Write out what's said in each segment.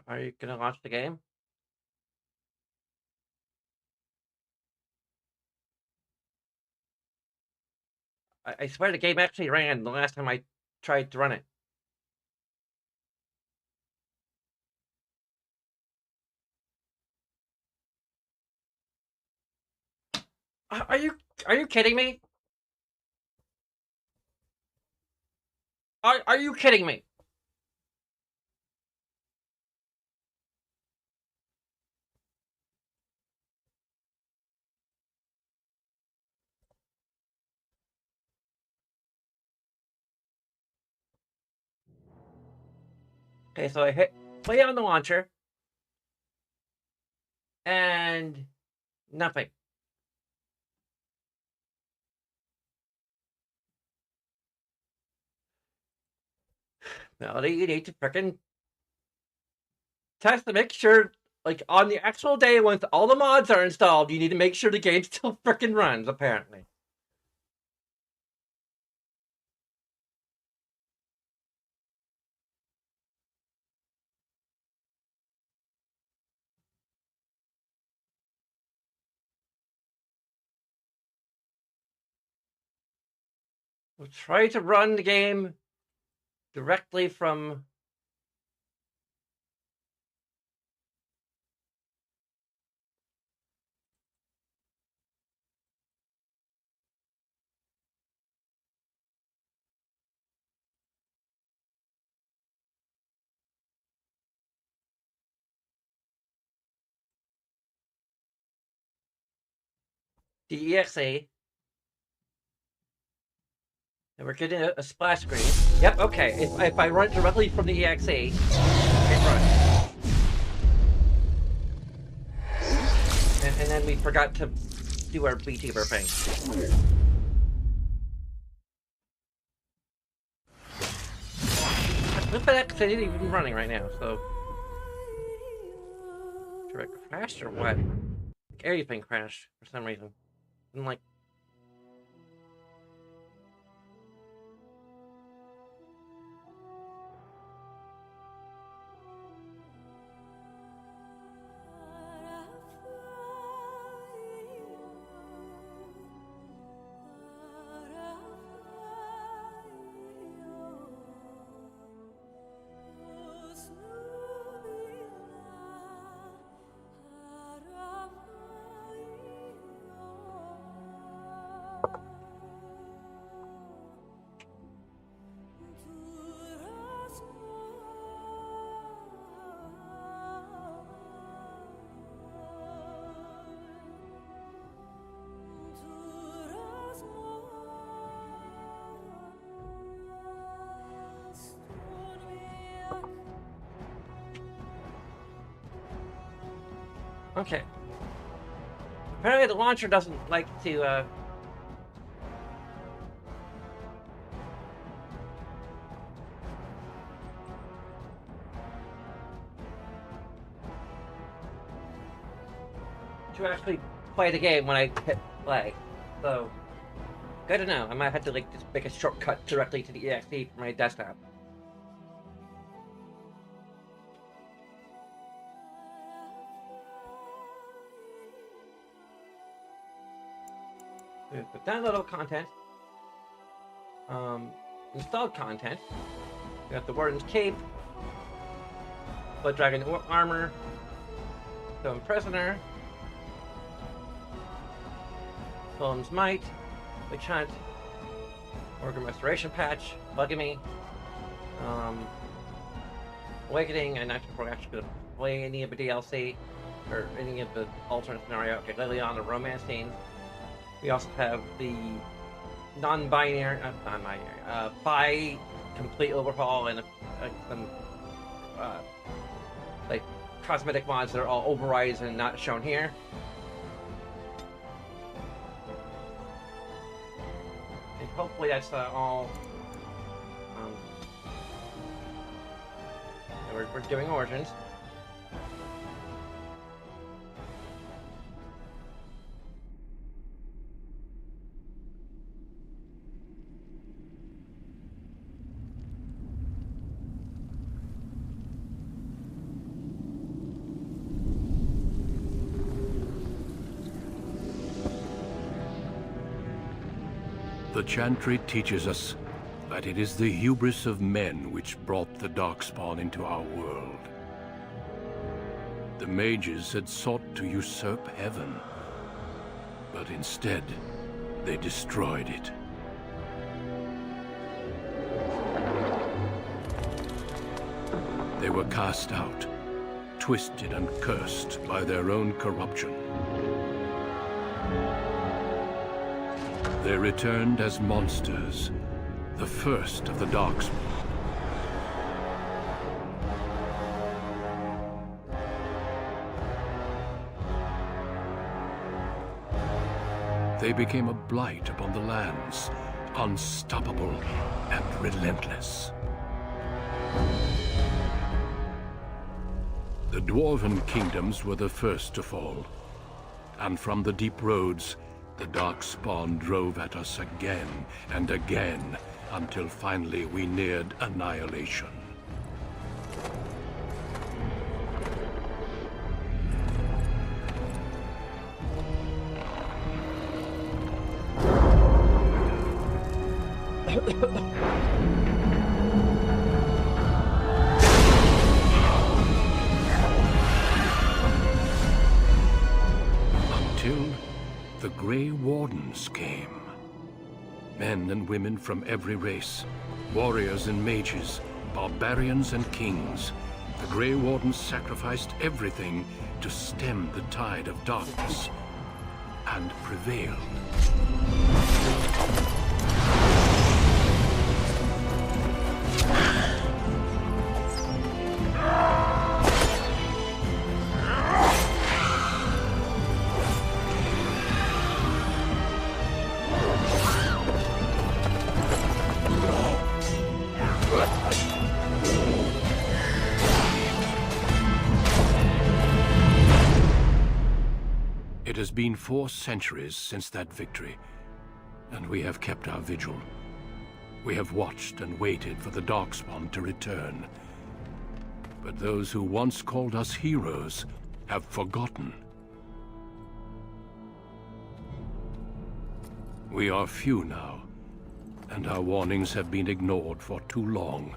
Are you gonna launch the game? I swear the game actually ran the last time I tried to run it. Are you kidding me? Are you kidding me? Okay, so I hit play on the launcher and nothing. Melody, you need to frickin' test to make sure, like, on the actual day once all the mods are installed, you need to make sure the game still frickin' runs, apparently. We'll try to run the game directly from the EXE. And we're getting a splash screen. Yep, okay. If I run directly from the EXE, it runs. And then we forgot to do our VTuber thing. Look at that, because it isn't even running right now, so... Did it crash or what? Like everything crashed for some reason. I'm like... Okay. Apparently the launcher doesn't like to actually play the game when I hit play. So, good to know. I might have to like just make a shortcut directly to the EXE from my desktop. With downloadable content, installed content, we got the Warden's Cape, Blood Dragon Armor, Stone Prisoner, Fulham's Might, Witch Hunt, Organ Restoration Patch, Bugamy, Awakening. I'm not sure if we're actually going to play any of the DLC or any of the alternate scenario. Okay, Liliana, the romance scene. We also have the non-binary, bi complete overhaul and some like cosmetic mods that are all overrides and not shown here. And hopefully that's all. We're doing Origins. The Chantry teaches us that it is the hubris of men which brought the Darkspawn into our world. The mages had sought to usurp heaven, but instead, they destroyed it. They were cast out, twisted and cursed by their own corruption. They returned as monsters, the first of the Darkspawn. They became a blight upon the lands, unstoppable and relentless. The Dwarven kingdoms were the first to fall, and from the deep roads, the Darkspawn drove at us again and again, until finally we neared annihilation. Until the Grey Wardens came. Men and women from every race, warriors and mages, barbarians and kings. The Grey Wardens sacrificed everything to stem the tide of darkness, and prevailed. It has been 4 centuries since that victory, and we have kept our vigil. We have watched and waited for the Darkspawn to return. But those who once called us heroes have forgotten. We are few now, and our warnings have been ignored for too long.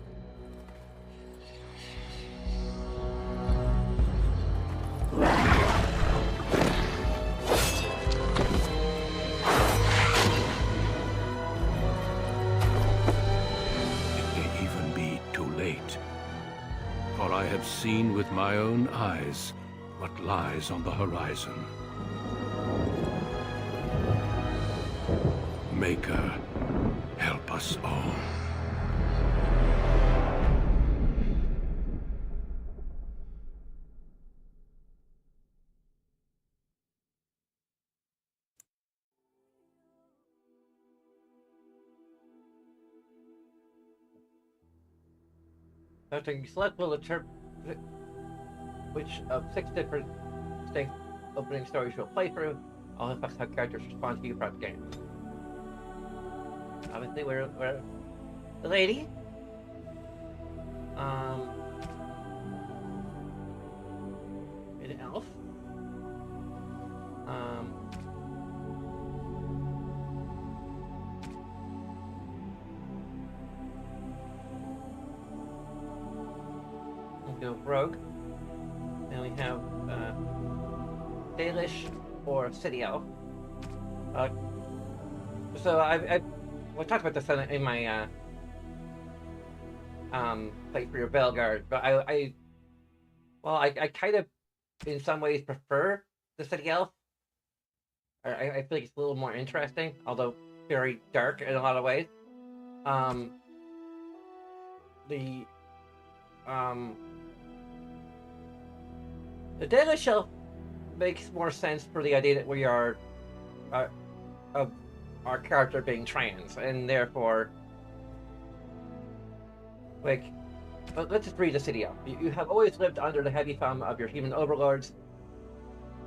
For I have seen with my own eyes what lies on the horizon. Maker, help us all. After you select will determine which of 6 different distinct opening stories you'll play through. All affects how characters respond to you throughout the game. Obviously, we're the lady. An elf. Go rogue. Then we have Dalish or City Elf. So I talked about this in my play for your Belguard, but I kind of in some ways prefer the City Elf. I feel like it's a little more interesting, although very dark in a lot of ways. The Dalish Elf makes more sense for the idea that we are of our character being trans, and therefore, like, but let's just read the City Elf. You have always lived under the heavy thumb of your human overlords,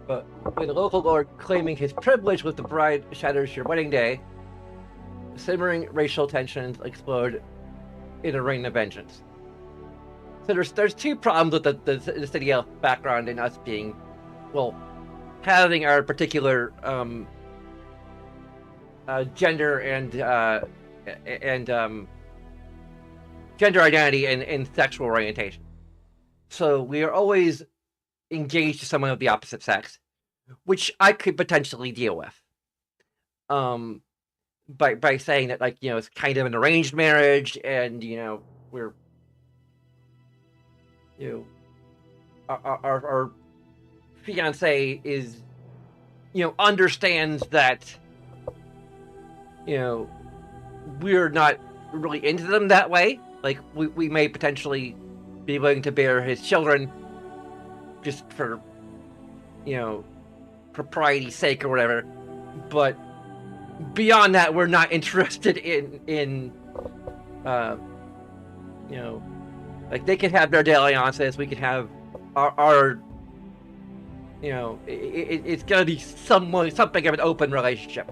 but when the local lord claiming his privilege with the bride shatters your wedding day, simmering racial tensions explode in a rain of vengeance. So there's 2 problems with the City Elf background and us being, well, having our particular gender and gender identity and sexual orientation. So we are always engaged to someone of the opposite sex, which I could potentially deal with. By saying that, like, it's kind of an arranged marriage, and we're our fiance is understands that we're not really into them that way. Like, we may potentially be willing to bear his children just for propriety's sake or whatever, but beyond that, we're not interested in like, they can have their dalliances, we can have our it's gonna be something of an open relationship.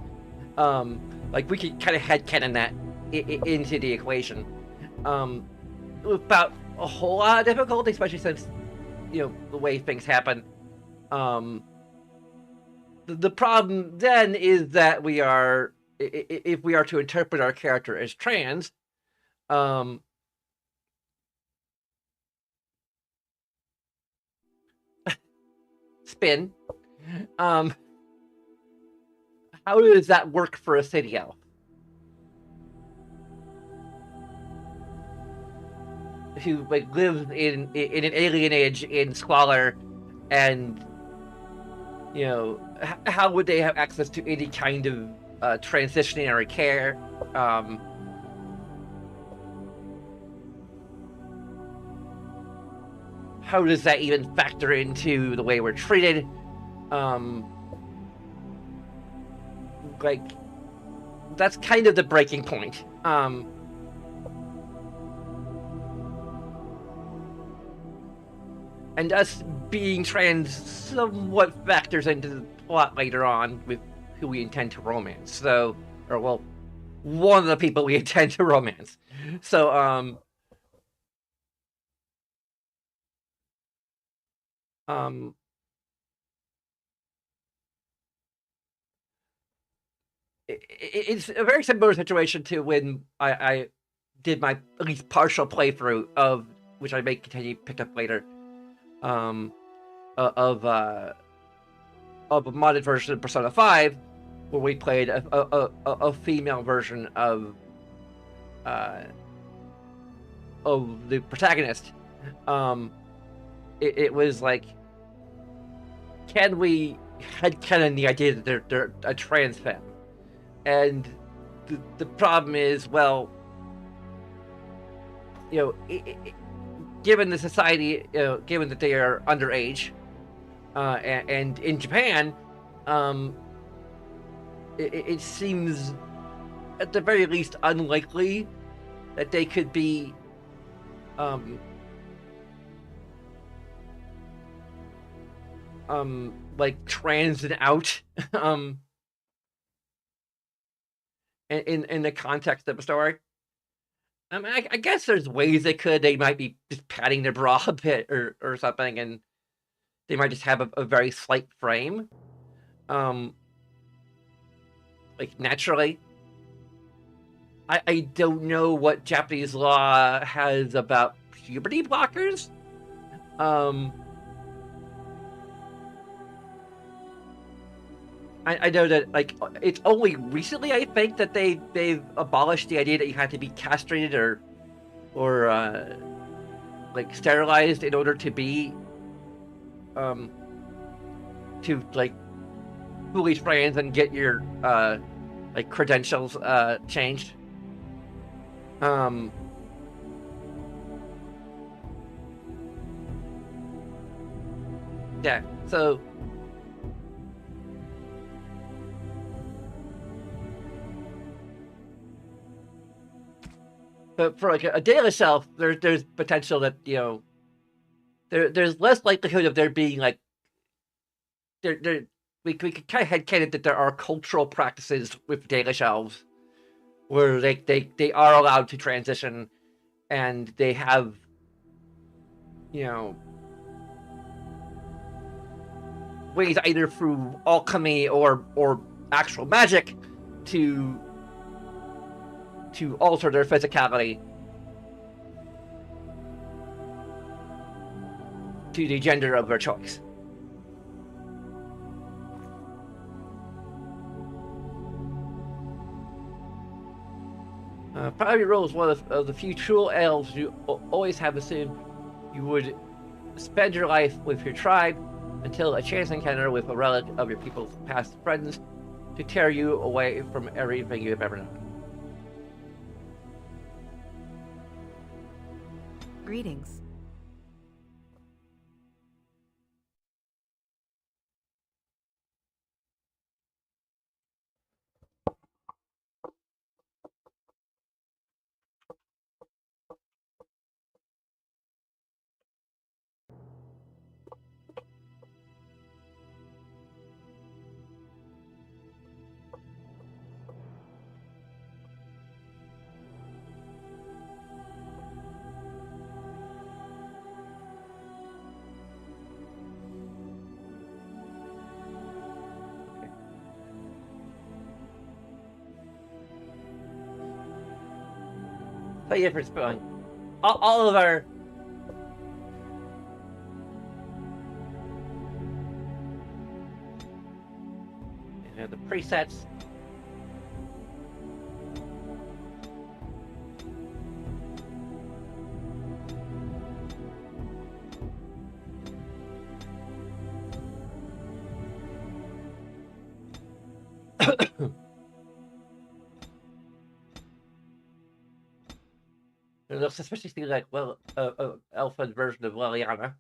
Like, we can kind of headcanon that into the equation, without a whole lot of difficulty, especially since the way things happen. The problem then is that if we are to interpret our character as trans, spin, how does that work for a city elf? Who, like, lives in an alien age in squalor, and how would they have access to any kind of transitionary care? How does that even factor into the way we're treated? Like, that's kind of the breaking point. And us being trans somewhat factors into the plot later on with who we intend to romance. So, or, well, one of the people we intend to romance. So, it's a very similar situation to when I did my at least partial playthrough of, which I may continue picked up later, of a modded version of Persona 5, where we played a female version of the protagonist. It was like, can we headcanon the idea that they're a trans femme? And the problem is, well, given the society, given that they are underage, and in Japan, it seems at the very least unlikely that they could be like trans and out in the context of a story. I mean, I guess there's ways they might be just padding their bra a bit or something, and they might just have a very slight frame, like, naturally. I don't know what Japanese law has about puberty blockers. I know that, like, it's only recently, I think, that they've abolished the idea that you had to be castrated or like sterilized in order to be to, like, fully trans and get your like credentials changed. Yeah, so but for, like, a daily self, there's potential that there's less likelihood of there being, like, we could kind of headcanon that there are cultural practices with daily shelves where they are allowed to transition, and they have ways, either through alchemy or actual magic, to alter their physicality to the gender of their choice. Probably Roll is one of the few true elves you always have assumed you would spend your life with your tribe until a chance encounter with a relic of your people's past friends to tear you away from everything you've ever known. Greetings. Okay. So yeah, for spelling, all of our the presets. It looks especially like alpha version of Liliana.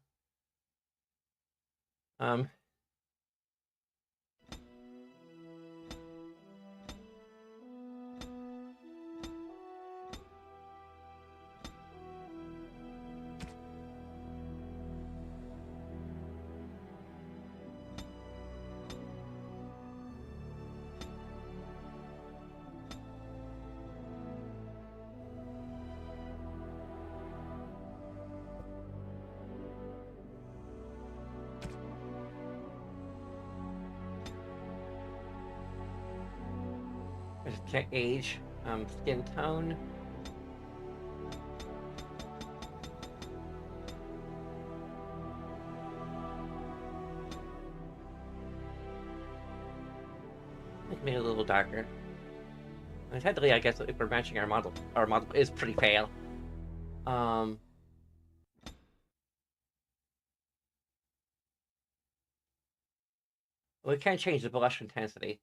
Age, skin tone. Make me a little darker. And technically, I guess if we're matching our model is pretty pale. We can't change the blush intensity.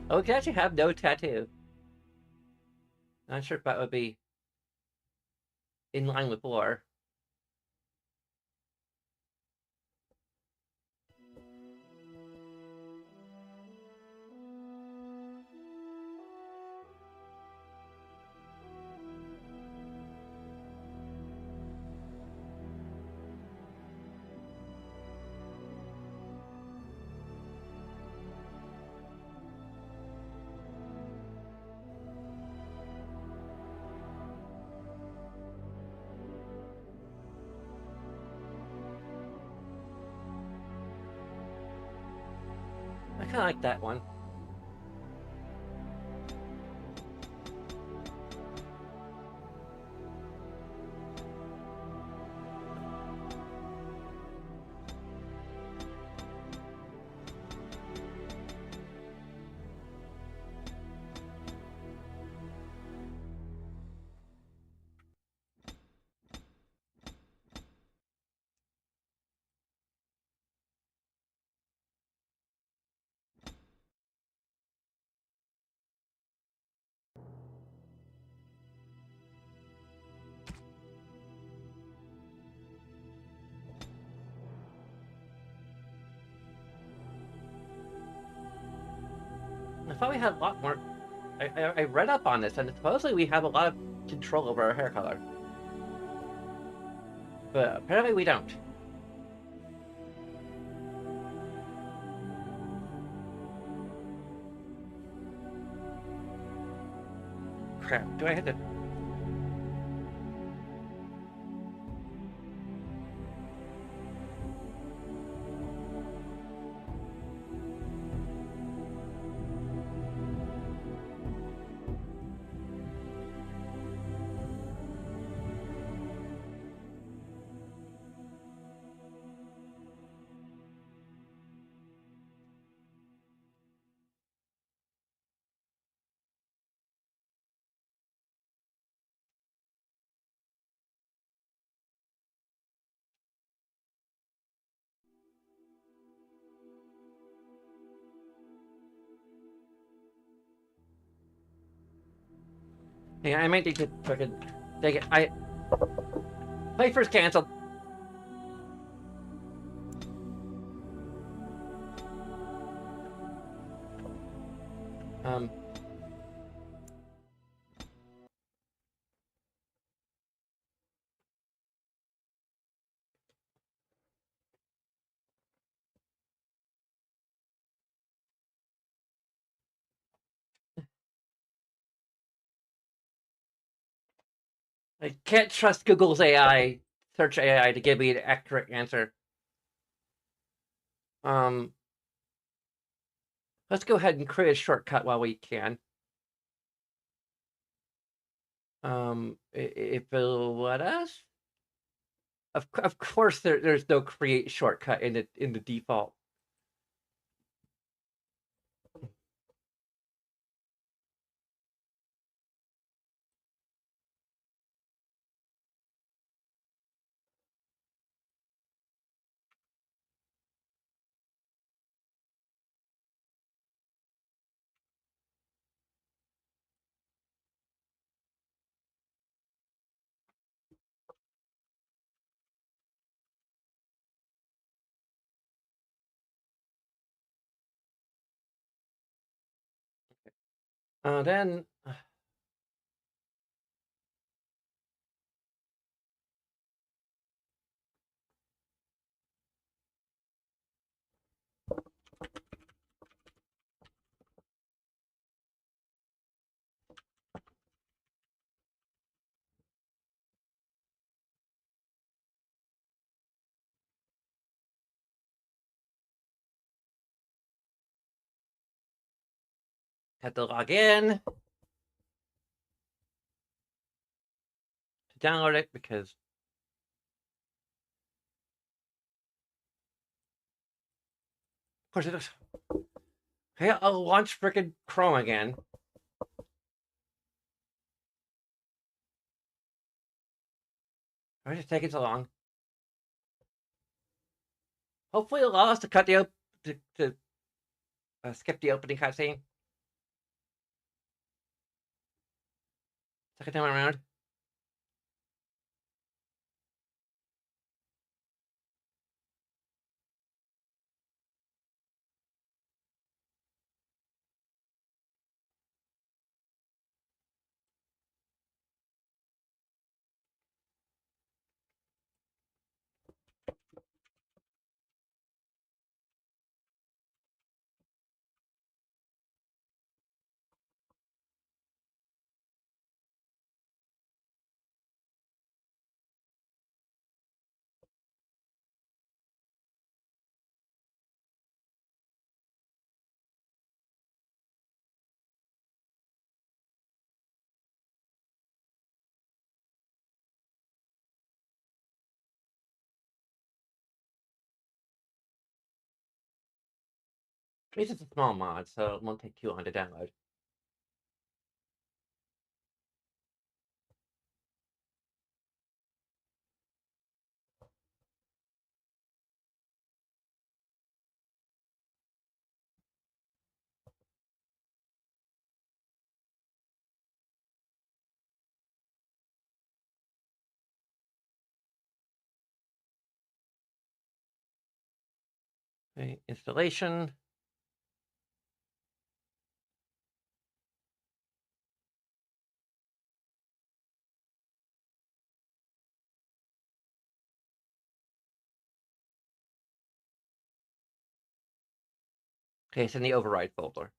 Oh, we can actually have no tattoo. Not sure if that would be in line with lore. I kind of like that one. thought we had a lot more. I read up on this, and supposedly we have a lot of control over our hair color, but apparently we don't. Crap! Do I have to? Yeah, I might need to fucking take it. Play first canceled. Um. I can't trust Google's AI, search AI, to give me an accurate answer. Let's go ahead and create a shortcut while we can. If it'll let us. Of course, there's no create shortcut in the default. Then have to log in to download it because, of course, it does. Okay, I'll launch frickin' Chrome again. Why is it taking so long? Hopefully, it'll allow us to cut the to skip the opening cutscene. Second time around. At least it's a small mod, so it won't take too long to download. Okay, installation. Okay, it's in the override folder.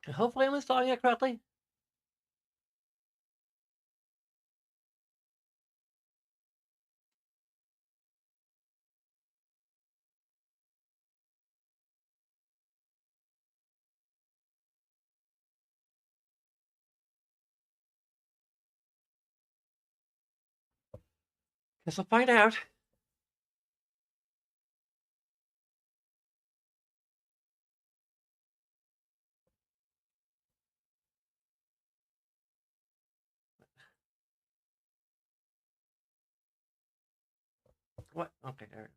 Hopefully I'm installing it correctly. Guess we'll find out. What? Okay, there.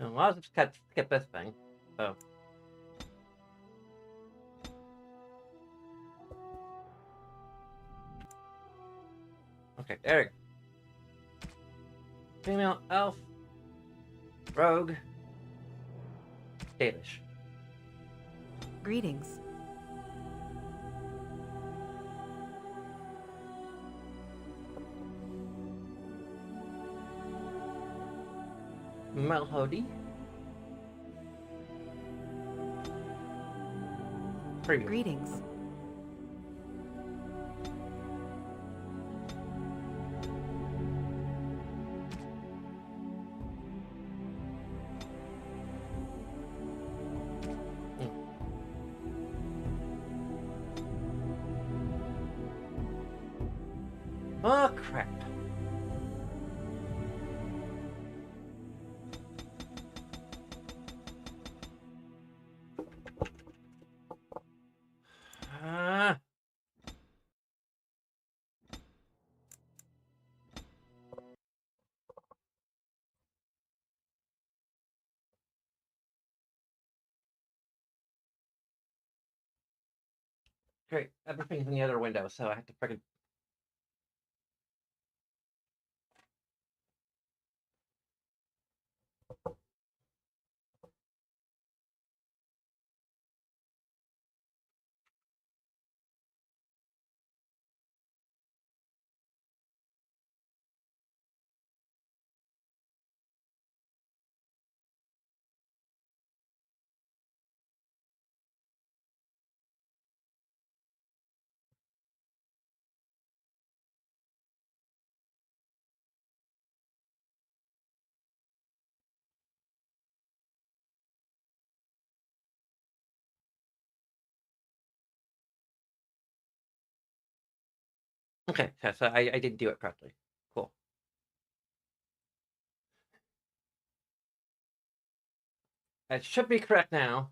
Well, I'll just skip this thing. So. Okay, there we go. Female elf, rogue, Dalish. Greetings. Melody. Previous. Greetings. Oh, crap. Great. Everything's in the other window, so I have to freaking. Okay, so I didn't do it correctly. Cool. It should be correct now.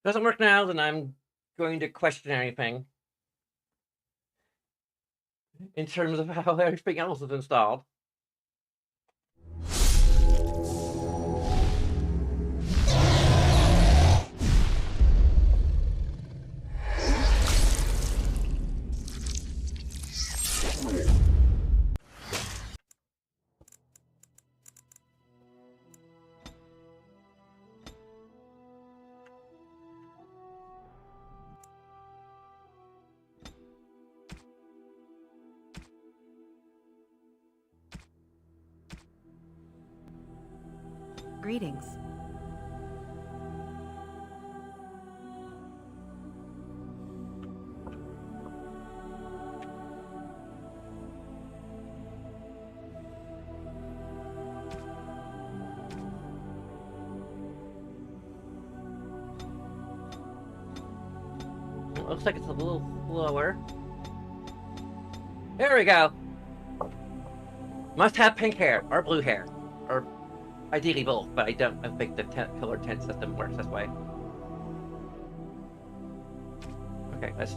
Doesn't work now, then I'm going to question anything in terms of how everything else is installed. greetings. It looks like it's a little slower. There we go. Must have pink hair or blue hair, or ideally both. But I think the color tint system works this way. Okay, let's.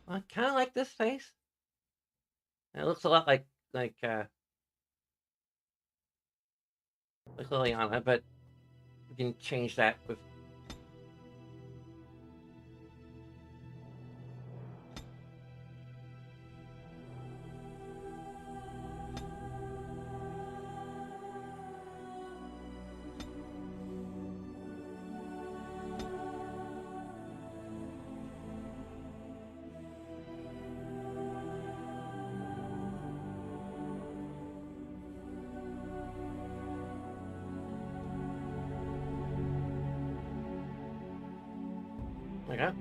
I kind of like this face. It looks a lot like Liliana, but we can change that with. Okay.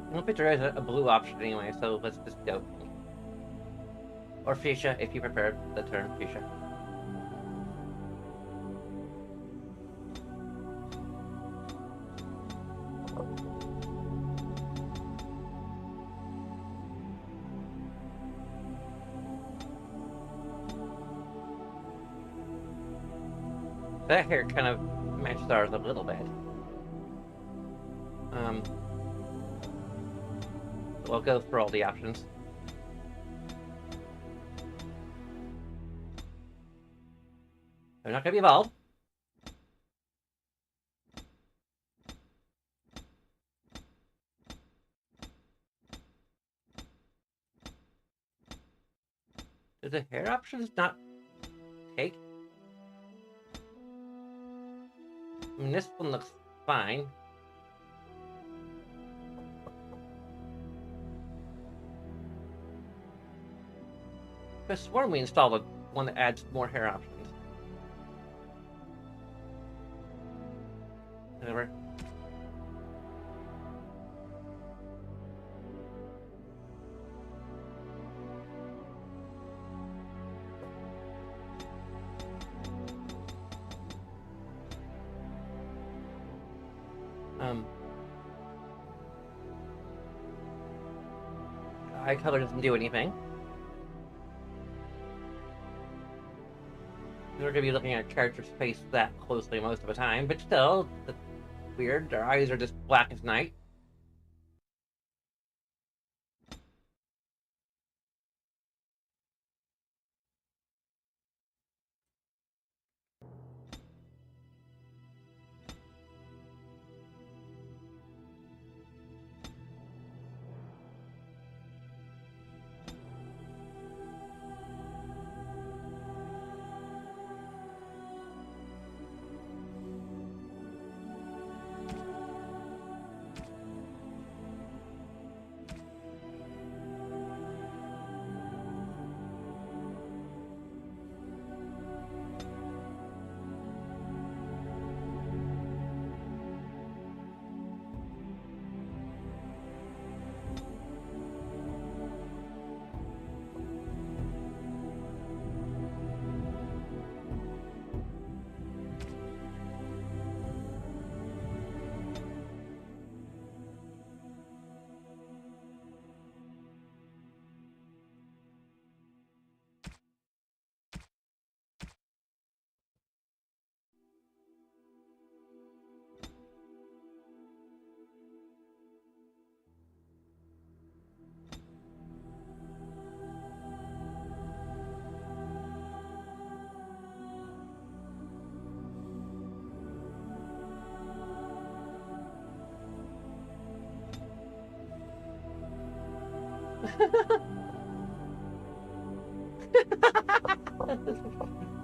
I don't think there is a blue option anyway, so let's just go. Or fuchsia, if you prefer the term fuchsia. That hair kind of matches ours a little bit. We'll go for all the options. They're not going to be bald. Do the hair options not take? I mean, this one looks fine. I sworn we installed a one that adds more hair options. Whatever. Eye color doesn't do anything. We're going to be looking at a character's face that closely most of the time, but still, it's weird. Their eyes are just black as night.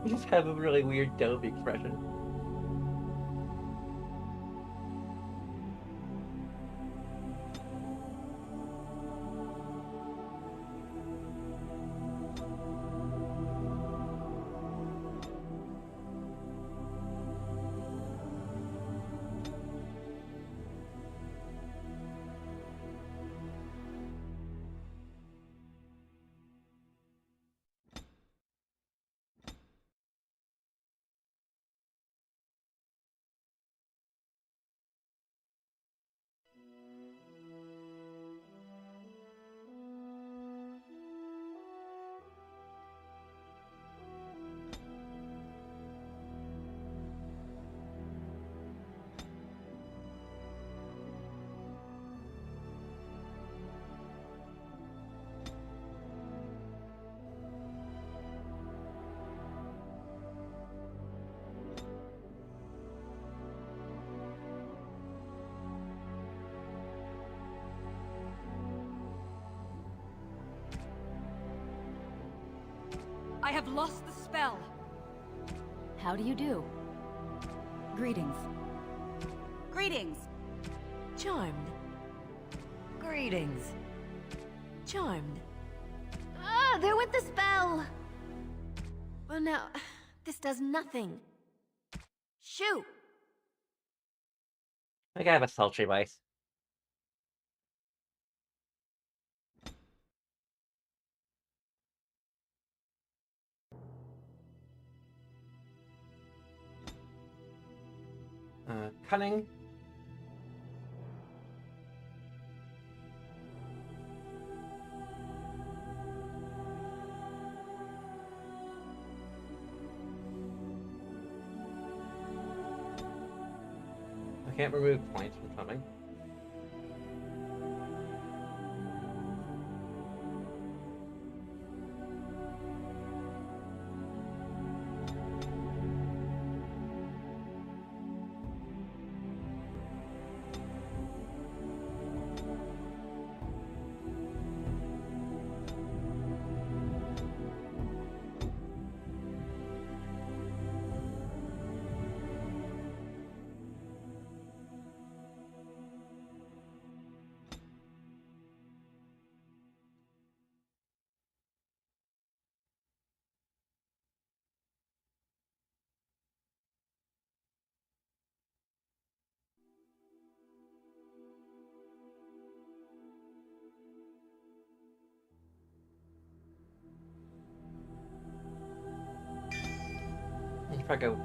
You just have a really weird dove expression. I have lost the spell. How do you do? Greetings. Greetings. Charmed. Greetings. Charmed. Ah, there went the spell! Well now, this does nothing. Shoot! I gotta have a sultry voice. Cunning. I can't remove points from cunning. If I go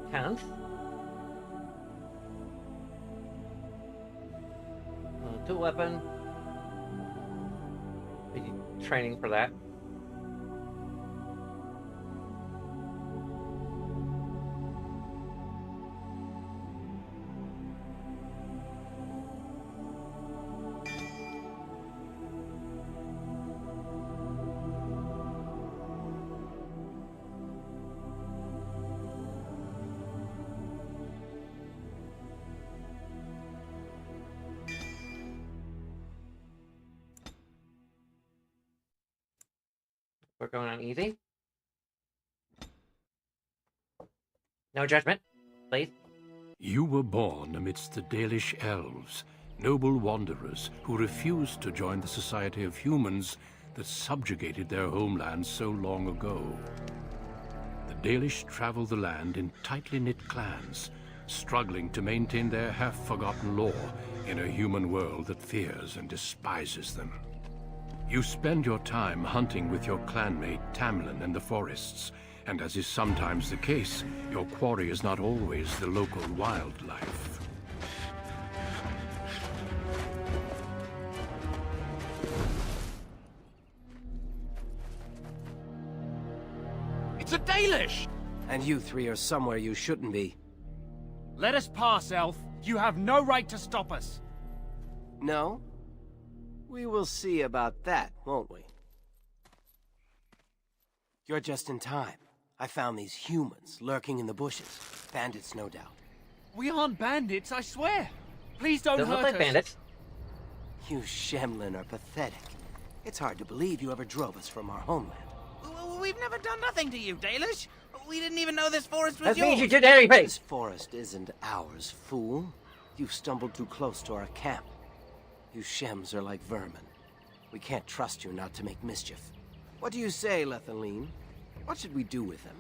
tenth, dual weapon, maybe training for that. We're going on easy. No judgment, please. You were born amidst the Dalish elves, noble wanderers who refused to join the society of humans that subjugated their homeland so long ago. The Dalish travel the land in tightly knit clans, struggling to maintain their half-forgotten lore in a human world that fears and despises them. You spend your time hunting with your clanmate Tamlin in the forests, and as is sometimes the case, your quarry is not always the local wildlife. It's a Dalish! And you three are somewhere you shouldn't be. Let us pass, Elf. You have no right to stop us. No? We will see about that, won't we? You're just in time. I found these humans lurking in the bushes. Bandits, no doubt. We aren't bandits, I swear. Please don't Doesn't hurt look like us. bandits. You Shemlin are pathetic. It's hard to believe you ever drove us from our homeland. We've never done nothing to you, Dalish. We didn't even know this forest was That yours. means you did everything. This forest isn't ours, fool. You've stumbled too close to our camp. You Shems are like vermin. We can't trust you not to make mischief. What do you say, Lethaline? What should we do with them?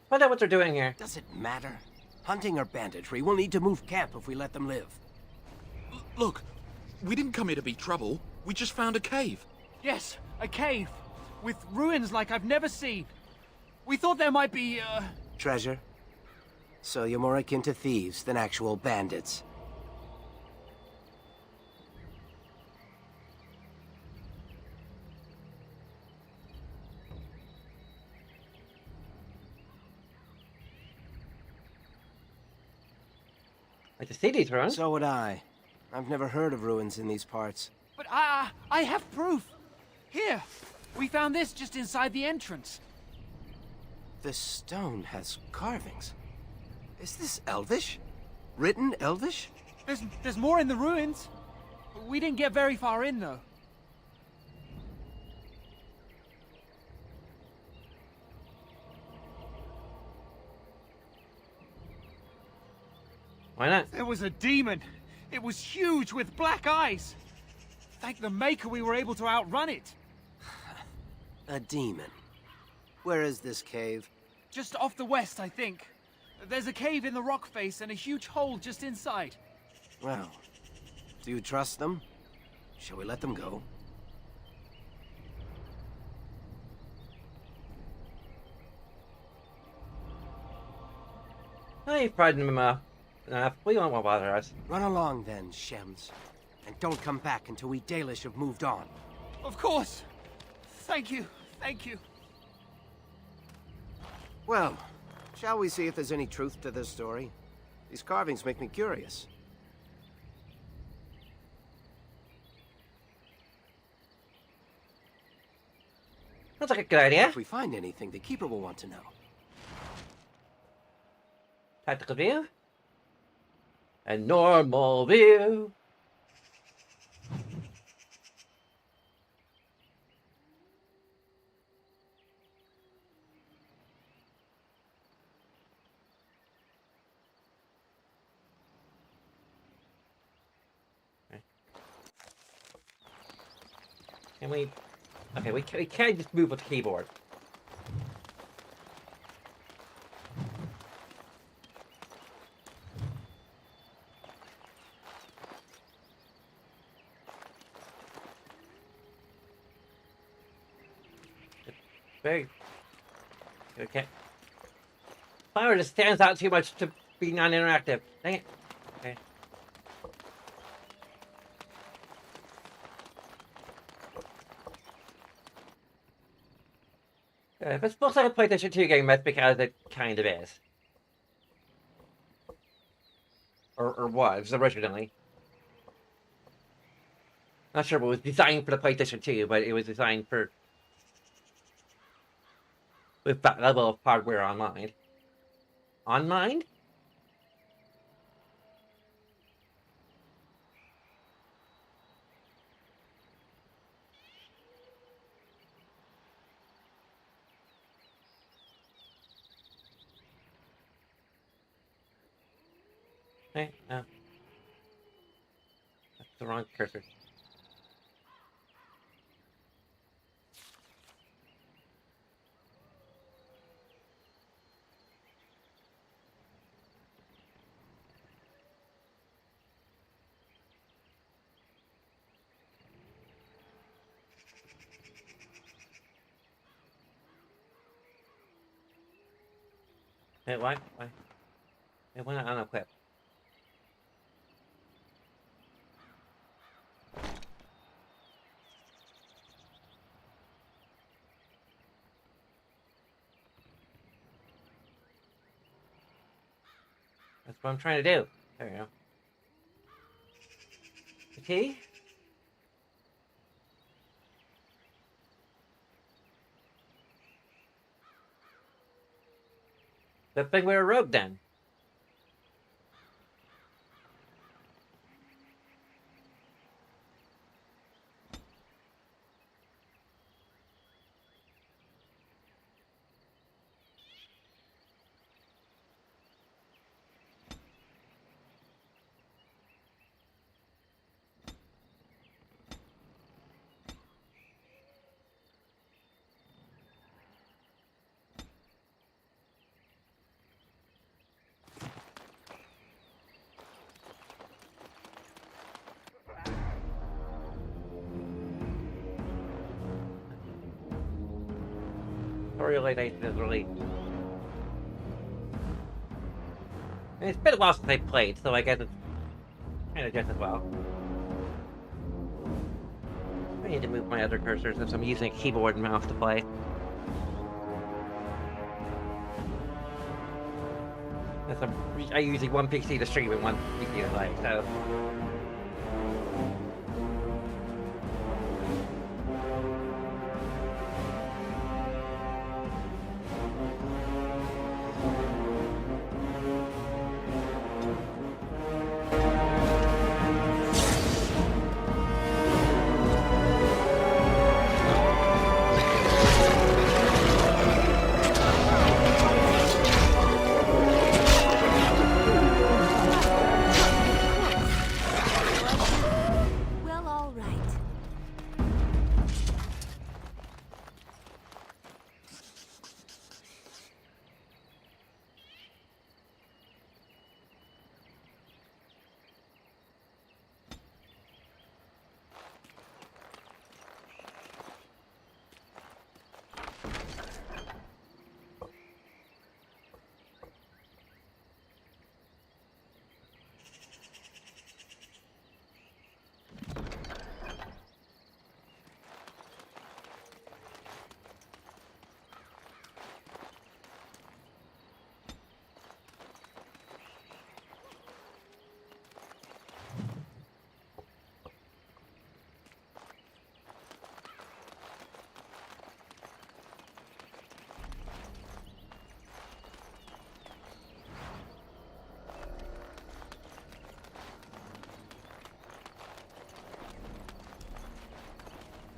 Find out what they're doing here. Does it matter? Hunting or banditry, we'll need to move camp if we let them live. Look, we didn't come here to be trouble. We just found a cave. Yes, a cave. With ruins like I've never seen. We thought there might be, Treasure? So you're more akin to thieves than actual bandits. Like to see these ruins. So would I. I've never heard of ruins in these parts. But I have proof. Here, we found this just inside the entrance. This stone has carvings. Is this Elvish? Written Elvish? There's more in the ruins. We didn't get very far in, though. Why not? There was a demon. It was huge with black eyes. Thank the Maker we were able to outrun it. A demon. Where is this cave? Just off the west, I think. There's a cave in the rock face and a huge hole just inside. Well, do you trust them? Shall we let them go? Hey, frightened them enough. We won't bother us. Run along then, Shems. And don't come back until we Dalish have moved on. Of course. Thank you. Thank you. Well, shall we see if there's any truth to this story? These carvings make me curious. That's like a good idea. If we find anything, the Keeper will want to know. Tactical view. And normal view. Okay. Can we... Okay, we can't just move with the keyboard. Very... Okay. Fire just stands out too much to be non-interactive. Dang it. Okay. If it looks like a PlayStation 2 game, that's because it kind of is. Or was, originally. Not sure if it was designed for the PlayStation 2, but it was designed for... with that level of hardware online. Online? Hey, no. That's the wrong cursor. Hey, why? Hey, why not unequip? That's what I'm trying to do. There we go. The key? Good thing we're a rogue then. Realization is really. And it's been a while since I played, so I guess it's kind of just as well. I need to move my other cursors since I'm using a keyboard and mouse to play. I usually one PC to stream and one PC to play, so.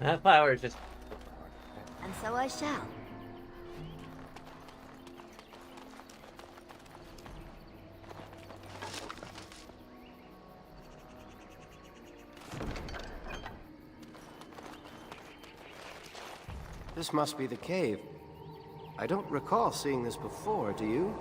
That flower is just. And so I shall. This must be the cave. I don't recall seeing this before, do you?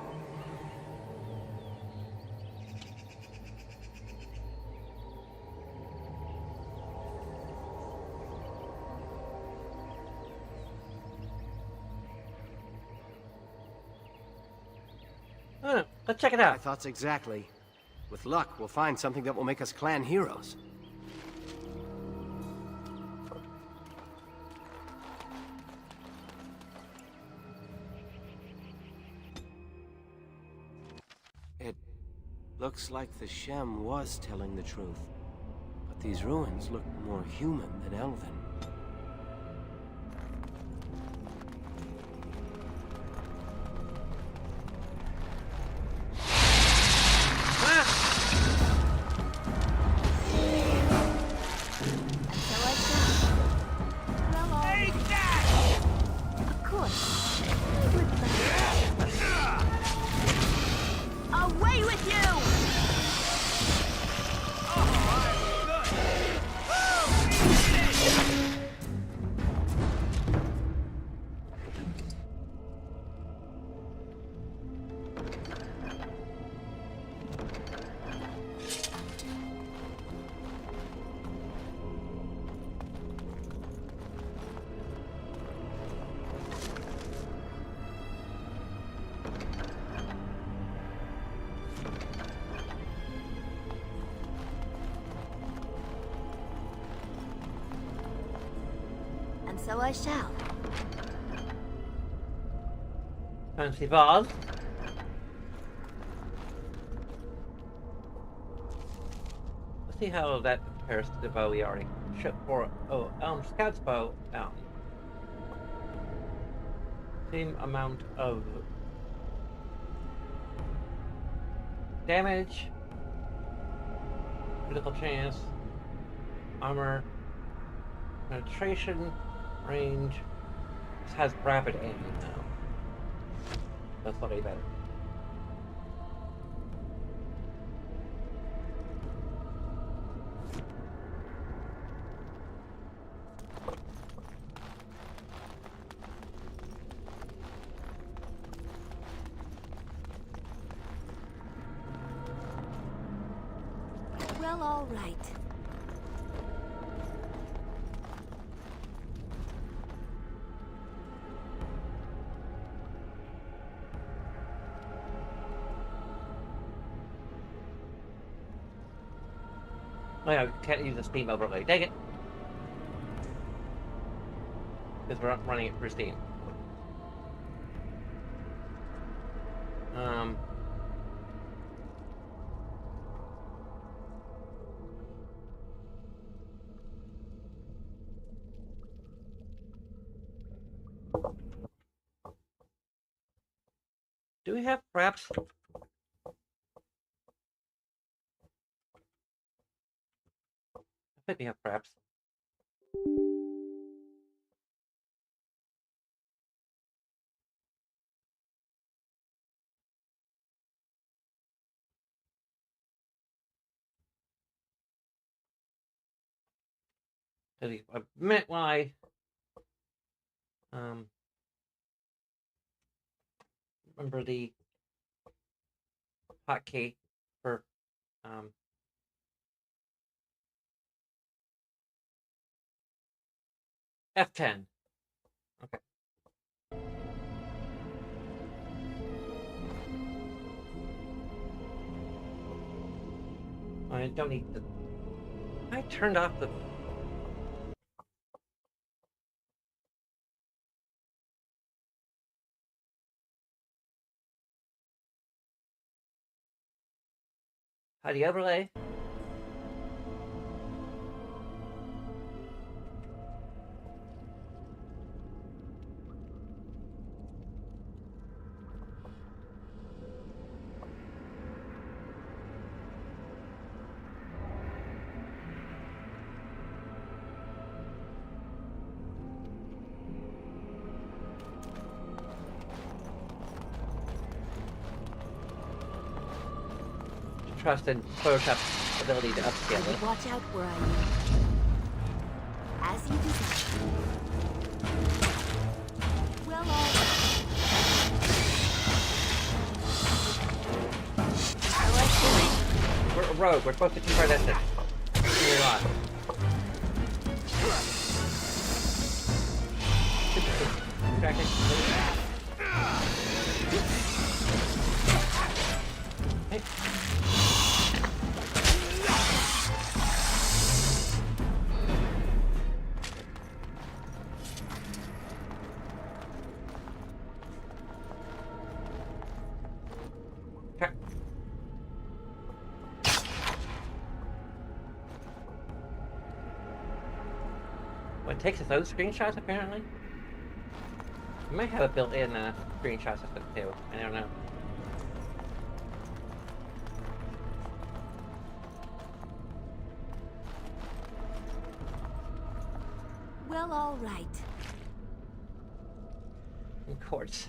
Oh, let's check it out. My thoughts exactly. With luck, we'll find something that will make us clan heroes. It looks like the Shem was telling the truth. But these ruins look more human than elven. So I shall. Fancy vase. Let's see how that compares to the bow we already shipped for. Oh, Scout's bow. Same amount of damage, critical chance, armor, penetration, range. This has rapid aiming now. That's not any better. Well, all right. Oh yeah, we can't use the Steam overlay. Dang it! Because we're not running it through Steam. Do we have perhaps? I think we have perhaps. A minute why. Remember the hotkey for F10. Okay. I don't need the. I turned off the. How do you overlay? Trust in Photoshop's ability to upscale it. Watch out where I am. As you desire. Well, all right. We're a rogue. We're supposed to keep our distance. Move on. Distracting. Hey. What takes its own screenshots, apparently? We might have a built-in screenshot system, too. I don't know. Well, all right. Of course.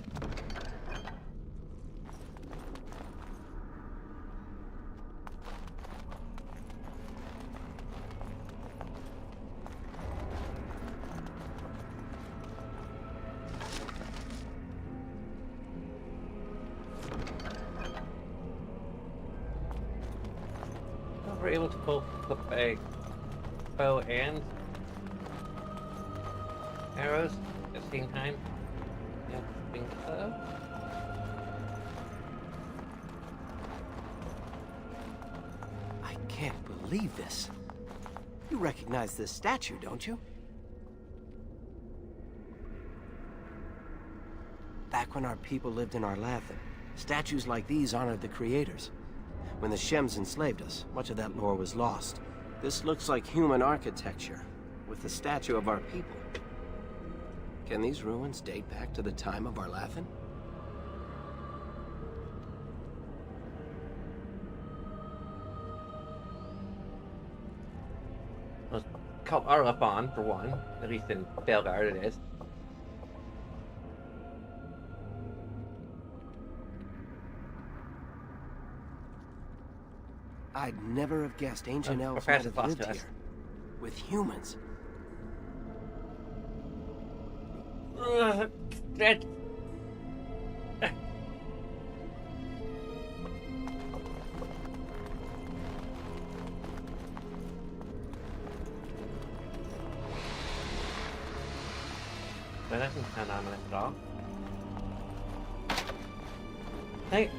We're able to pull a bow and arrows at the same time. Yeah, I think so. I can't believe this. You recognize this statue, don't you? Back when our people lived in Arlathan, statues like these honored the creators. When the Shems enslaved us, much of that lore was lost. This looks like human architecture, with the statue of our people. Can these ruins date back to the time of Arlathan? called Arlapon, for one. At least in Belgard it is. I'd never have guessed ancient elves perhaps might it's have lost lived to us. here. With humans. That... That doesn't sound ominous at all. Hey.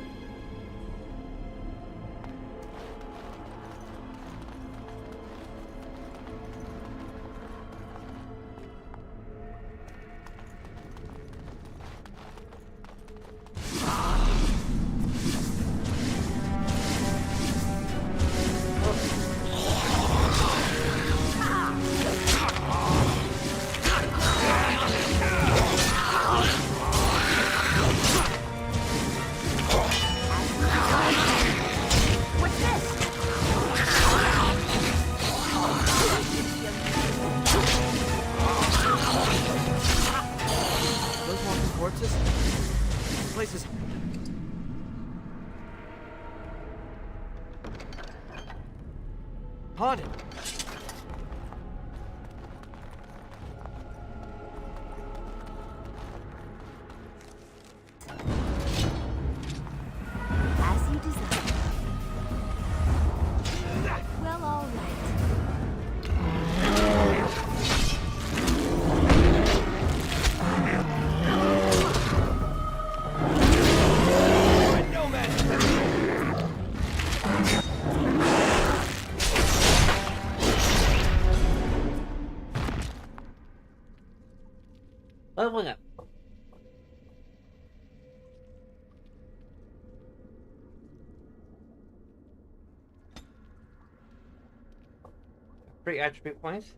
Haunted. As you desire. Well, all right. Leveling up. Free attribute points.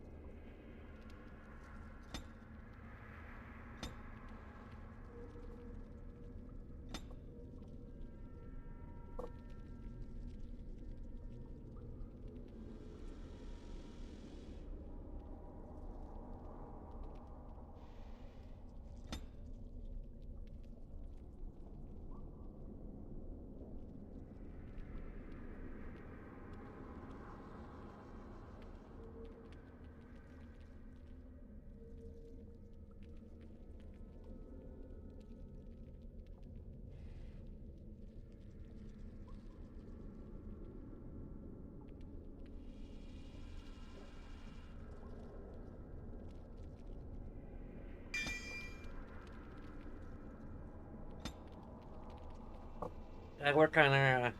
I work on our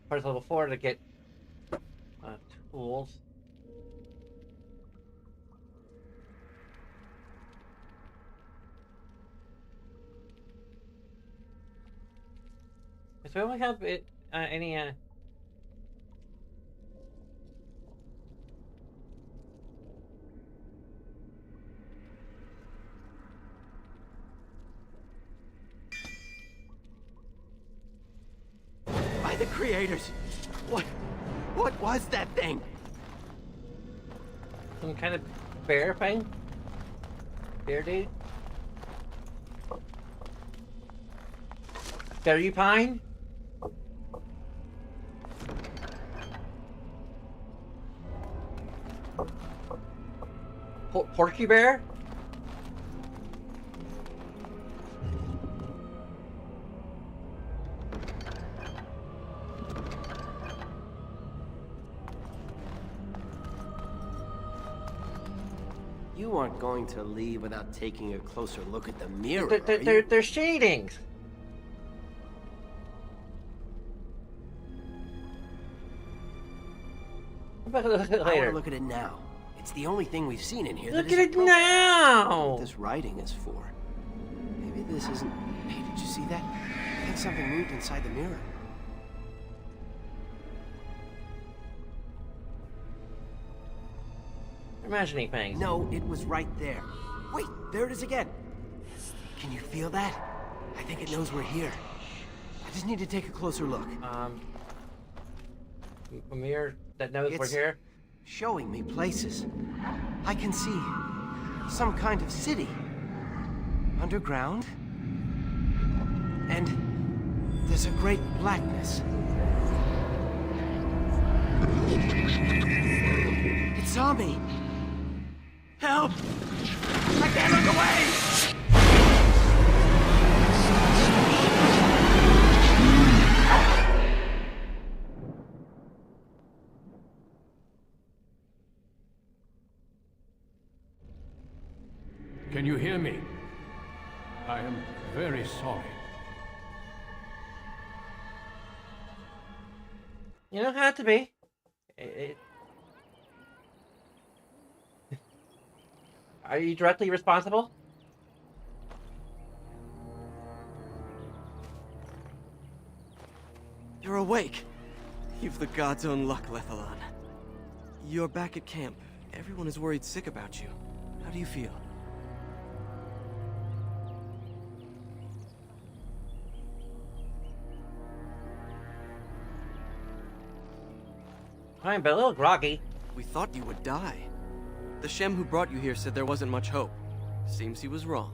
parts level 4 to get tools. So we only have it any By the creators. What was that thing? some kind of bear thing? Bear dude? Berry pine? Porky bear? You aren't going to leave without taking a closer look at the mirror, are you? They're shadings. Look at it I want later. to look at it now. It's the only thing we've seen in here Look that at it isn't broken. now. What this writing is for. Maybe this isn't... Hey, did you see that? I think something moved inside the mirror. Imagining things. No, it was right there. Wait, there it is again. Can you feel that? I think it knows we're here. I just need to take a closer look. A mirror that knows we're It's here. showing me places. I can see some kind of city. Underground. And there's a great blackness. It saw me. Help! I can't look away! Can you hear me? I am very sorry. You don't have to be. It... Are you directly responsible? You're awake. You've the god's own luck, Lethalon. You're back at camp. Everyone is worried sick about you. How do you feel? I'm a little groggy. We thought you would die. The Shem who brought you here said there wasn't much hope. Seems he was wrong.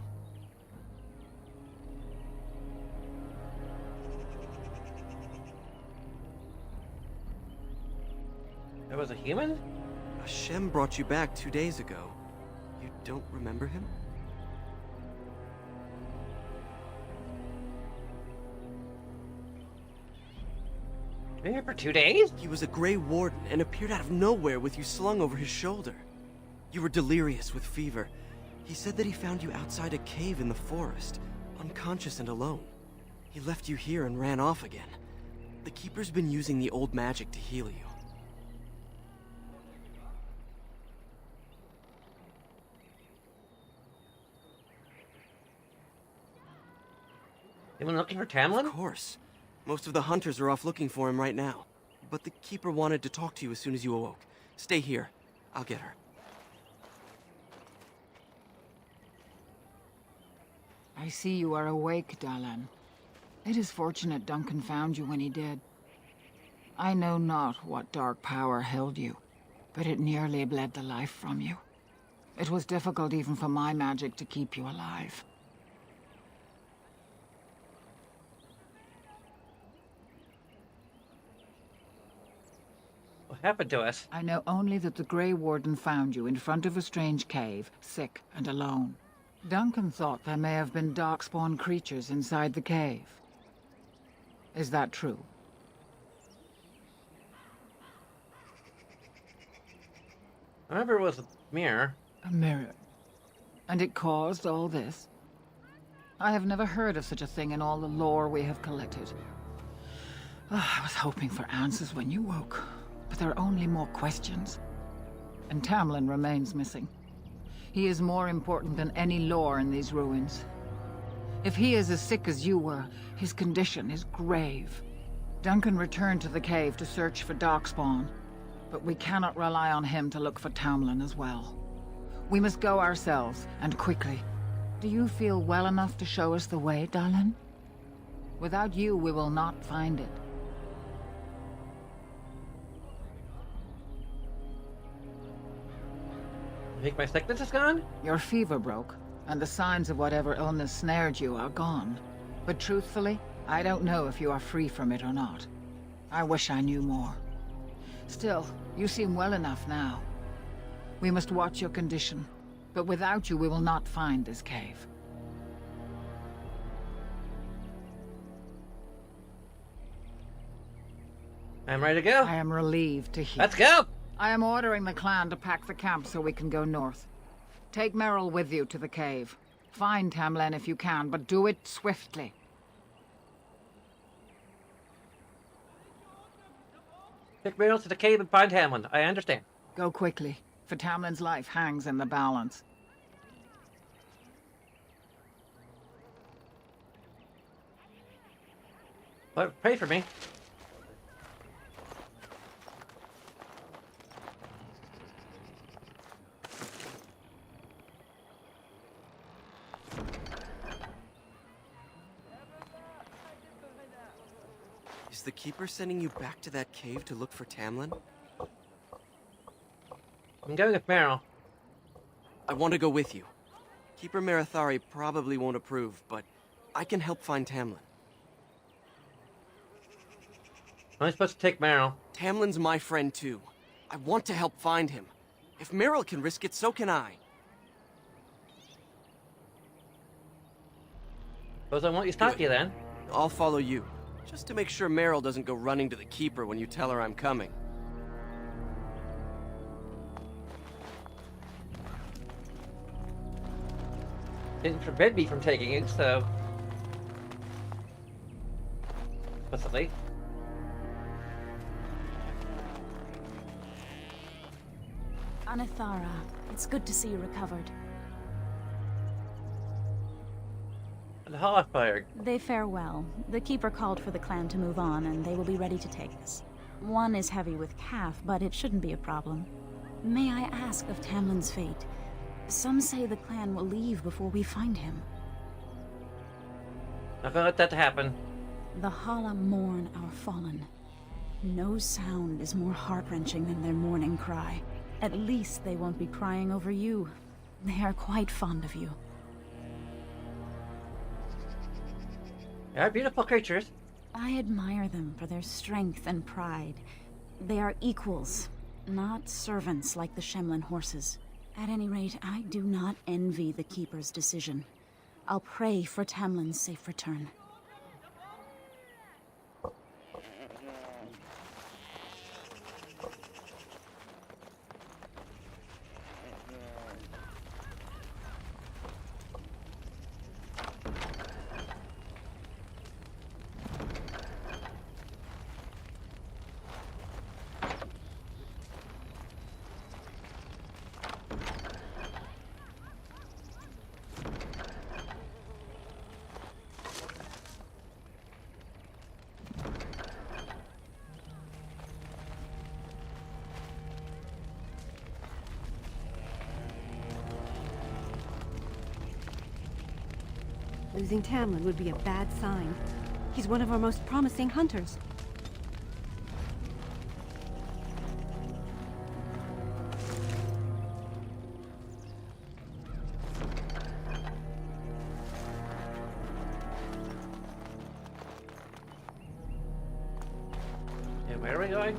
That was a human? A Shem brought you back 2 days ago. You don't remember him? Been here for 2 days? He was a Grey Warden and appeared out of nowhere with you slung over his shoulder. You were delirious with fever. He said that he found you outside a cave in the forest, unconscious and alone. He left you here and ran off again. The Keeper's been using the old magic to heal you. Anyone looking for Tamlin? Of course. Most of the hunters are off looking for him right now. But the Keeper wanted to talk to you as soon as you awoke. Stay here. I'll get her. I see you are awake, Dalan. It is fortunate Duncan found you when he did. I know not what dark power held you, but it nearly bled the life from you. It was difficult even for my magic to keep you alive. What happened to us? I know only that the Grey Warden found you in front of a strange cave, sick and alone. Duncan thought there may have been darkspawn creatures inside the cave. Is that true? I remember it was a mirror. A mirror. And it caused all this? I have never heard of such a thing in all the lore we have collected. I was hoping for answers when you woke, but there are only more questions. And Tamlin remains missing. He is more important than any lore in these ruins. If he is as sick as you were, his condition is grave. Duncan returned to the cave to search for Darkspawn, but we cannot rely on him to look for Tamlin as well. We must go ourselves, and quickly. Do you feel well enough to show us the way, Dalan? Without you, we will not find it. I think my sickness is gone? Your fever broke, and the signs of whatever illness snared you are gone. But truthfully, I don't know if you are free from it or not. I wish I knew more. Still, you seem well enough now. We must watch your condition, but without you we will not find this cave. I'm ready to go. I am relieved to hear. Let's go! I am ordering the clan to pack the camp so we can go north. Take Merrill with you to the cave. Find Tamlin if you can, but do it swiftly. Take Meryl to the cave and find Hamlin. I understand. Go quickly, for Tamlin's life hangs in the balance. But pray for me. the Keeper sending you back to that cave to look for Tamlin? I'm going with Meryl. I want to go with you. Keeper Marathari probably won't approve, but I can help find Tamlin. I'm supposed to take Meryl. Tamlin's my friend too. I want to help find him. If Meryl can risk it, so can I. Suppose I won't use Taki then. I'll follow you, just to make sure Meryl doesn't go running to the Keeper when you tell her I'm coming. Didn't forbid me from taking it, so... Possibly. Anithara, it's good to see you recovered. And Hallfire. They fare well. The Keeper called for the clan to move on, and they will be ready to take us. One is heavy with calf, but it shouldn't be a problem. May I ask of Tamlin's fate? Some say the clan will leave before we find him. Not gonna let that happen. The Hala mourn our fallen. No sound is more heart-wrenching than their mourning cry. At least they won't be crying over you. They are quite fond of you. They are beautiful creatures. I admire them for their strength and pride. They are equals, not servants like the Shemlin horses. At any rate, I do not envy the Keeper's decision. I'll pray for Tamlin's safe return. Losing Tamlin would be a bad sign. He's one of our most promising hunters. Yeah, where are we going?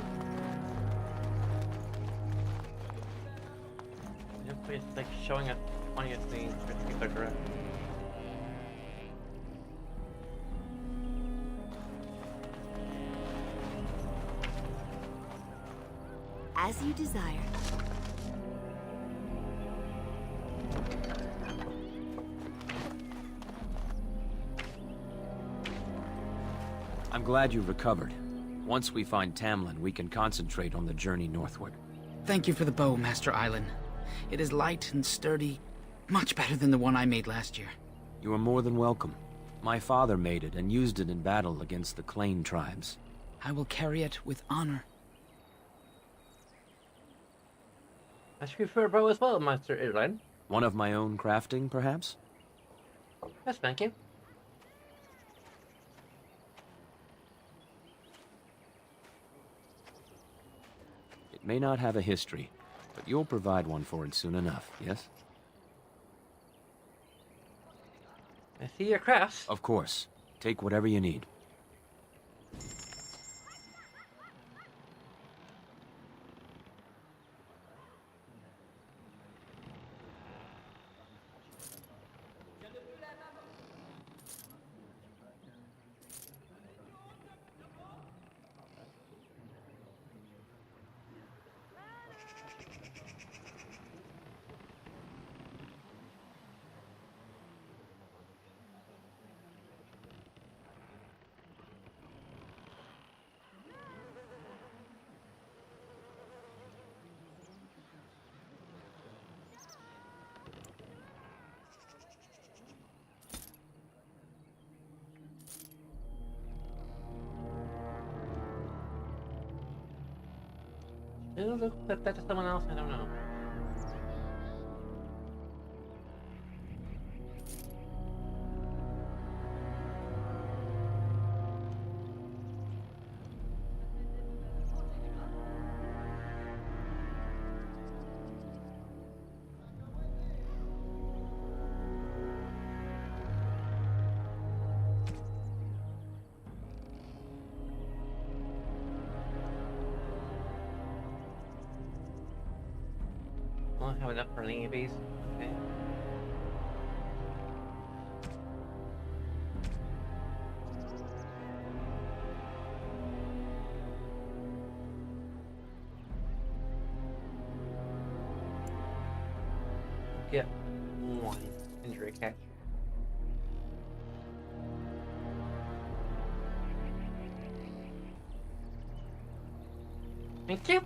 It's like showing us funniest things for people direct. As you desire. I'm glad you recovered. Once we find Tamlin, we can concentrate on the journey northward. Thank you for the bow, Master Island. It is light and sturdy, much better than the one I made last year. You are more than welcome. My father made it and used it in battle against the Clane tribes. I will carry it with honor. I should prefer a bow as well, Master Irlen. One of my own crafting, perhaps? Yes, thank you. It may not have a history, but you'll provide one for it soon enough, yes? I see your crafts. Of course. Take whatever you need. It'll flip that to someone else, I don't know. don't have enough for any of these. Okay. Get one injury catch. Thank you.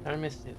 I missed it.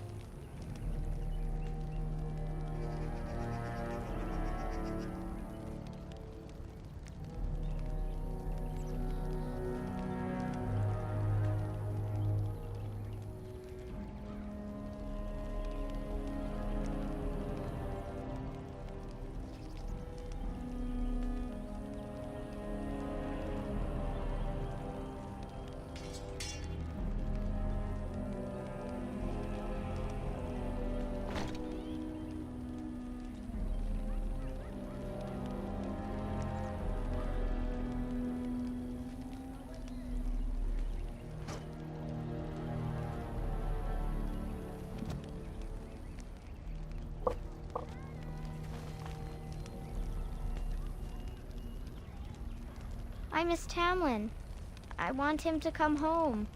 I miss Tamlin. I want him to come home.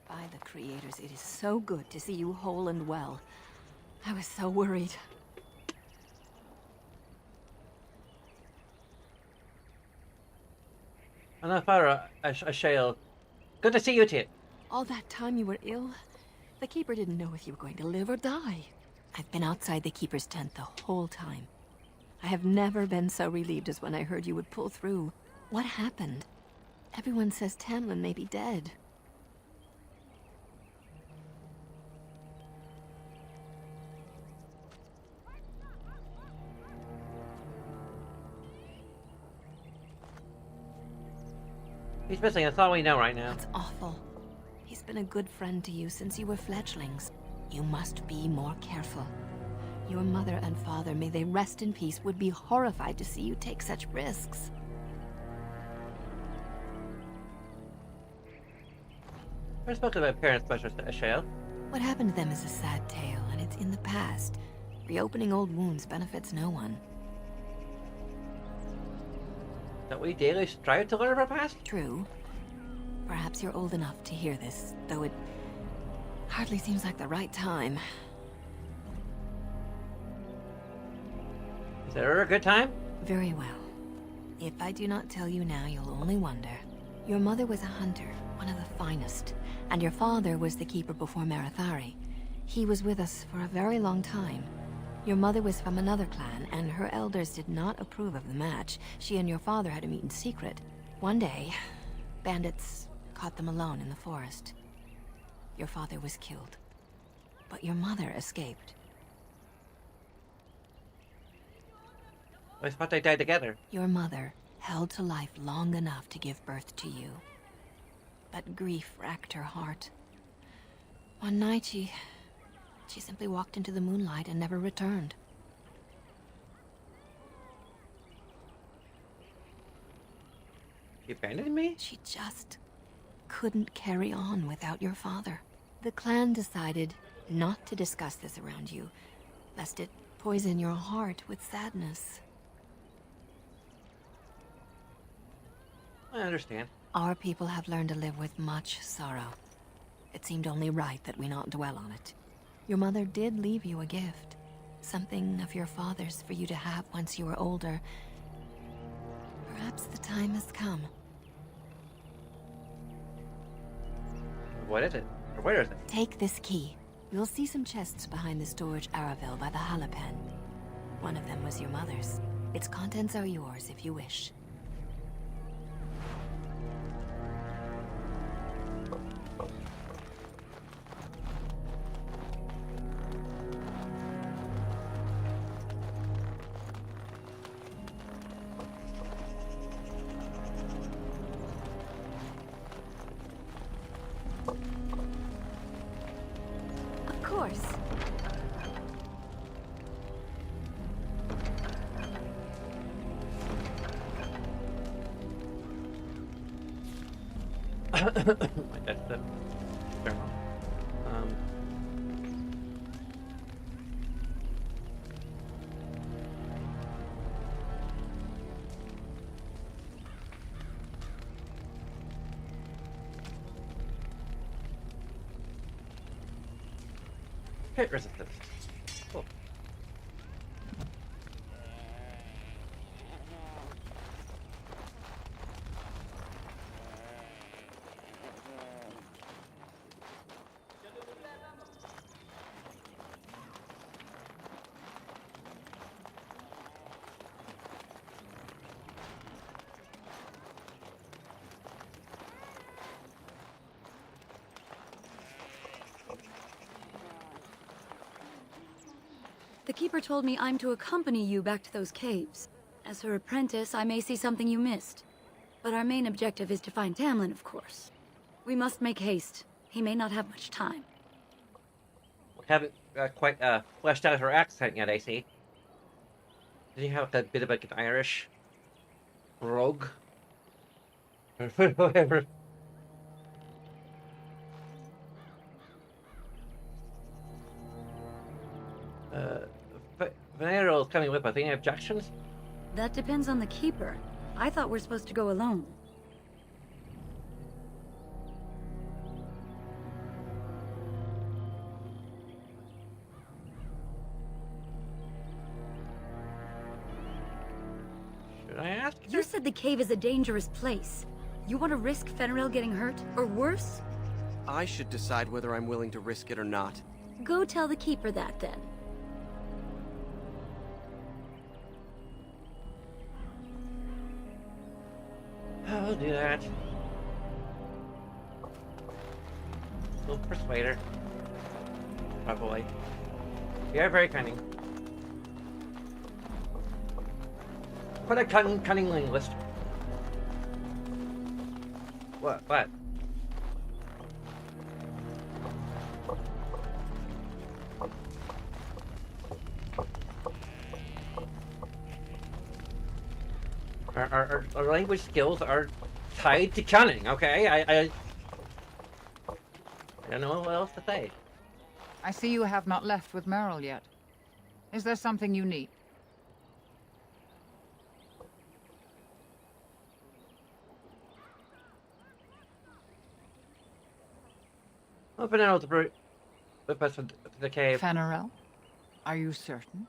By the creators, it is so good to see you whole and well. I was so worried. Anafara, Ashael. Good to see you, Tit. All that time you were ill, the Keeper didn't know if you were going to live or die. I've been outside the Keeper's tent the whole time. I have never been so relieved as when I heard you would pull through. What happened? Everyone says Tamlin may be dead. He's missing. That's all we know right now. That's awful. He's been a good friend to you since you were fledglings. You must be more careful. Your mother and father, may they rest in peace, would be horrified to see you take such risks. I spoke to my parents much, Ashael. What happened to them is a sad tale, and it's in the past. Reopening old wounds benefits no one. That we daily strive to learn from our past? True. Perhaps you're old enough to hear this, though it hardly seems like the right time. Is there a good time? Very well. If I do not tell you now, you'll only wonder. Your mother was a hunter, one of the finest, and your father was the Keeper before Marithari. He was with us for a very long time. Your mother was from another clan, and her elders did not approve of the match. She and your father had to meet in secret. One day, bandits caught them alone in the forest. Your father was killed, but your mother escaped. I thought they died together. Your mother held to life long enough to give birth to you. But grief racked her heart. One night she simply walked into the moonlight and never returned. She abandoned me? She just couldn't carry on without your father. The clan decided not to discuss this around you, lest it poison your heart with sadness. I understand. Our people have learned to live with much sorrow. It seemed only right that we not dwell on it. Your mother did leave you a gift. Something of your father's for you to have once you were older. Perhaps the time has come. What is it? Or where is it? Take this key. You'll see some chests behind the storage Aravel by the Halapen. One of them was your mother's. Its contents are yours if you wish. Of course. That's the fair enough. Hit resistance. Cool. The Keeper told me I'm to accompany you back to those caves. As her apprentice, I may see something you missed. But our main objective is to find Tamlin, of course. We must make haste. He may not have much time. We haven't quite fleshed out her accent yet, I see. Did you have a bit of like an Irish rogue? Or whatever. Venero's coming with us. Any objections? That depends on the Keeper. I thought we're supposed to go alone. Should I ask? You said the cave is a dangerous place. You want to risk Fenrir getting hurt? Or worse? I should decide whether I'm willing to risk it or not. Go tell the Keeper that, then. I'll do that. We'll persuade her. Probably. We are very cunning. Quite a cunning linguist. What? What? Our language skills are tied to cunning, okay? I don't know what else to say. I see you have not left with Meryl yet. Is there something you need? I've been able to whip us to the cave. Fenrir? Are you certain?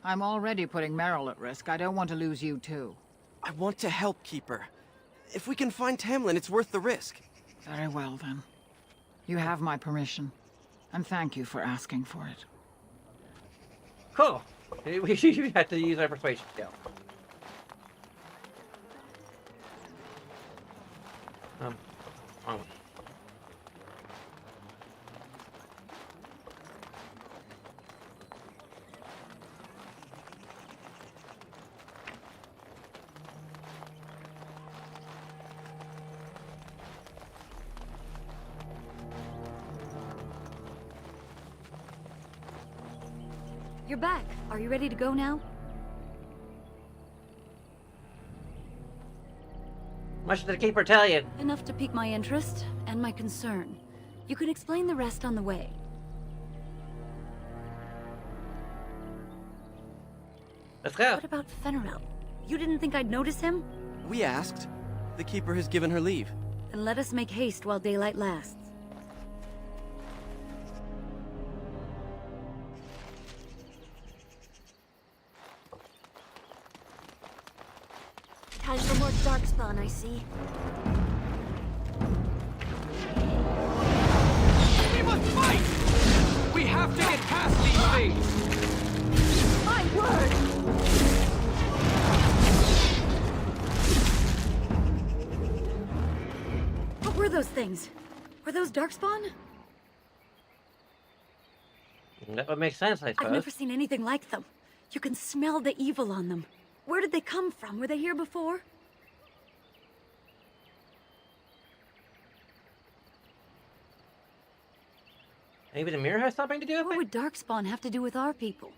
I'm already putting Meryl at risk. I don't want to lose you too. I want to help Keeper. If we can find Tamlin, it's worth the risk. Very well, then. You have my permission. And thank you for asking for it. Cool. We had to use our persuasion skill. Wrong one. You're back. Are you ready to go now? Much did the Keeper tell you? Enough to pique my interest and my concern. You can explain the rest on the way. Let's go. What about Fenrir? You didn't think I'd notice him? We asked. The Keeper has given her leave. Then let us make haste while daylight lasts. Time for more darkspawn, I see. We must fight! We have to get past these things! My word! What were those things? Were those darkspawn? That would make sense, I suppose. I've never seen anything like them. You can smell the evil on them. Where did they come from? Were they here before? Maybe the mirror has something to do with it? What would darkspawn have to do with our people?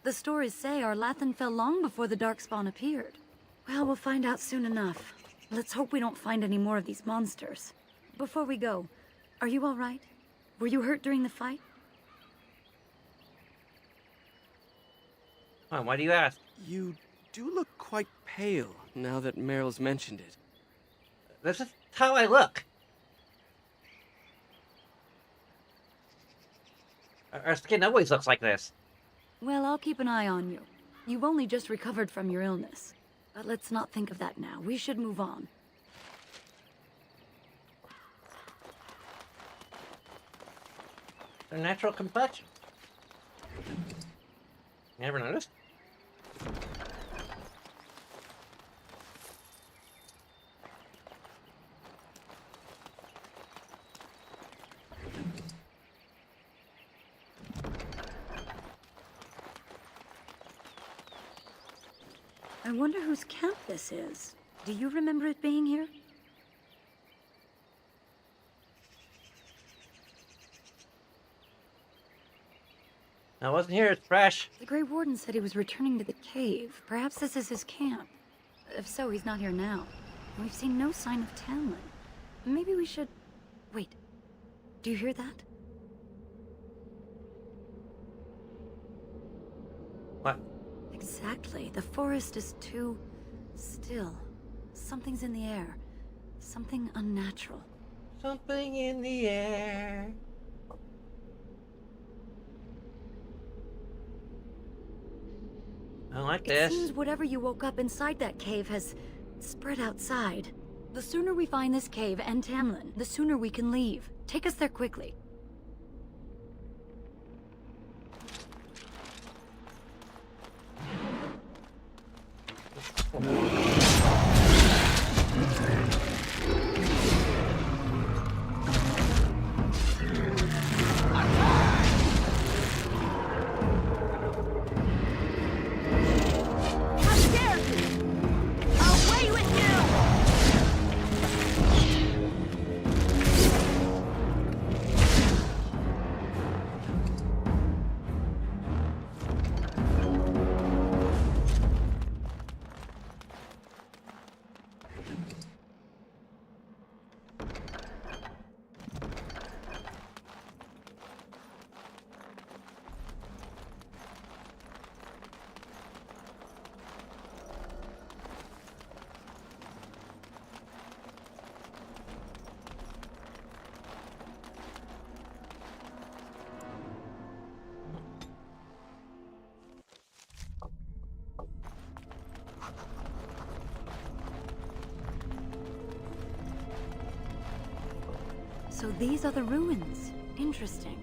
The stories say our Lathan fell long before the darkspawn appeared. Well, we'll find out soon enough. Let's hope we don't find any more of these monsters. Before we go, are you all right? Were you hurt during the fight? Why do you ask? You do look quite pale now that Meryl's mentioned it. This is how I look. Our skin always looks like this. Well, I'll keep an eye on you. You've only just recovered from your illness. But let's not think of that now. We should move on. Their natural complexion. Never noticed? I wonder whose camp this is. Do you remember it being here? I wasn't here, it's fresh. The Grey Warden said he was returning to the cave. Perhaps this is his camp. If so, he's not here now. We've seen no sign of Tamlin. Maybe we should... Wait. Do you hear that? What? Exactly. The forest is too... still. Something's in the air. Something unnatural. Something in the air. I like this. It seems whatever you woke up inside that cave has spread outside. The sooner we find this cave and Tamlin, the sooner we can leave. Take us there quickly. So these are the ruins. Interesting.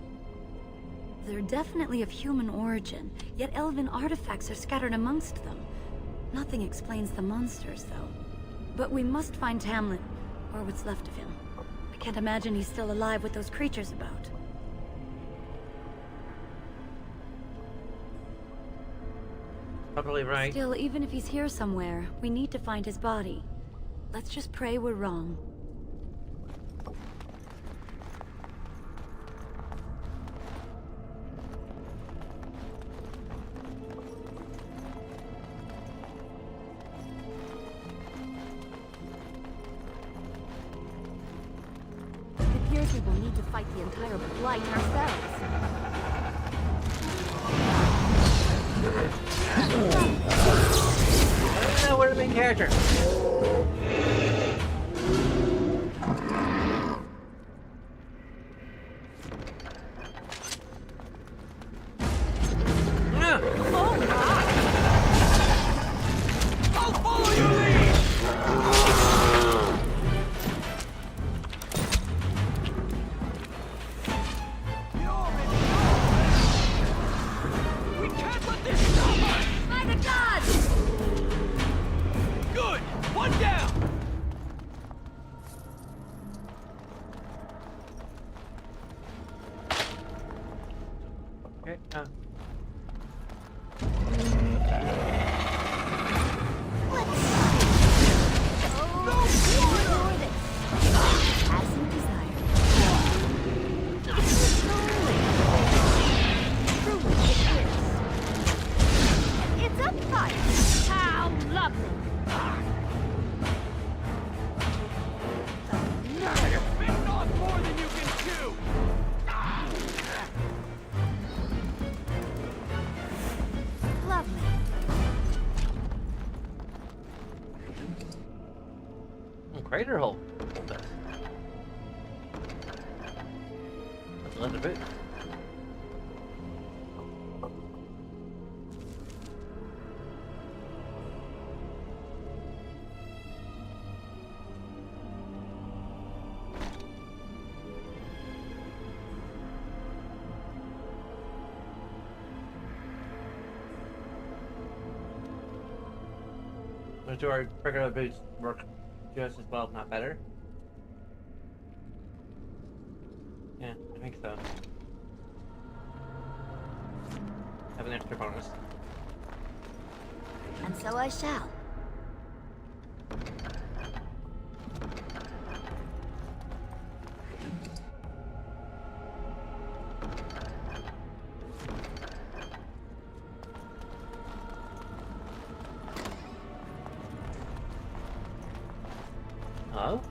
They're definitely of human origin, yet elven artifacts are scattered amongst them. Nothing explains the monsters, though. But we must find Tamlin, or what's left of him. I can't imagine he's still alive with those creatures about. Probably right. Still, even if he's here somewhere, we need to find his body. Let's just pray we're wrong. It appears we will need to fight the entire blight ourselves. I don't know where the main character. crater hole. That's a leather boot. Do our regular boots work just as well, if not better? Yeah, I think so. Have an extra bonus. And so I shall. Hello?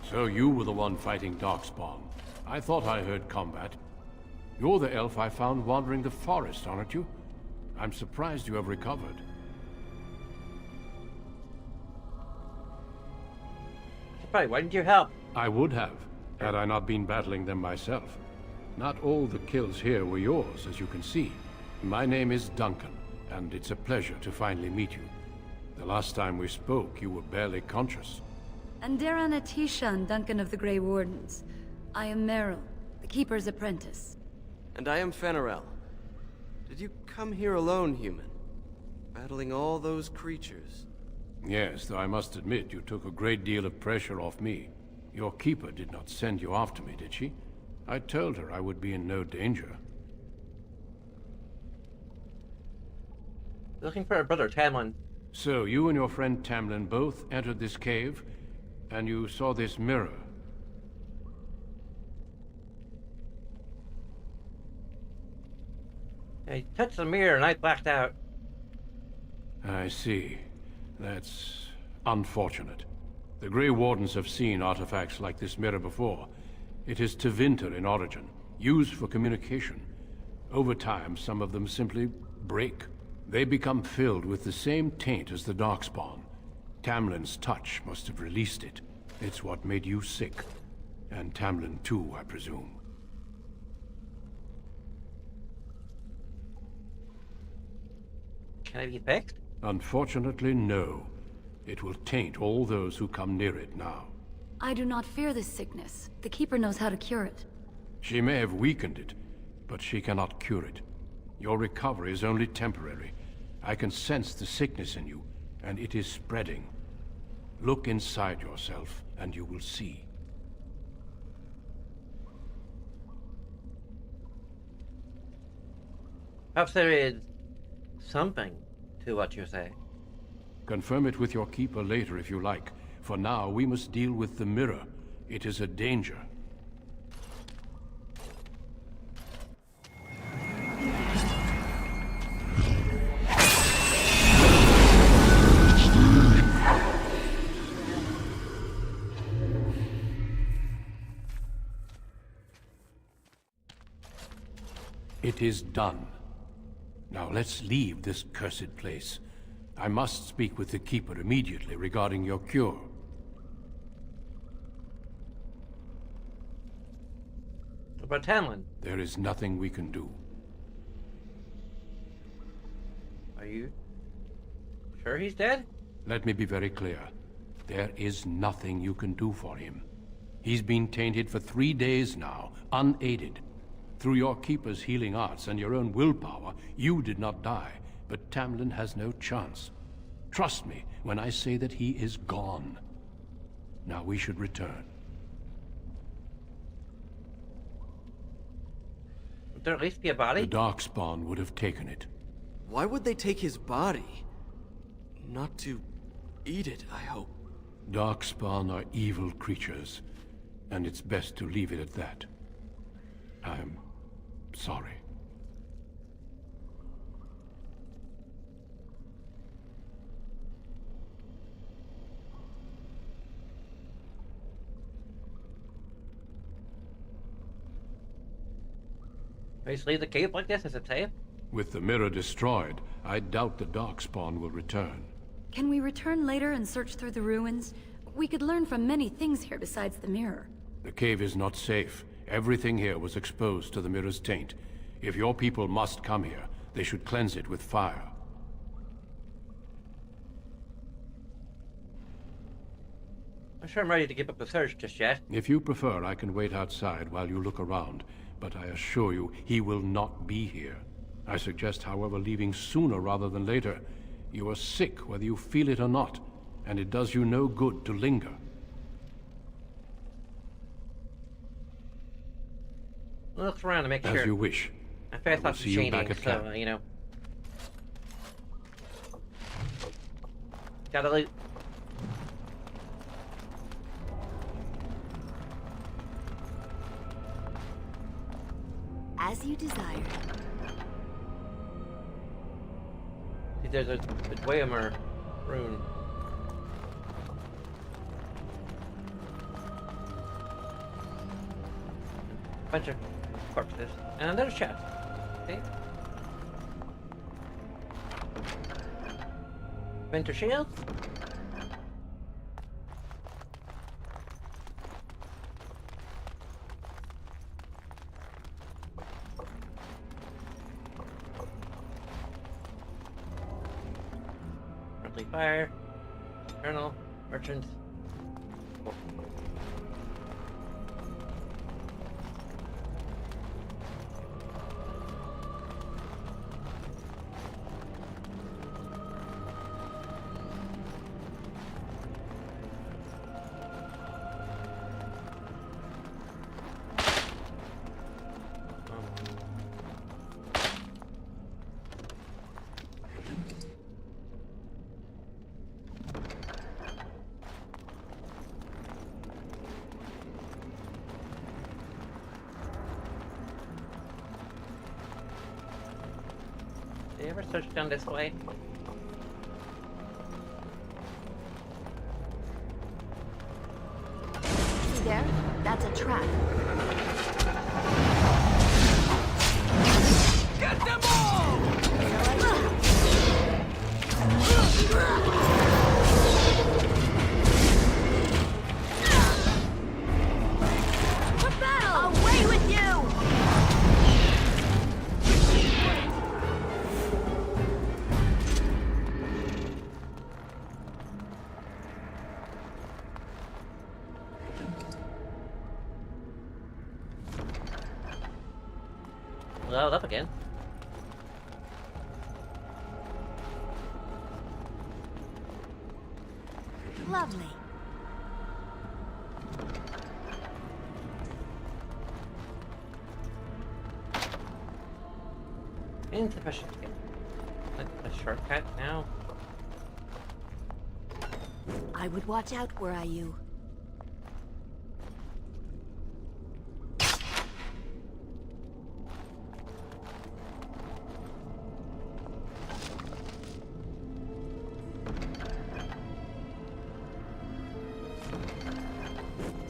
So you were the one fighting Darkspawn. I thought I heard combat. You're the elf I found wandering the forest, aren't you? I'm surprised you have recovered. Right, why didn't you help? I would have, had I not been battling them myself. Not all the kills here were yours, as you can see. My name is Duncan, and it's a pleasure to finally meet you. The last time we spoke, you were barely conscious. Andaran Atishan, Duncan of the Grey Wardens. I am Meryl, the Keeper's apprentice. And I am Fenarel. Did you come here alone, human? Battling all those creatures? Yes, though I must admit you took a great deal of pressure off me. Your keeper did not send you after me, did she? I told her I would be in no danger. Looking for our brother, Tamlin. So, you and your friend Tamlin both entered this cave, and you saw this mirror. I touched the mirror and I blacked out. I see. That's unfortunate. The Grey Wardens have seen artifacts like this mirror before. It is Tevinter in origin, used for communication. Over time, some of them simply break. They become filled with the same taint as the Darkspawn. Tamlin's touch must have released it. It's what made you sick. And Tamlin too, I presume. Can it be fixed? Unfortunately, no. It will taint all those who come near it now. I do not fear this sickness. The Keeper knows how to cure it. She may have weakened it, but she cannot cure it. Your recovery is only temporary. I can sense the sickness in you, and it is spreading. Look inside yourself, and you will see. Perhaps there is something to what you say. Confirm it with your keeper later if you like. For now, we must deal with the mirror. It is a danger. It is done. Now let's leave this cursed place. I must speak with the Keeper immediately regarding your cure. What about Tamlin? There is nothing we can do. Are you sure he's dead? Let me be very clear. There is nothing you can do for him. He's been tainted for 3 days now, unaided. Through your Keeper's healing arts and your own willpower, you did not die, but Tamlin has no chance. Trust me when I say that he is gone. Now we should return. Would there at least be a body? The Darkspawn would have taken it. Why would they take his body? Not to eat it, I hope. Darkspawn are evil creatures, and it's best to leave it at that. I'm sorry. We just leave the cave like this? Is it safe? With the mirror destroyed, I doubt the Darkspawn will return. Can we return later and search through the ruins? We could learn from many things here besides the mirror. The cave is not safe. Everything here was exposed to the mirror's taint. If your people must come here, they should cleanse it with fire. I'm sure I'm ready to give up the search just yet. If you prefer, I can wait outside while you look around, but I assure you, he will not be here. I suggest, however, leaving sooner rather than later. You are sick whether you feel it or not, and it does you no good to linger. Look around to make sure. As you wish. I fast off see you back shading, at so, camp. you know. Gotta loot. As you desire. See, there's a Dwemer rune. Bunch of corpses. And another chest. See? Winter shield? Friendly fire. Colonel. Merchant. Did you ever search down this way? See there? That's a trap. Get them all! For battle! Away with you! Load up again. Lovely. Insufficient. A shortcut now. I would watch out, were I you.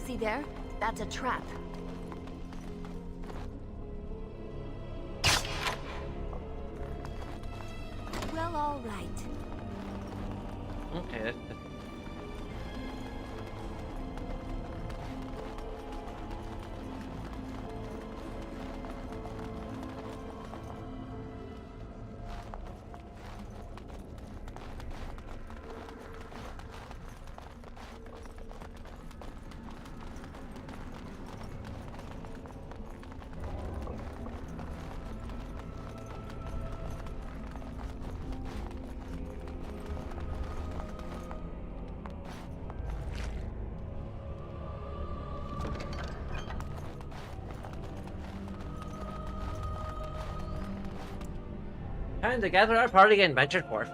See there? That's a trap. Well, all right. Okay, that's time to gather our party and venture forth.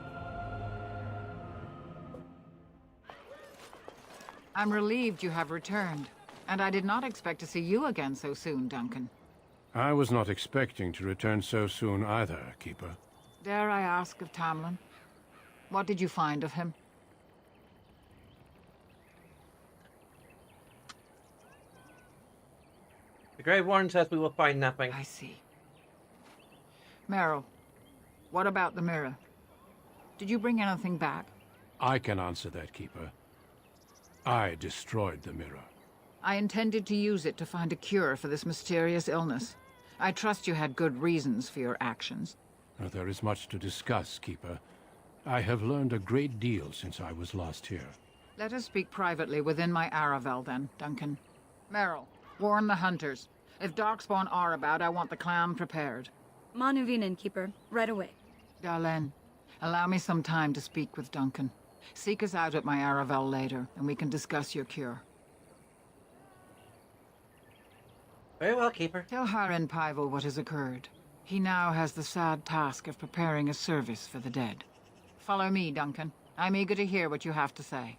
I'm relieved you have returned, and I did not expect to see you again so soon, Duncan. I was not expecting to return so soon either, Keeper. Dare I ask of Tamlin? What did you find of him? The Grey Warden says we will find nothing. I see. Meryl, what about the mirror? Did you bring anything back? I can answer that, Keeper. I destroyed the mirror. I intended to use it to find a cure for this mysterious illness. I trust you had good reasons for your actions. There is much to discuss, Keeper. I have learned a great deal since I was last here. Let us speak privately within my Aravel, then, Duncan. Meryl, warn the hunters. If Darkspawn are about, I want the clan prepared. Manuvinen, Keeper. Right away. Darlene, allow me some time to speak with Duncan. Seek us out at my Aravel later, and we can discuss your cure. Very well, Keeper. Tell Haren Paival what has occurred. He now has the sad task of preparing a service for the dead. Follow me, Duncan. I'm eager to hear what you have to say.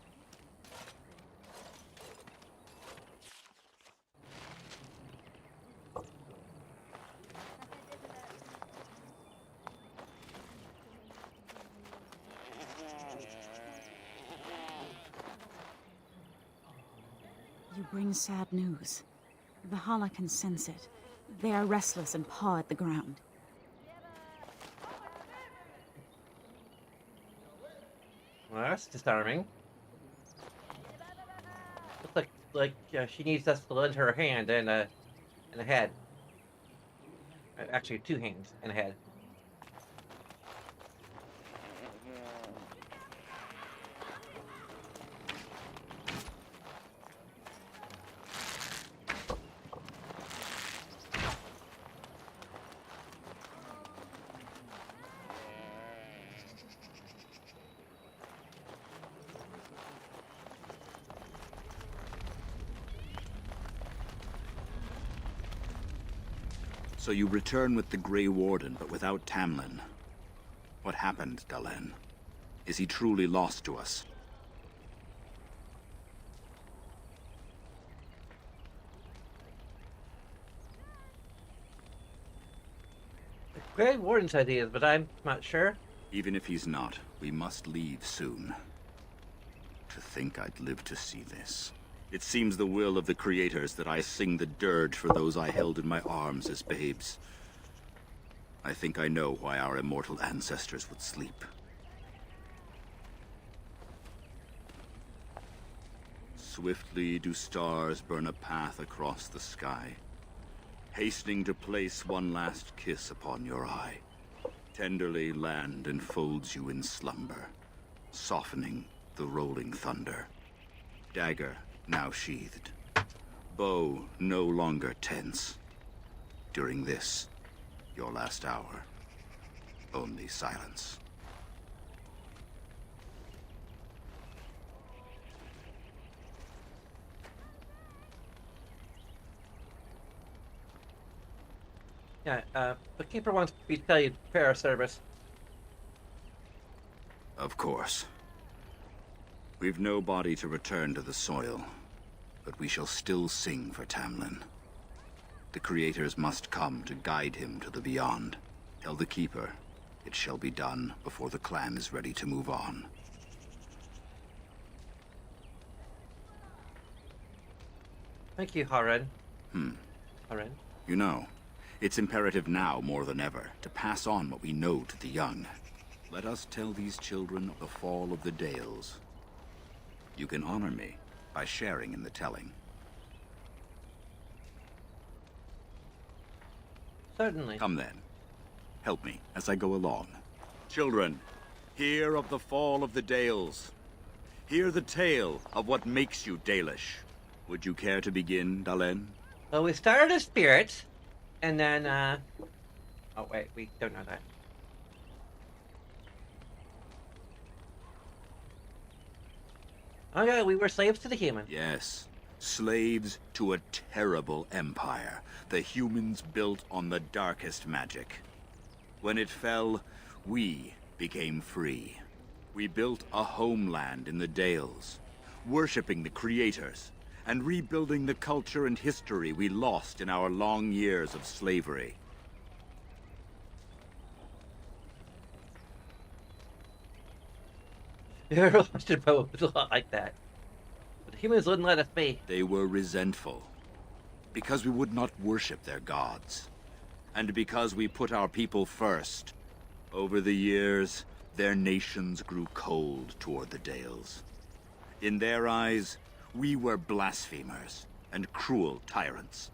You bring sad news. The Hala can sense it. They are restless and paw at the ground. Well, that's disarming. Looks like she needs us to lend her a hand and a head. Actually, 2 hands and a head. So you return with the Grey Warden, but without Tamlin. What happened, Dalen? Is he truly lost to us? The Grey Warden's ideas, but I'm not sure. Even if he's not, we must leave soon. To think I'd live to see this. It seems the will of the creators that I sing the dirge for those I held in my arms as babes. I think I know why our immortal ancestors would sleep. Swiftly do stars burn a path across the sky, hastening to place one last kiss upon your eye. Tenderly land enfolds you in slumber, softening the rolling thunder. Dagger now sheathed, bow no longer tense. During this, your last hour, only silence. Yeah, the Keeper wants me to tell you to prepare a service. Of course. We've no body to return to the soil, but we shall still sing for Tamlin. The creators must come to guide him to the beyond. Tell the Keeper, it shall be done before the clan is ready to move on. Thank you, Haren. Haren? You know, it's imperative now more than ever to pass on what we know to the young. Let us tell these children of the fall of the Dales. You can honor me by sharing in the telling. Certainly. Come then. Help me as I go along. Children, hear of the fall of the Dales. Hear the tale of what makes you Dalish. Would you care to begin, Dalen? Well, we started as spirits, and then, oh wait, we don't know that. Oh yeah, we were slaves to the human. Yes. Slaves to a terrible empire. The humans built on the darkest magic. When it fell, we became free. We built a homeland in the Dales, worshipping the creators, and rebuilding the culture and history we lost in our long years of slavery. Your relationship was a lot like that. But the humans wouldn't let us be. They were resentful, because we would not worship their gods, and because we put our people first. Over the years, their nations grew cold toward the Dales. In their eyes, we were blasphemers and cruel tyrants.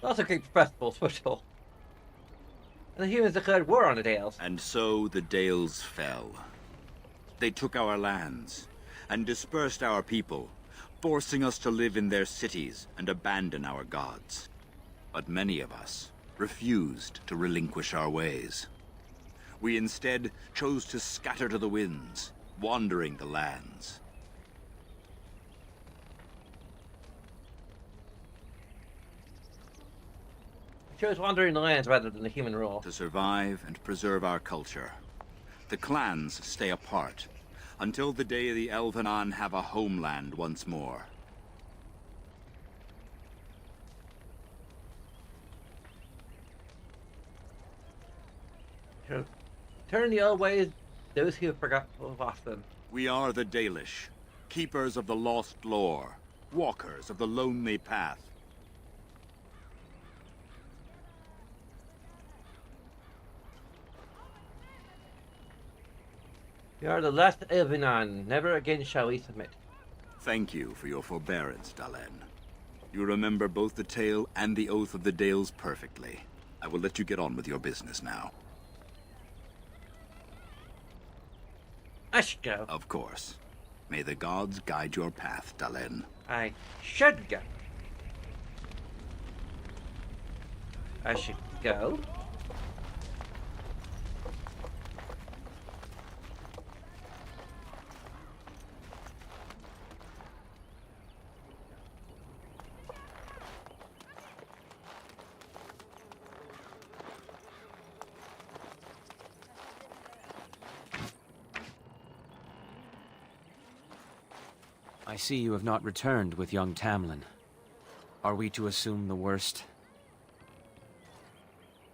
Also keep festivals, football. And the humans declared war on the Dales. And so the Dales fell. They took our lands and dispersed our people, forcing us to live in their cities and abandon our gods. But many of us refused to relinquish our ways. We instead chose to scatter to the winds, wandering the lands. Chose wandering the lands rather than the human rule. To survive and preserve our culture, the clans stay apart until the day the Elvenon have a homeland once more. Turn the old ways, those who have forgotten have lost them. We are the Dalish, keepers of the lost lore, walkers of the lonely path. We are the last Elvenon. Never again shall we submit. Thank you for your forbearance, Dalen. You remember both the tale and the oath of the Dales perfectly. I will let you get on with your business now. I should go. Of course. May the gods guide your path, Dalen. I should go. I should go. I see you have not returned with young Tamlin. Are we to assume the worst?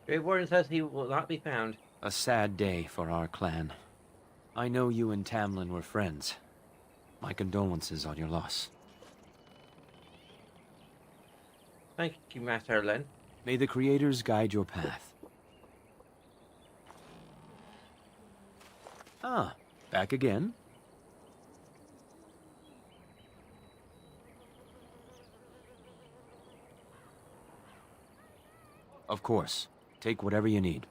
Grey Warden says he will not be found. A sad day for our clan. I know you and Tamlin were friends. My condolences on your loss. Thank you, Master Erlen. May the Creators guide your path. Ah, back again? Of course. Take whatever you need.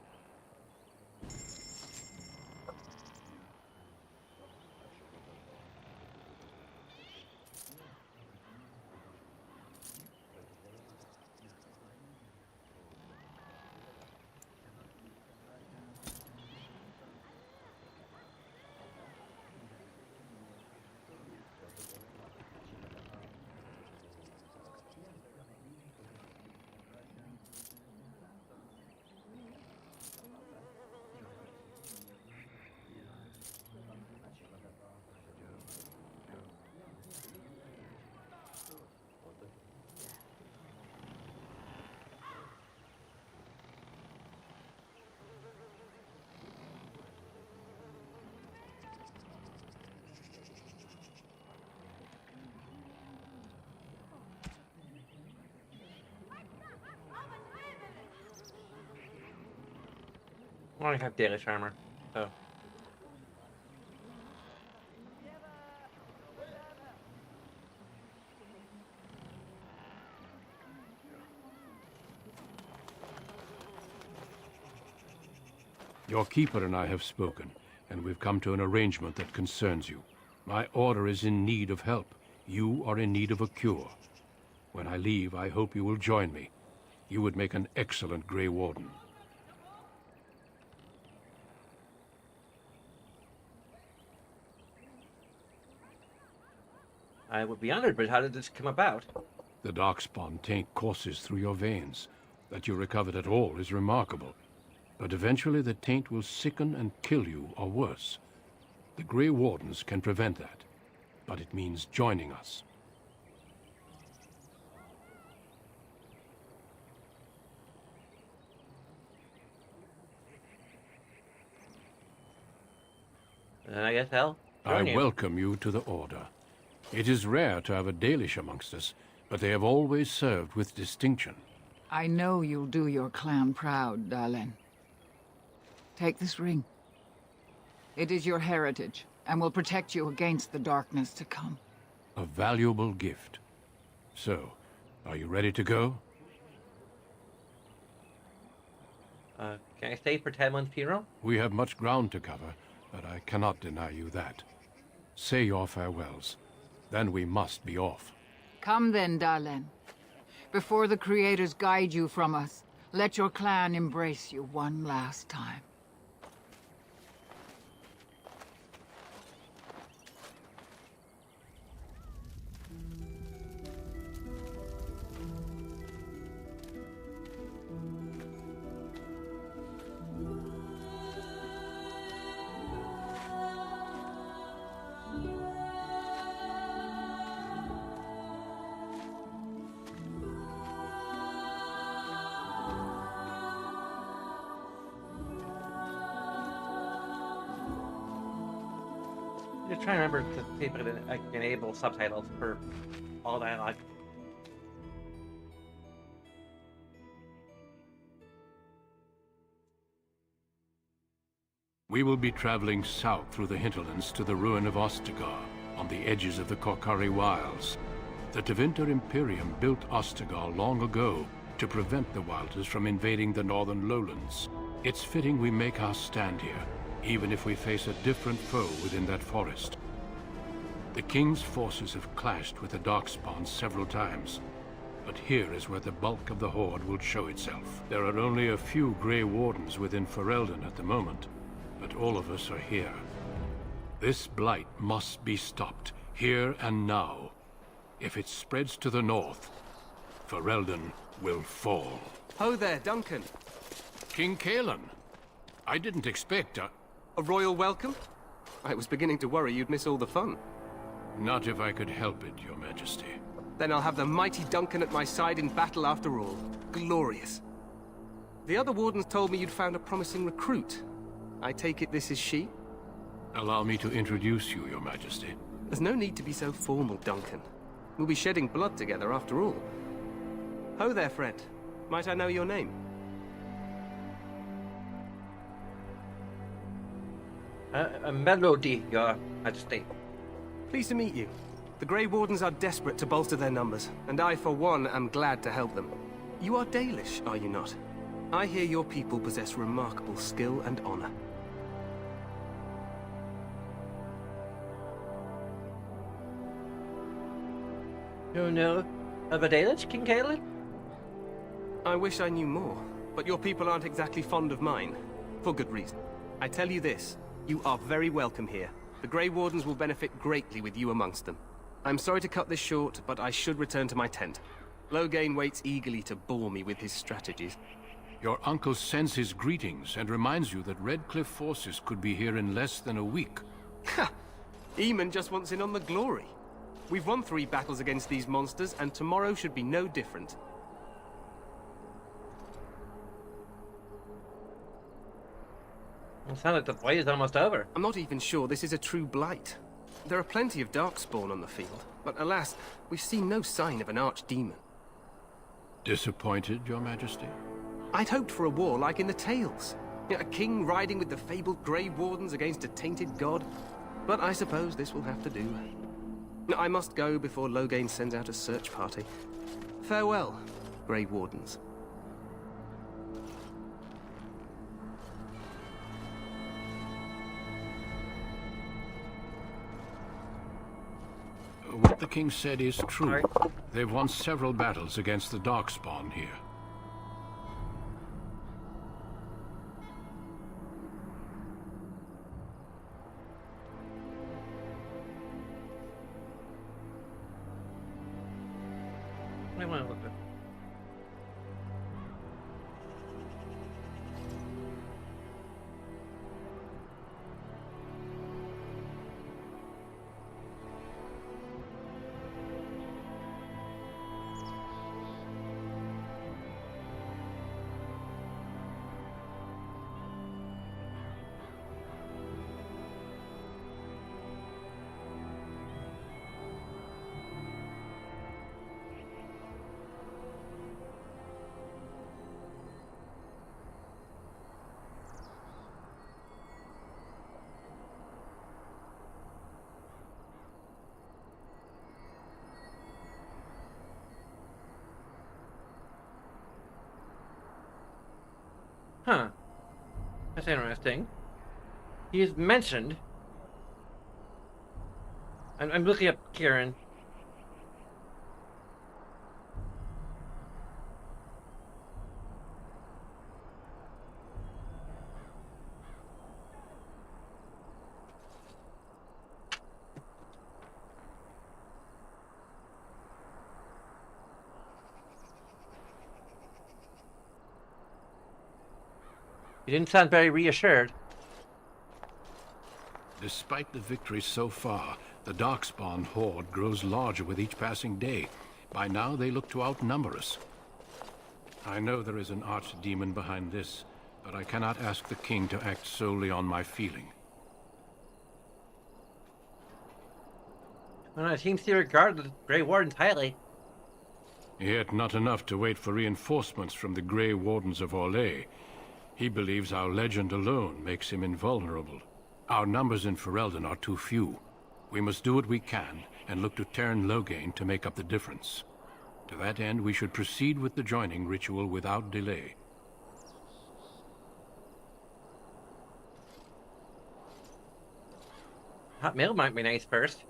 I only have Dalish armor, so. Your keeper and I have spoken, and we've come to an arrangement that concerns you. My order is in need of help. You are in need of a cure. When I leave, I hope you will join me. You would make an excellent Grey Warden. I would be honored, but how did this come about? The Darkspawn taint courses through your veins. That you recovered at all is remarkable. But eventually the taint will sicken and kill you, or worse. The Grey Wardens can prevent that, but it means joining us. Then I guess I'll I join you. welcome you to the Order. It is rare to have a Dalish amongst us, but they have always served with distinction. I know you'll do your clan proud, Darlene. Take this ring. It is your heritage, and will protect you against the darkness to come. A valuable gift. So, are you ready to go? Can I stay for Tamlin's funeral? We have much ground to cover, but I cannot deny you that. Say your farewells. Then we must be off. Come then, Darlene. Before the Creators guide you from us, let your clan embrace you one last time. Just trying to remember to see if I can enable subtitles for all dialogue. We will be traveling south through the hinterlands to the ruin of Ostagar, on the edges of the Korkari Wilds. The Tevinter Imperium built Ostagar long ago to prevent the Wilders from invading the northern lowlands. It's fitting we make our stand here, even if we face a different foe within that forest. The King's forces have clashed with the Darkspawn several times, but here is where the bulk of the Horde will show itself. There are only a few Grey Wardens within Ferelden at the moment, but all of us are here. This blight must be stopped, here and now. If it spreads to the north, Ferelden will fall. Ho there, Duncan. King Kaelin. I didn't expect a royal welcome? I was beginning to worry you'd miss all the fun. Not if I could help it, Your Majesty. Then I'll have the mighty Duncan at my side in battle after all. Glorious. The other wardens told me you'd found a promising recruit. I take it this is she? Allow me to introduce you, Your Majesty. There's no need to be so formal, Duncan. We'll be shedding blood together after all. Ho there, friend. Might I know your name? A melody, Your Majesty. Pleased to meet you. The Grey Wardens are desperate to bolster their numbers, and I, for one, am glad to help them. You are Dalish, are you not? I hear your people possess remarkable skill and honor. You know of a Dalish, King Kaelin? I wish I knew more, but your people aren't exactly fond of mine. For good reason. I tell you this, you are very welcome here. The Grey Wardens will benefit greatly with you amongst them. I'm sorry to cut this short, but I should return to my tent. Loghain waits eagerly to bore me with his strategies. Your uncle sends his greetings and reminds you that Redcliffe forces could be here in less than a week. Ha! Eamon just wants in on the glory. We've won 3 battles against these monsters, and tomorrow should be no different. It sounds like the fight is almost over. I'm not even sure this is a true blight. There are plenty of Darkspawn on the field, but alas, we've seen no sign of an archdemon. Disappointed, Your Majesty? I'd hoped for a war like in the tales. A king riding with the fabled Grey Wardens against a tainted god. But I suppose this will have to do. I must go before Loghain sends out a search party. Farewell, Grey Wardens. What the king said is true. They've won several battles against the Darkspawn here. I want to look at. Huh. That's interesting. He is mentioned. I'm looking up Kieran. You didn't sound very reassured. Despite the victories so far, the Darkspawn horde grows larger with each passing day. By now, they look to outnumber us. I know there is an archdemon behind this, but I cannot ask the king to act solely on my feeling. Well, it seems to regard the Grey Wardens highly. Yet not enough to wait for reinforcements from the Grey Wardens of Orlais. He believes our legend alone makes him invulnerable. Our numbers in Ferelden are too few. We must do what we can and look to Teyrn Loghain to make up the difference. To that end, we should proceed with the joining ritual without delay. Hot meal might be nice first.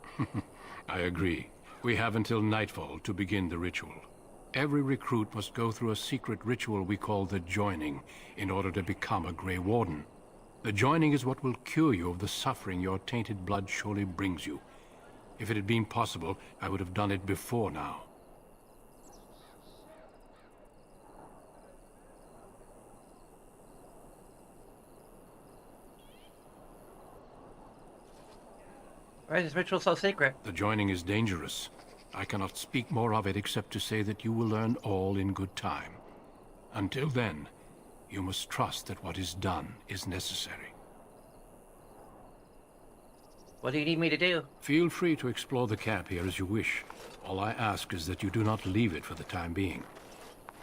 I agree. We have until nightfall to begin the ritual. Every recruit must go through a secret ritual we call the Joining in order to become a Grey Warden. The Joining is what will cure you of the suffering your tainted blood surely brings you. If it had been possible, I would have done it before now. Why is this ritual so secret? The Joining is dangerous. I cannot speak more of it except to say that you will learn all in good time. Until then, you must trust that what is done is necessary. What do you need me to do? Feel free to explore the camp here as you wish. All I ask is that you do not leave it for the time being.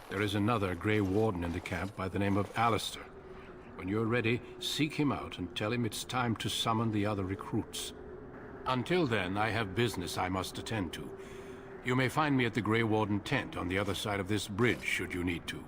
There is another Grey Warden in the camp by the name of Alistair. When you're ready, seek him out and tell him it's time to summon the other recruits. Until then, I have business I must attend to. You may find me at the Grey Warden tent on the other side of this bridge, should you need to.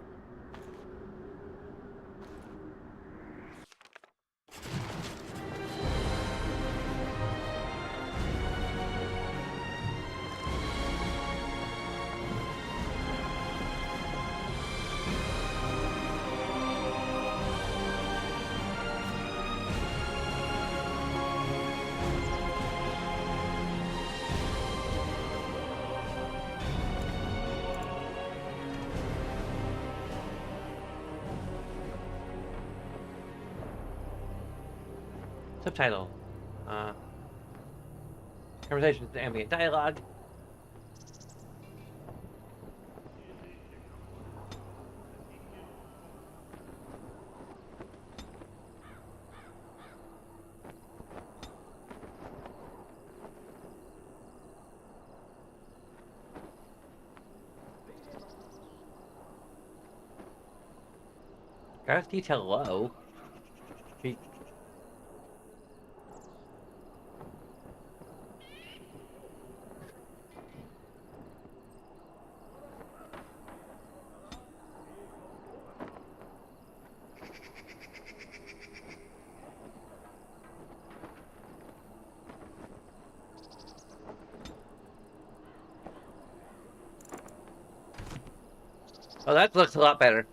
Subtitle. Conversations with ambient dialogue. Got detail low. Oh, that looks a lot better.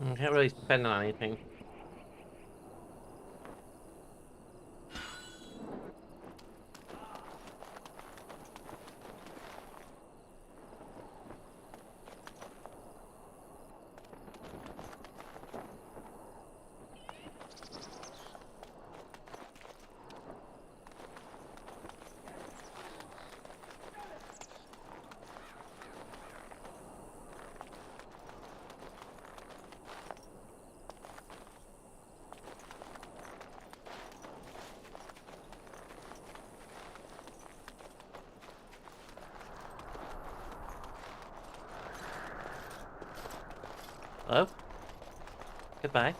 Can't really spend it on anything. Hello? Goodbye.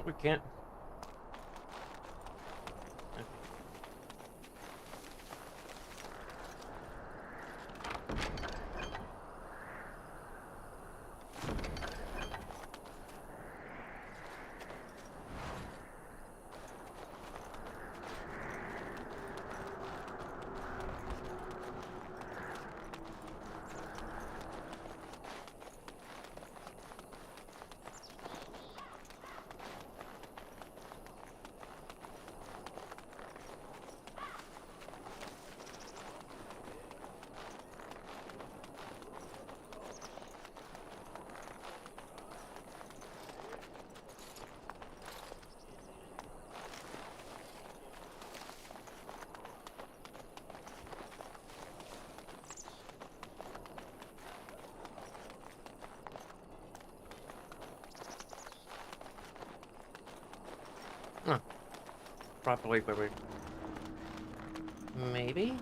We can't. Huh. Probably where we... Maybe?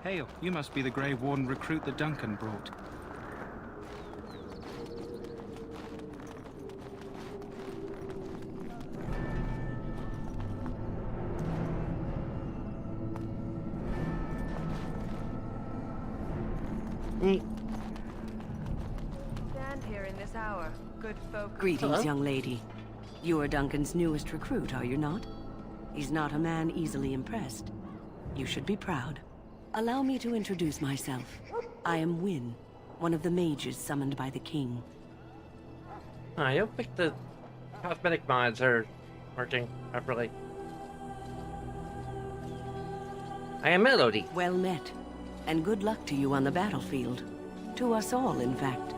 Hail, you must be the Grey Warden recruit that Duncan brought. Stand here in this hour, good folk. Greetings, young lady. You are Duncan's newest recruit, are you not? He's not a man easily impressed. You should be proud. Allow me to introduce myself. I am Wynne, one of the mages summoned by the king. I don't think the cosmetic mods are working properly. I am Melody. Well met, and good luck to you on the battlefield. To us all, in fact.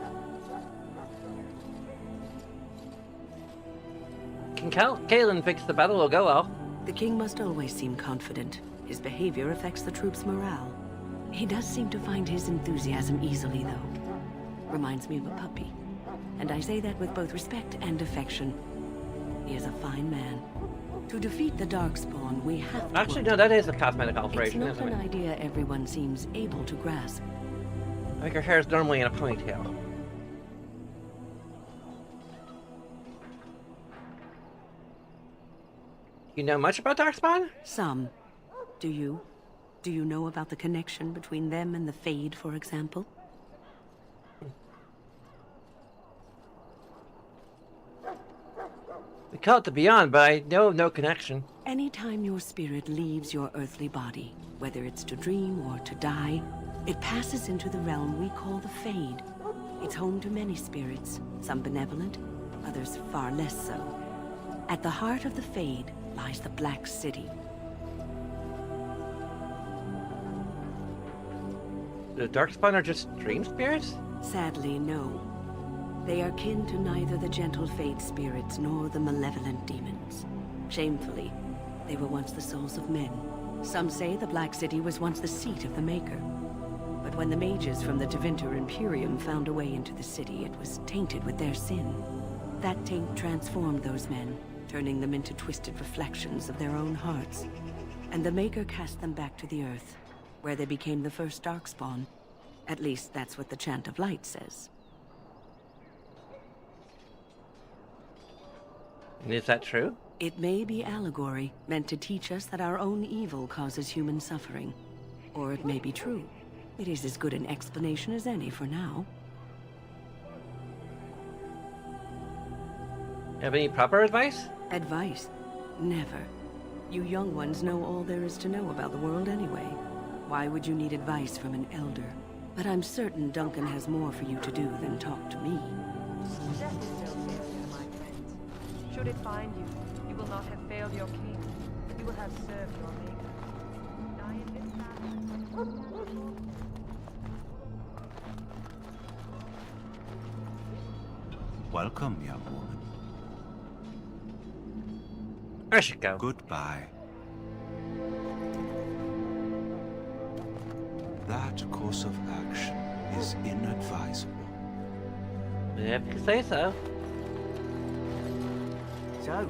Can Kalen fix the battle will go well? The king must always seem confident. His behavior affects the troops' morale. He does seem to find his enthusiasm easily, though. Reminds me of a puppy. And I say that with both respect and affection. He is a fine man. To defeat the Darkspawn, we have to... Actually, no, that is a cosmetic alteration, It's not isn't an it? idea everyone seems able to grasp. I think her hair is normally in a ponytail. You know much about Darkspawn? Some. Do you? Do you know about the connection between them and the Fade, for example? We call it the Beyond, but I know of no connection. Anytime your spirit leaves your earthly body, whether it's to dream or to die, it passes into the realm we call the Fade. It's home to many spirits, some benevolent, others far less so. At the heart of the Fade lies the Black City. The Darkspawn are just dream spirits? Sadly, no. They are kin to neither the gentle fate spirits nor the malevolent demons. Shamefully, they were once the souls of men. Some say the Black City was once the seat of the Maker. But when the mages from the Tevinter Imperium found a way into the city, it was tainted with their sin. That taint transformed those men, turning them into twisted reflections of their own hearts. And the Maker cast them back to the Earth, where they became the first Darkspawn. At least that's what the Chant of Light says. And is that true? It may be allegory, meant to teach us that our own evil causes human suffering. Or it may be true. It is as good an explanation as any for now. Have any proper advice? Advice? Never. You young ones know all there is to know about the world anyway. Why would you need advice from an elder? But I'm certain Duncan has more for you to do than talk to me. Death is no failure, my friends. Should it find you, you will not have failed your king. You will have served your maker. Die in this battle. Welcome, young woman. I should go. Goodbye. That course of action is inadvisable. If you say so. So,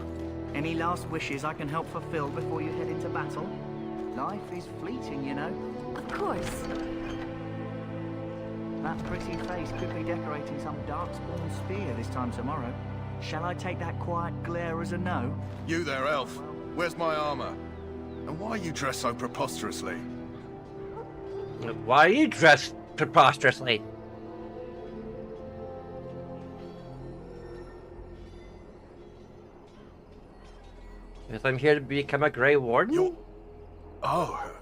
any last wishes I can help fulfill before you head into battle? Life is fleeting, you know. Of course. That pretty face could be decorating some darkspawn spear this time tomorrow. Shall I take that quiet glare as a no? You there, elf. Where's my armor? And why are you dressed so preposterously? Why are you dressed preposterously? Because I'm here to become a Grey Warden? Oh,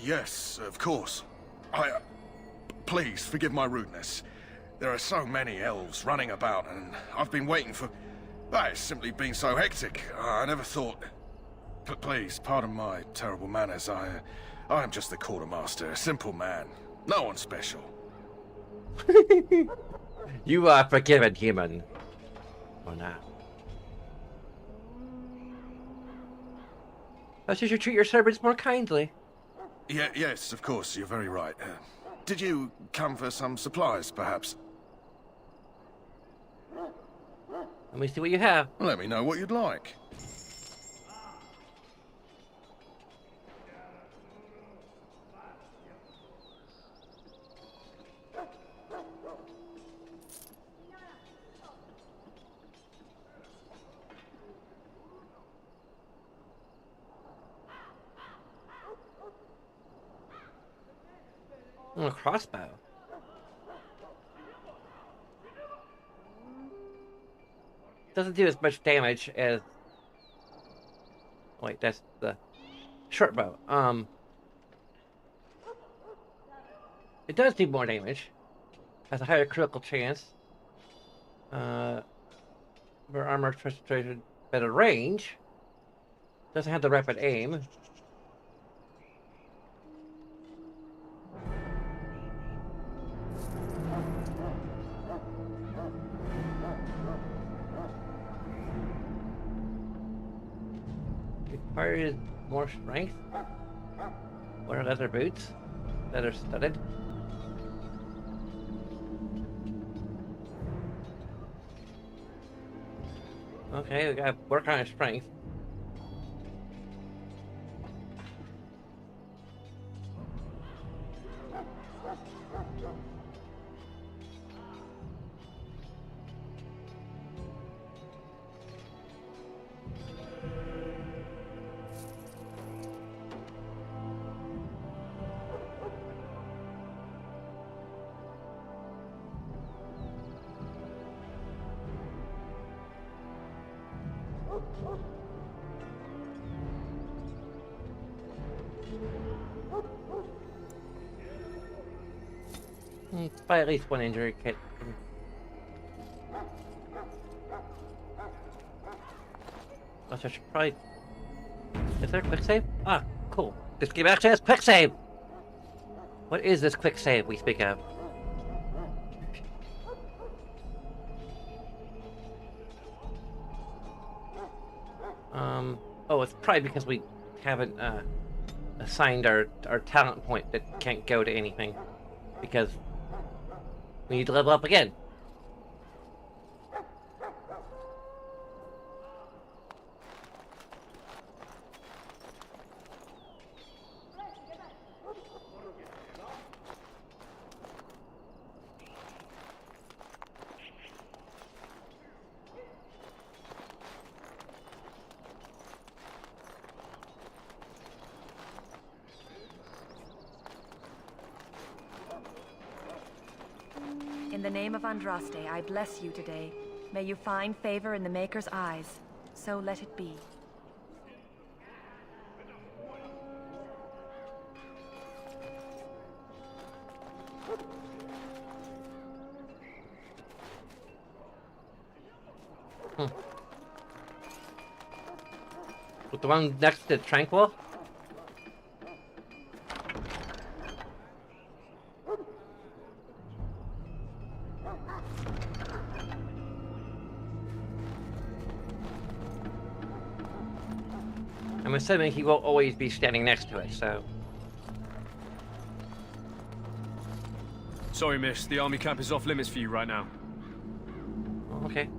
yes, of course. Please, forgive my rudeness. There are so many elves running about, and I've been waiting for... It's simply been so hectic. I never thought... Please, pardon my terrible manners. I am just the quartermaster, a simple man. No one special. You are forgiven, human. For now. Perhaps you should treat your servants more kindly. Yes, of course, you're very right. Did you come for some supplies, perhaps? Let me see what you have. Let me know what you'd like. A crossbow. Doesn't do as much damage as... Wait, that's the short bow. It does do more damage. Has a higher critical chance. Where armor concentrated better range. Doesn't have the rapid aim. Requires more strength. Wear leather boots that are studded. Okay, we gotta work on our strength. Buy at least one injury kit. I should probably... Is there a quick save? Ah, cool. This game actually has quick save! What is this quick save we speak of? Oh, it's probably because we haven't assigned our talent point that can't go to anything. Because we need to level up again. In the name of Andraste, I bless you today. May you find favor in the Maker's eyes. So let it be. With the one next to Tranquil? I'm assuming he will always be standing next to it, so... Sorry, miss. The army camp is off limits for you right now. Okay.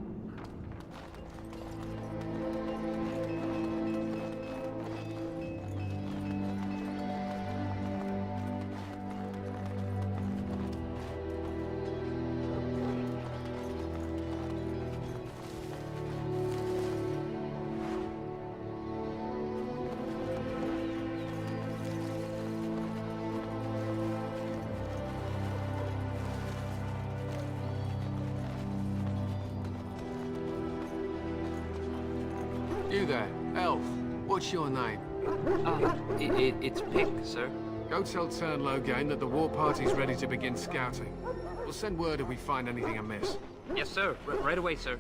You there, elf. What's your name? It's Pick, sir. Go tell Turnlow Game that the war party's ready to begin scouting. We'll send word if we find anything amiss. Yes, sir. Right away, sir.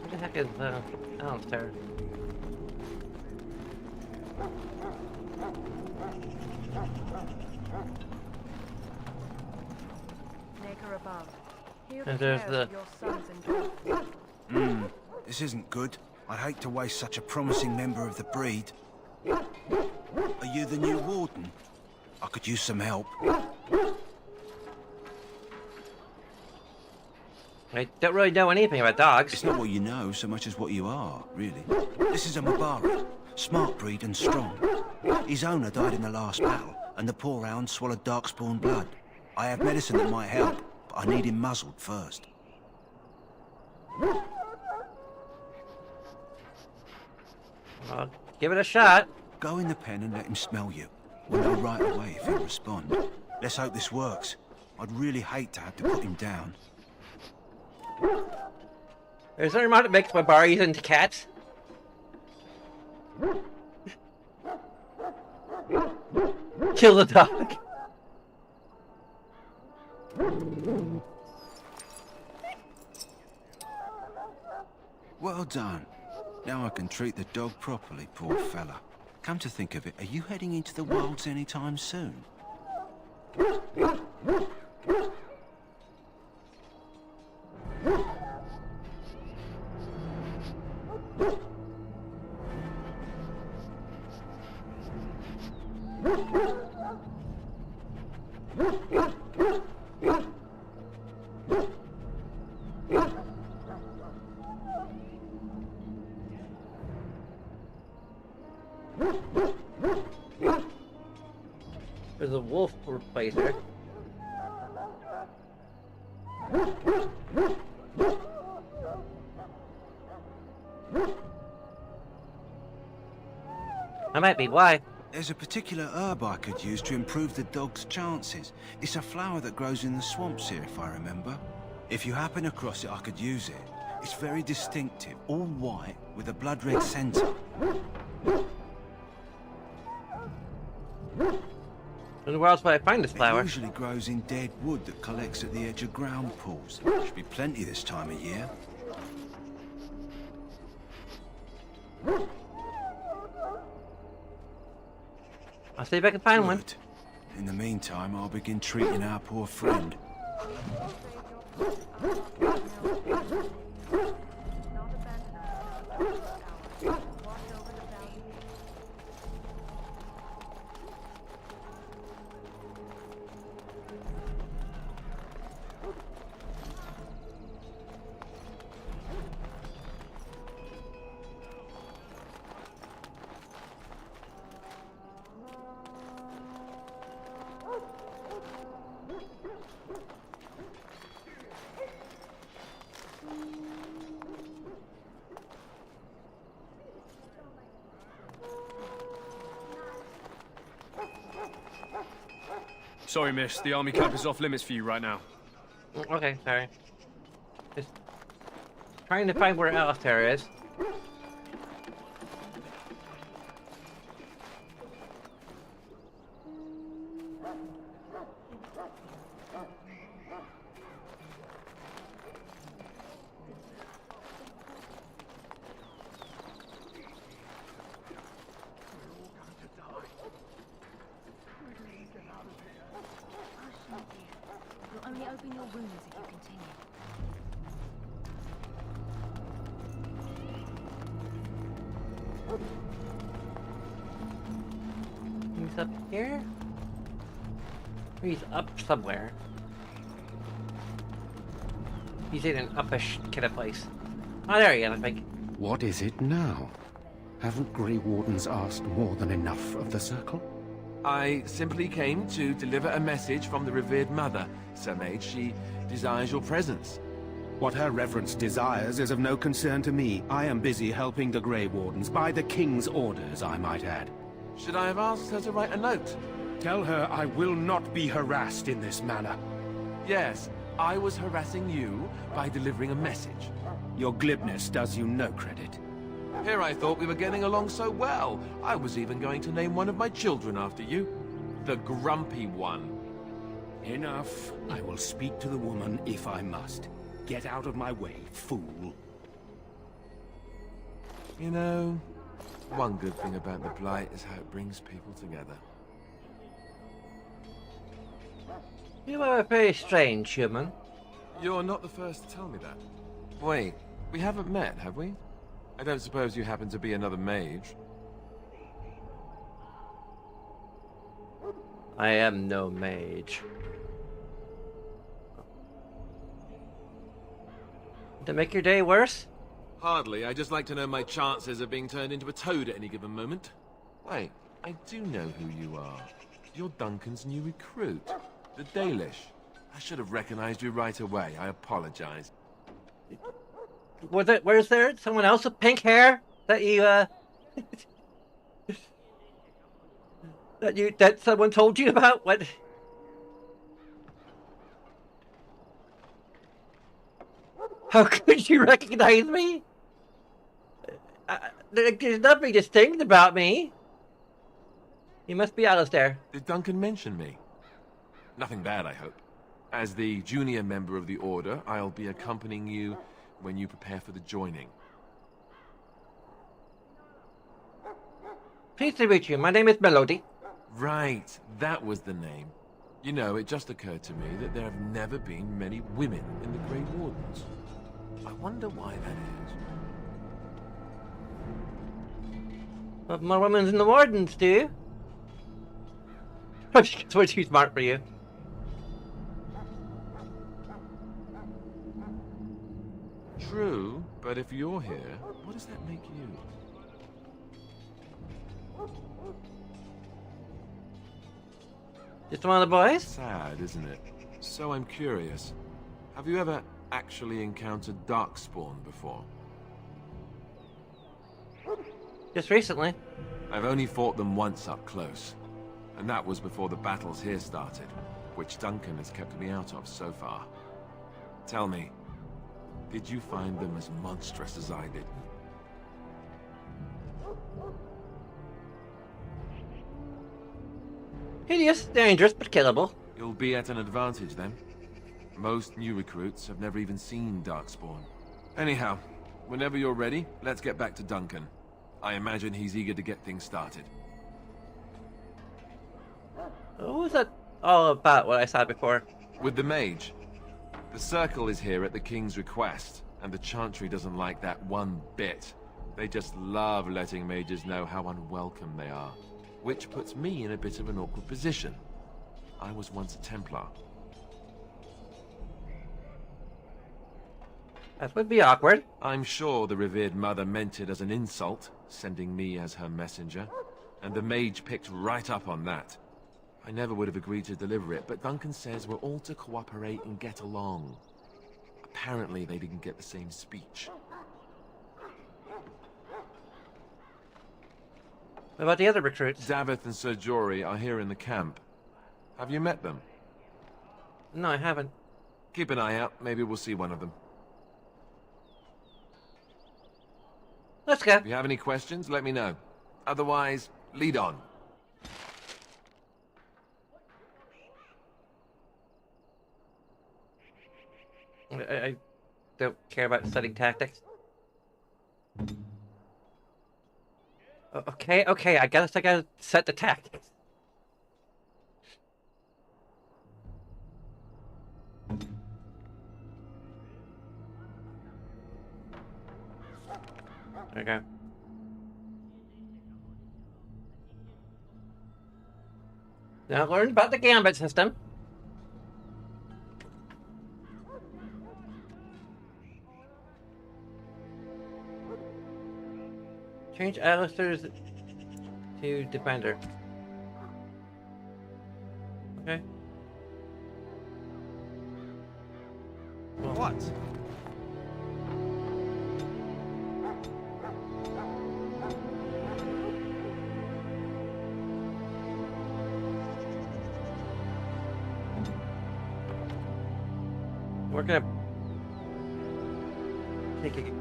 What the heck is downstairs? Maker above. Hear And there's prayers of the- your sons and daughters. This isn't good. I'd hate to waste such a promising member of the breed. Are you the new warden? I could use some help. I don't really know anything about dogs. It's not what you know so much as what you are, really. This is a Mubara. Smart breed and strong. His owner died in the last battle, and the poor hound swallowed darkspawn blood. I have medicine that might help, but I need him muzzled first. Well, give it a shot. Go in the pen and let him smell you. We'll know right away if he'll respond. Let's hope this works. I'd really hate to have to put him down. Is there a amount that makes my Baris into cats? Kill the dog. Well done. Now I can treat the dog properly, poor fella. Come to think of it, are you heading into the wilds anytime soon? There's a wolf replacer. I might be. Why? There's a particular herb I could use to improve the dog's chances. It's a flower that grows in the swamps here, if I remember. If you happen across it, I could use it. It's very distinctive, all white, with a blood-red centre. And where else would I find this flower? It usually grows in dead wood that collects at the edge of ground pools. Should be plenty this time of year. I'll see if I can find one. In the meantime, I'll begin treating our poor friend. Sorry, miss. The army camp is off limits for you right now. Okay, sorry. Just trying to find where Alistair is. You'll only open your wounds if you continue. He's up here? He's up somewhere. He's in an uppish kind of place. Oh, there he is, I think. What is it now? Haven't Grey Wardens asked more than enough of the Circle? I simply came to deliver a message from the revered mother, Sir Mage. She desires your presence. What her reverence desires is of no concern to me. I am busy helping the Grey Wardens, by the King's orders, I might add. Should I have asked her to write a note? Tell her I will not be harassed in this manner. Yes, I was harassing you by delivering a message. Your glibness does you no credit. Here I thought we were getting along so well. I was even going to name one of my children after you. The Grumpy One. Enough. I will speak to the woman if I must. Get out of my way, fool. You know, one good thing about the Blight is how it brings people together. You are a very strange human. You're not the first to tell me that. Wait, we haven't met, have we? I don't suppose you happen to be another mage? I am no mage. To make your day worse? Hardly. I just like to know my chances of being turned into a toad at any given moment. Wait, I do know who you are. You're Duncan's new recruit, the Dalish. I should have recognized you right away. I apologize. Where's there someone else with pink hair that you that someone told you about? What? How could you recognize me? There's nothing distinct about me. You must be Alistair. Did Duncan mention me? Nothing bad, I hope. As the junior member of the Order, I'll be accompanying you when you prepare for the joining. Pleased to meet you. My name is Melody. Right, that was the name. You know, it just occurred to me that there have never been many women in the Grey Wardens. I wonder why that is. But more women in the Wardens, do you? It's way too smart for you. True, but if you're here, what does that make you? Just one of the boys? Sad, isn't it? So I'm curious. Have you ever actually encountered Darkspawn before? Just recently. I've only fought them once up close. And that was before the battles here started, which Duncan has kept me out of so far. Tell me, did you find them as monstrous as I did? Hideous, dangerous, but killable. You'll be at an advantage then. Most new recruits have never even seen Darkspawn. Anyhow, whenever you're ready, let's get back to Duncan. I imagine he's eager to get things started. What was that all about, what I saw before? With the mage. The Circle is here at the King's request, and the Chantry doesn't like that one bit. They just love letting mages know how unwelcome they are. Which puts me in a bit of an awkward position. I was once a Templar. That would be awkward. I'm sure the revered mother meant it as an insult, sending me as her messenger. And the mage picked right up on that. I never would have agreed to deliver it, but Duncan says we're all to cooperate and get along. Apparently they didn't get the same speech. What about the other recruits? Davith and Sir Jory are here in the camp. Have you met them? No, I haven't. Keep an eye out. Maybe we'll see one of them. Let's go. If you have any questions, let me know. Otherwise, lead on. I don't care about studying tactics. Okay, I guess I gotta set the tactics. There we go. Now learn about the gambit system. Change Alistair's to Defender. Okay. What? We're gonna take a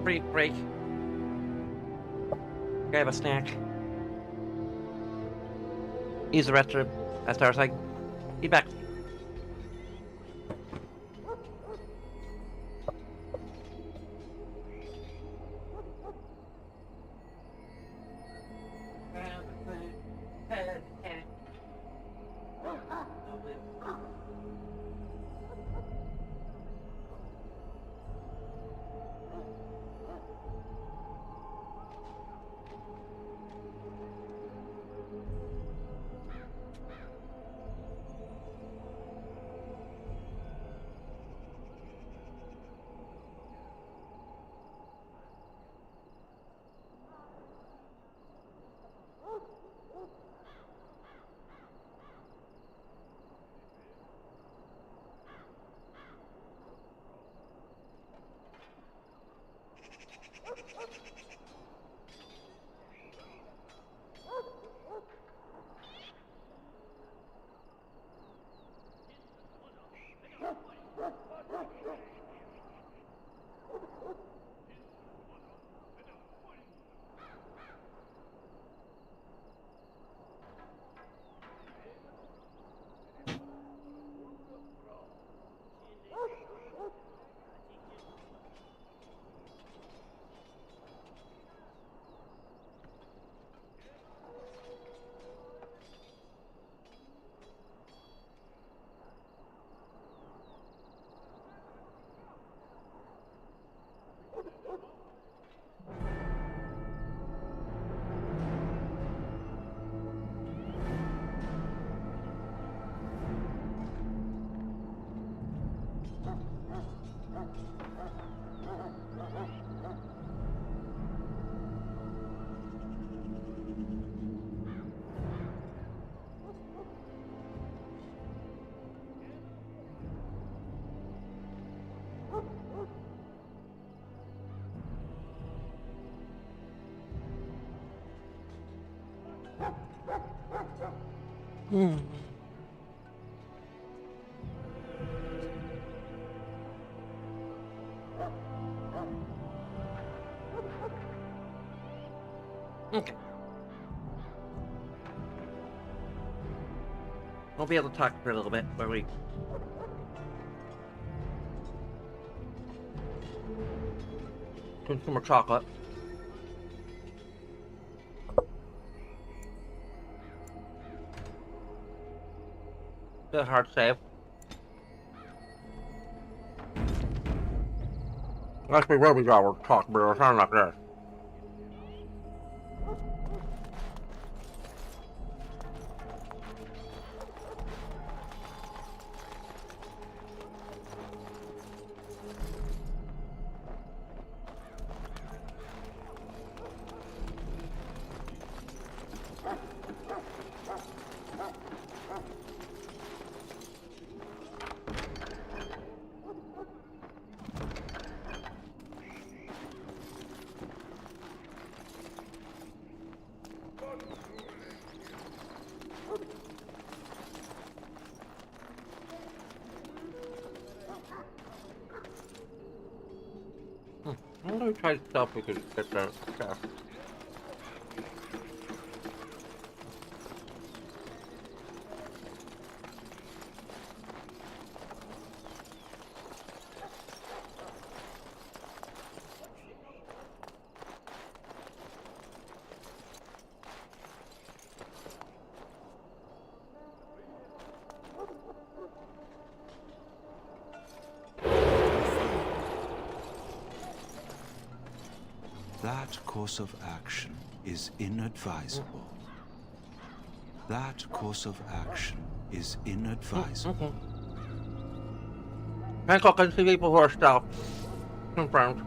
brief break. Grab a snack. Use the restroom. As far as I be back. Okay. We'll be able to talk for a little bit where we... Consumer chocolate. Good hard save. Let's be really go talk, but it'll sound like this. I'm gonna try to stop we could get that stuff. That course of action is inadvisable. That course of action is inadvisable. Hancock can see people who are stopped. Confirmed.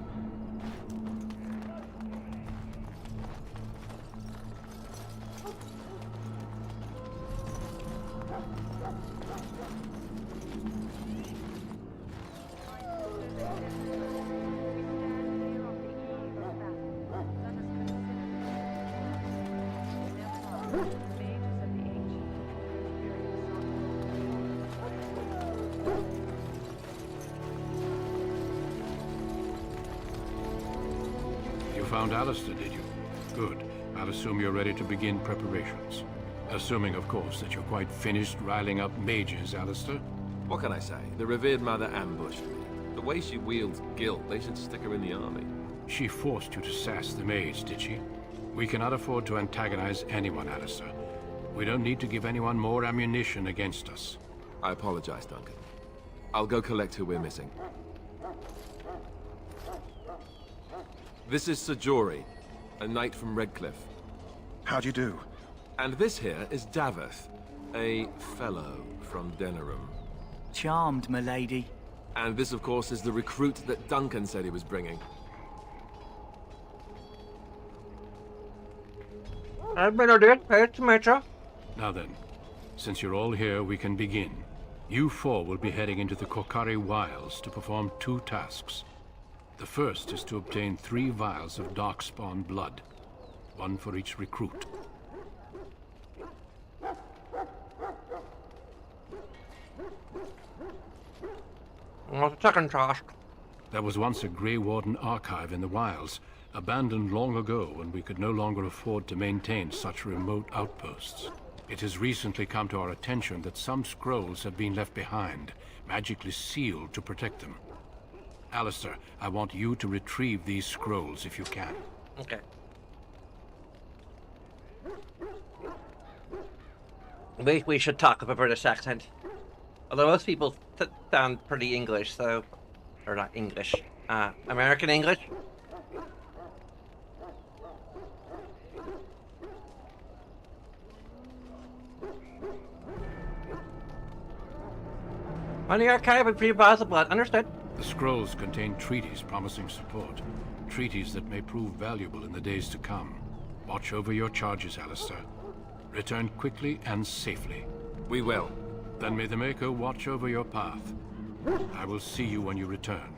Found Alistair, did you? Good. I'll assume you're ready to begin preparations. Assuming, of course, that you're quite finished riling up mages, Alistair. What can I say? The revered mother ambushed me. The way she wields guilt, they should stick her in the army. She forced you to sass the mage, did she? We cannot afford to antagonize anyone, Alistair. We don't need to give anyone more ammunition against us. I apologize, Duncan. I'll go collect who we're missing. This is Sir Jory, a knight from Redcliffe. How'd you do? And this here is Daveth, a fellow from Denerim. Charmed, milady. And this, of course, is the recruit that Duncan said he was bringing. I've been ordered. Hey, Metro. Now then, since you're all here, we can begin. You four will be heading into the Kokari Wilds to perform 2 tasks. The first is to obtain 3 vials of Darkspawn blood, 1 for each recruit. What's the second task? There was once a Grey Warden archive in the wilds, abandoned long ago when we could no longer afford to maintain such remote outposts. It has recently come to our attention that some scrolls have been left behind, magically sealed to protect them. Alistair, I want you to retrieve these scrolls if you can. Okay. We should talk with a British accent. Although most people sound pretty English, so... Or not English. American English? On the archive with 3 vials of blood. Understood. The scrolls contain treaties promising support. Treaties that may prove valuable in the days to come. Watch over your charges, Alistair. Return quickly and safely. We will. Then may the Maker watch over your path. I will see you when you return.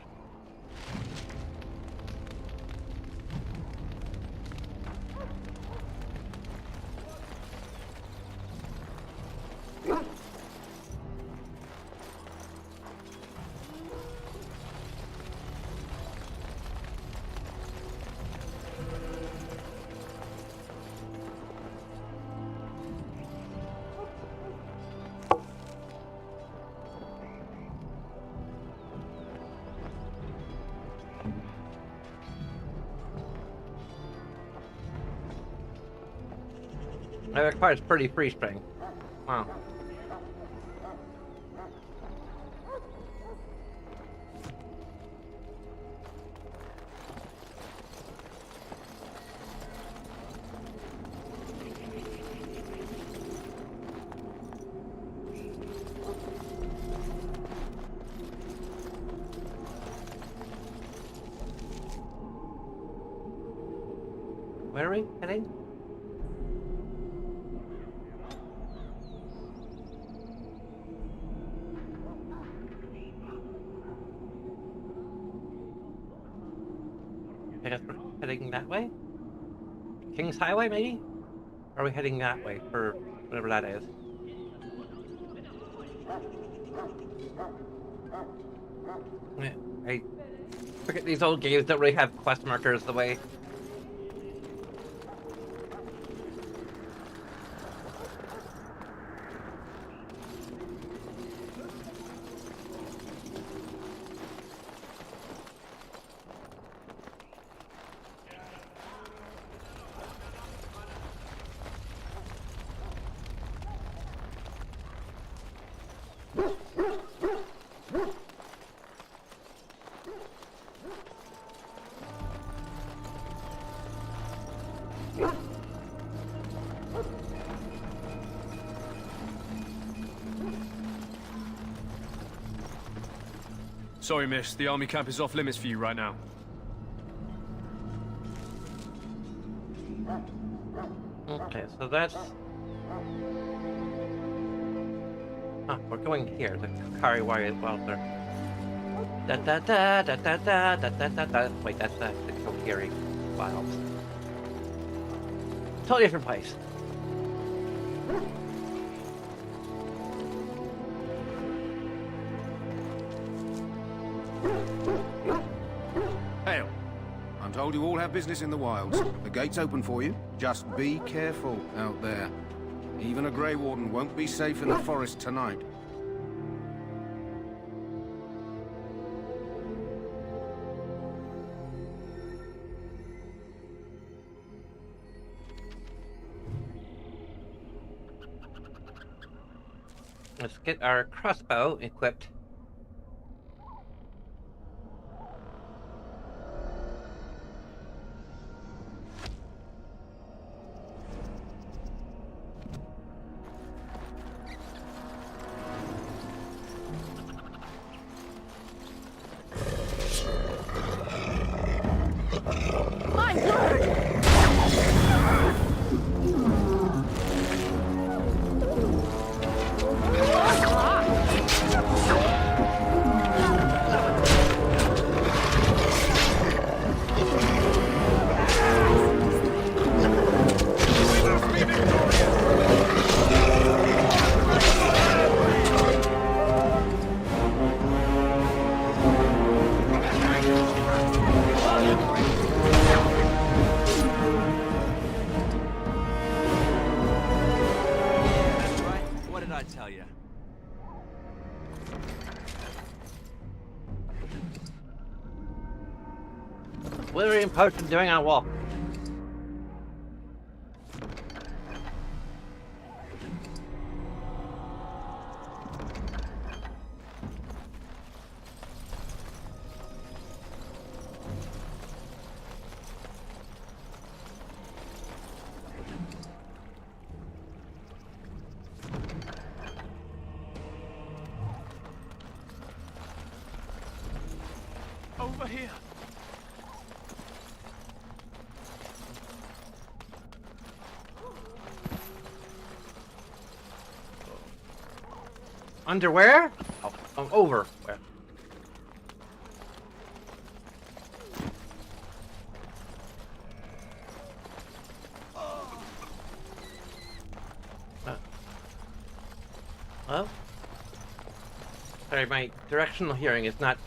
That requires pretty free spring. Wow. Where are we heading? I guess we're heading that way? King's Highway, maybe? Or are we heading that way for whatever that is? I forget, these old games don't really have quest markers the way. Sorry, miss. The army camp is off limits for you right now. Okay, so that's... Ah, we're going here, the Kakari Welter. Da da da da da da da da da da. Wait, that's the Kokiri Wilds. Totally different place. Hail. I'm told you all have business in the wilds. The gate's open for you. Just be careful out there. Even a Grey Warden won't be safe in the forest tonight. Let's get our crossbow equipped. My word! Withering potion doing our walk. Over here. Underwear? Oh, over. Where? Hello? Sorry, my directional hearing is not,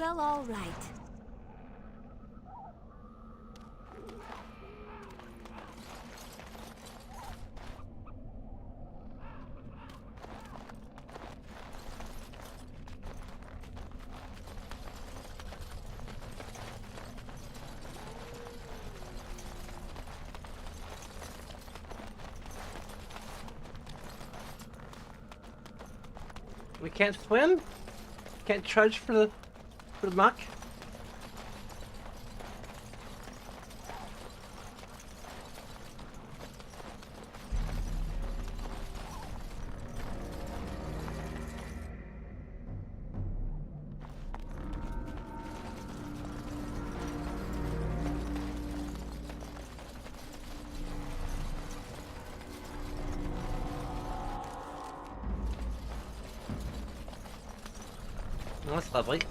Well, all right. We can't swim? Can't trudge for the muck? Oh, that's lovely.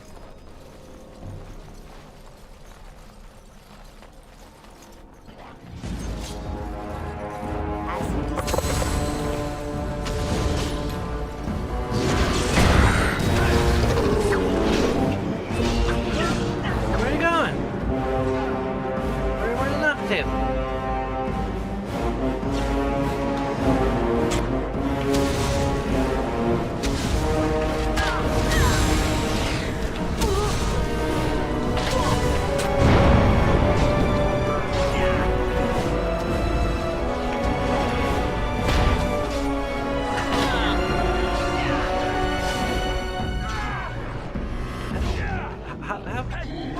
Where are you going? Where are you running up to?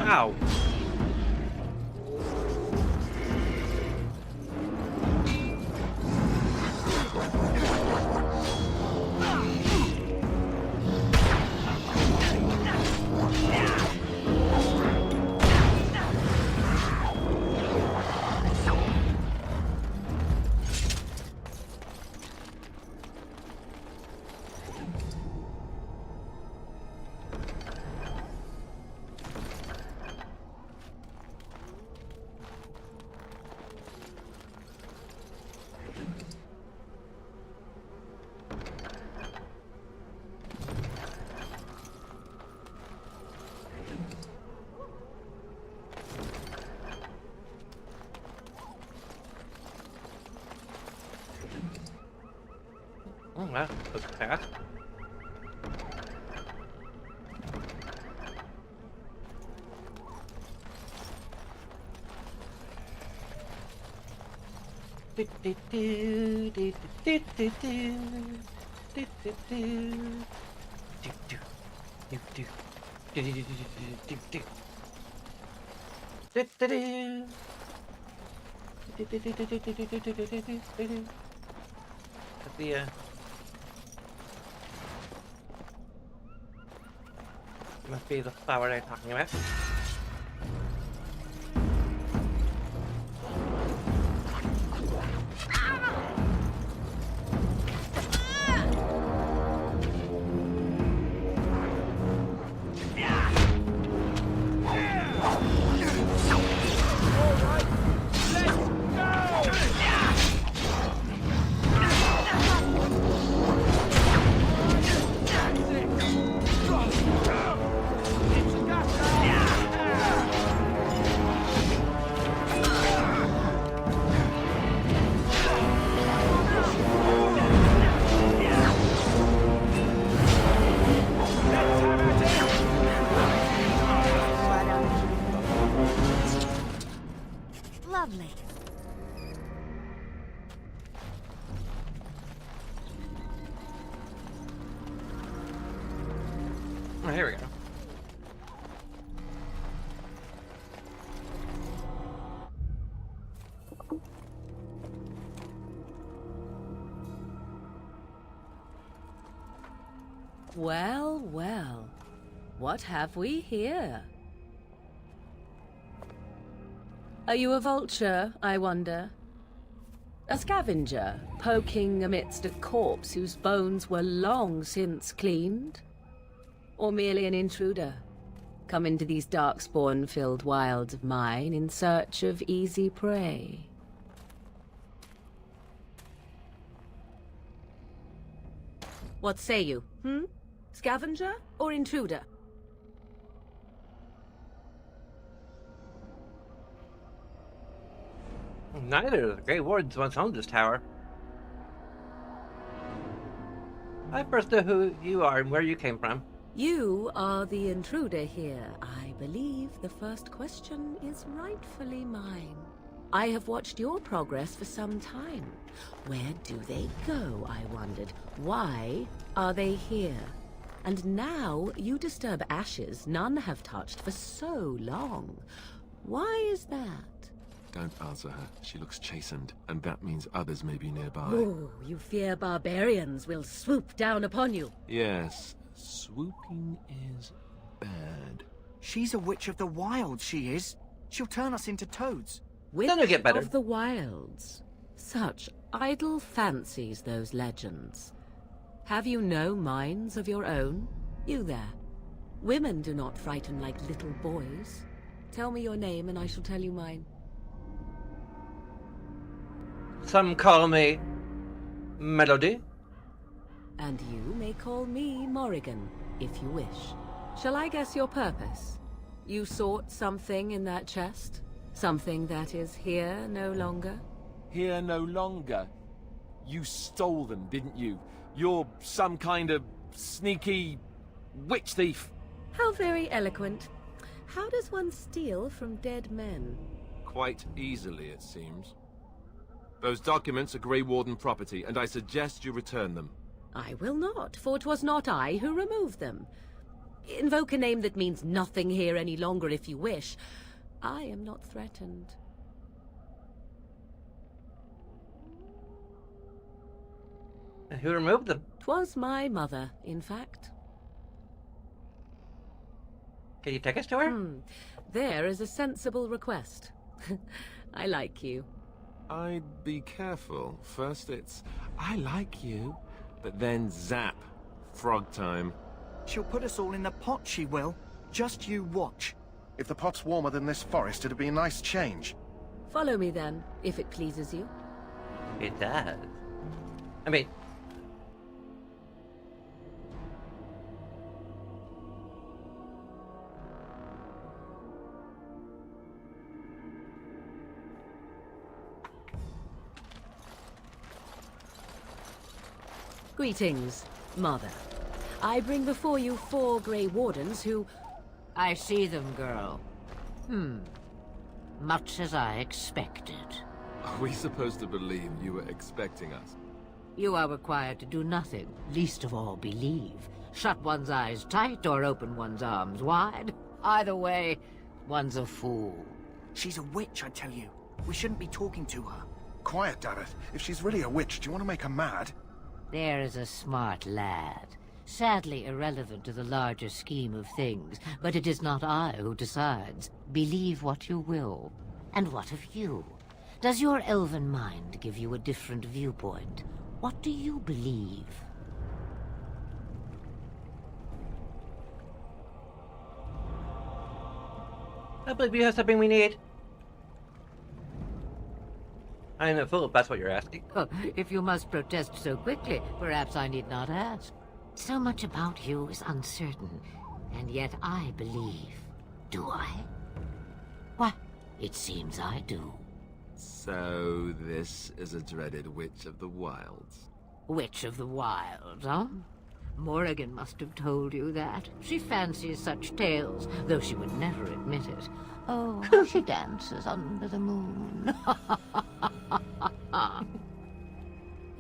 Ow. Oh wow, that's fast. The must be the flower I'm talking about. Lovely. Oh, here we go. Well, well. What have we here? Are you a vulture, I wonder? A scavenger, poking amidst a corpse whose bones were long since cleaned? Or merely an intruder, come into these darkspawn-filled wilds of mine in search of easy prey? What say you, Scavenger or intruder? Neither of the Grey Wardens once owned this tower. I first know who you are and where you came from. You are the intruder here. I believe the first question is rightfully mine. I have watched your progress for some time. Where do they go, I wondered? Why are they here? And now you disturb ashes none have touched for so long. Why is that? Don't answer her. She looks chastened, and that means others may be nearby. Oh, you fear barbarians will swoop down upon you. Yes, swooping is bad. She's a witch of the wild, she is. She'll turn us into toads. Witch Then it'll get better. of the wilds. Such idle fancies, those legends. Have you no minds of your own? You there. Women do not frighten like little boys. Tell me your name and I shall tell you mine. Some call me Melody. And you may call me Morrigan, if you wish. Shall I guess your purpose? You sought something in that chest? Something that is here no longer? Here no longer? You stole them, didn't you? You're some kind of sneaky witch thief. How very eloquent. How does one steal from dead men? Quite easily, it seems. Those documents are Grey Warden property, and I suggest you return them. I will not, for 'twas not I who removed them. Invoke a name that means nothing here any longer if you wish. I am not threatened. And who removed them? 'Twas my mother, in fact. Can you take us to her? There is a sensible request. I like you. I'd be careful. First it's, I like you, but then zap. Frog time. She'll put us all in the pot, she will. Just you watch. If the pot's warmer than this forest, it'd be a nice change. Follow me then, if it pleases you. It does. I mean... Greetings, Mother. I bring before you 4 Grey Wardens who... I see them, girl. Much as I expected. Are we supposed to believe you were expecting us? You are required to do nothing, least of all believe. Shut one's eyes tight or open one's arms wide. Either way, one's a fool. She's a witch, I tell you. We shouldn't be talking to her. Quiet, Dareth. If she's really a witch, do you want to make her mad? There is a smart lad. Sadly irrelevant to the larger scheme of things, but it is not I who decides. Believe what you will. And what of you? Does your elven mind give you a different viewpoint? What do you believe? I believe you have something we need. I am a fool if that's what you're asking. Oh, if you must protest so quickly, perhaps I need not ask. So much about you is uncertain, and yet I believe. Do I? Why, it seems I do. So this is a dreaded Witch of the Wilds. Witch of the Wilds, huh? Morrigan must have told you that. She fancies such tales, though she would never admit it. Oh, how she dances under the moon.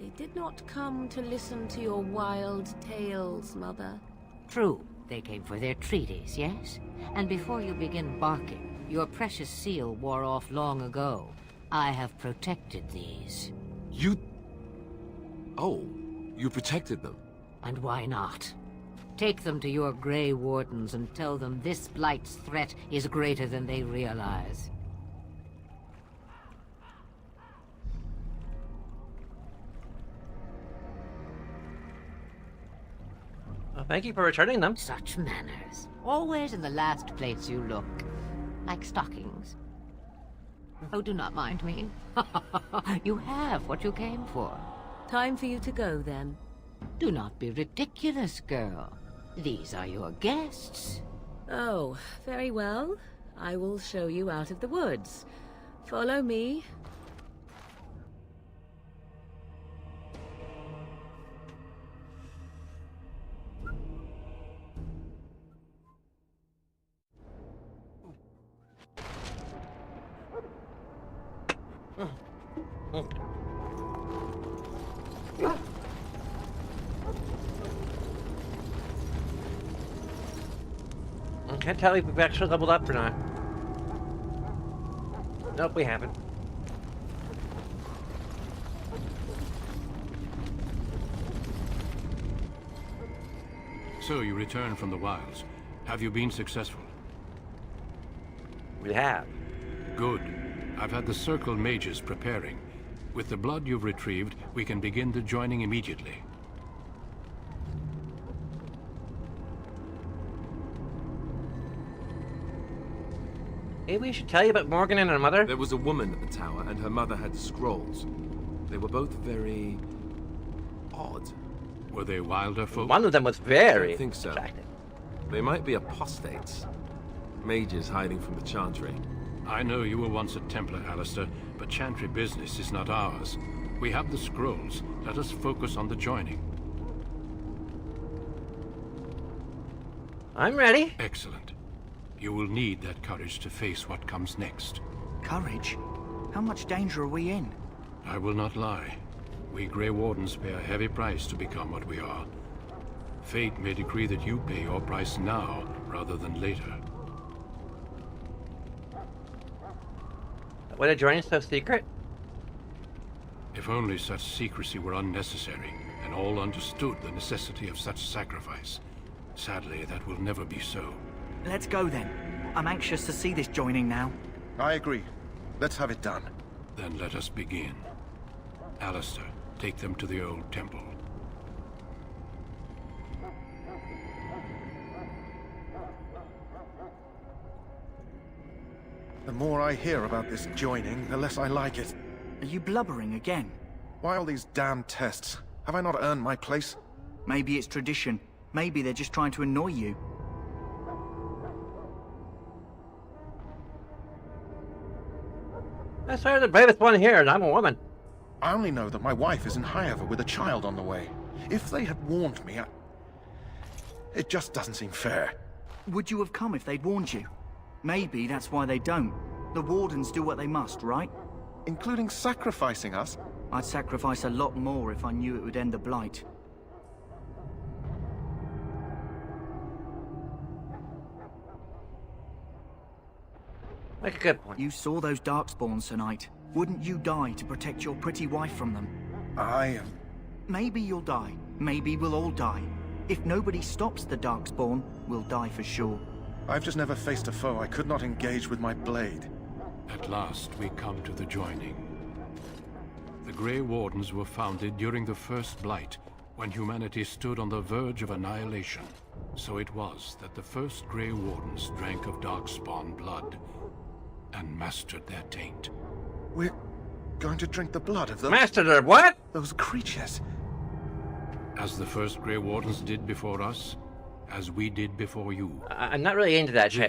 They did not come to listen to your wild tales, Mother. True, they came for their treaties, yes? And before you begin barking, your precious seal wore off long ago. I have protected these. You... Oh, you protected them? And why not? Take them to your Grey Wardens and tell them this Blight's threat is greater than they realize. Well, thank you for returning them. Such manners. Always in the last place you look. Like stockings. Oh, do not mind me. You have what you came for. Time for you to go, then. Do not be ridiculous, girl. These are your guests. Oh, very well. I will show you out of the woods. Follow me. I can't tell if we've actually leveled up or not. Nope, we haven't. So you returned from the wilds. Have you been successful? We have. Good. I've had the Circle mages preparing. With the blood you've retrieved, we can begin the joining immediately. Maybe we should tell you about Morgan and her mother? There was a woman at the tower, and her mother had scrolls. They were both very... odd. Were they wilder folk? One of them was very I don't think so. attractive. They might be apostates. Mages hiding from the Chantry. I know you were once a Templar, Alistair, but Chantry business is not ours. We have the scrolls. Let us focus on the joining. I'm ready. Excellent. You will need that courage to face what comes next. Courage? How much danger are we in? I will not lie. We Grey Wardens pay a heavy price to become what we are. Fate may decree that you pay your price now, rather than later. Why the joining so secret? If only such secrecy were unnecessary, and all understood the necessity of such sacrifice. Sadly, that will never be so. Let's go then. I'm anxious to see this joining now. I agree. Let's have it done. Then let us begin. Alistair, take them to the old temple. The more I hear about this joining, the less I like it. Are you blubbering again? Why all these damn tests? Have I not earned my place? Maybe it's tradition. Maybe they're just trying to annoy you. I swear the bravest one here, and I'm a woman. I only know that my wife is in Highever with a child on the way. If they had warned me, it just doesn't seem fair. Would you have come if they'd warned you? Maybe that's why they don't. The Wardens do what they must, right? Including sacrificing us? I'd sacrifice a lot more if I knew it would end the Blight. Make a good point. You saw those Darkspawns tonight. Wouldn't you die to protect your pretty wife from them? Maybe you'll die. Maybe we'll all die. If nobody stops the Darkspawn, we'll die for sure. I've just never faced a foe I could not engage with my blade. At last, we come to the joining. The Grey Wardens were founded during the First Blight, when humanity stood on the verge of annihilation. So it was that the first Grey Wardens drank of Darkspawn blood and mastered their taint. We're going to drink the blood of those... Mastered their what? Those creatures. As the first Grey Wardens did before us, as we did before you. I'm not really into that shit.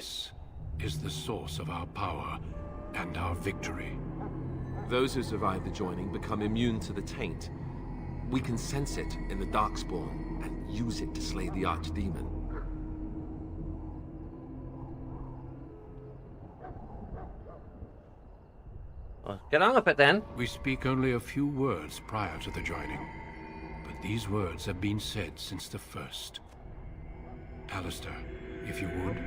This is the source of our power and our victory. Those who survive the joining become immune to the taint. We can sense it in the Darkspawn and use it to slay the Archdemon. Well, get on with it then. We speak only a few words prior to the joining, but these words have been said since the first. Alistair, if you would.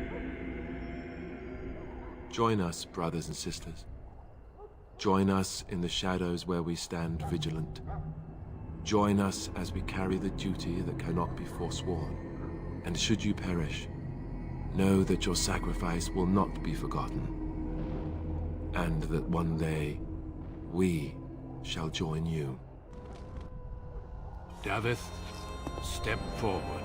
Join us, brothers and sisters. Join us in the shadows where we stand vigilant. Join us as we carry the duty that cannot be forsworn. And should you perish, know that your sacrifice will not be forgotten. And that one day, we shall join you. Davith, step forward.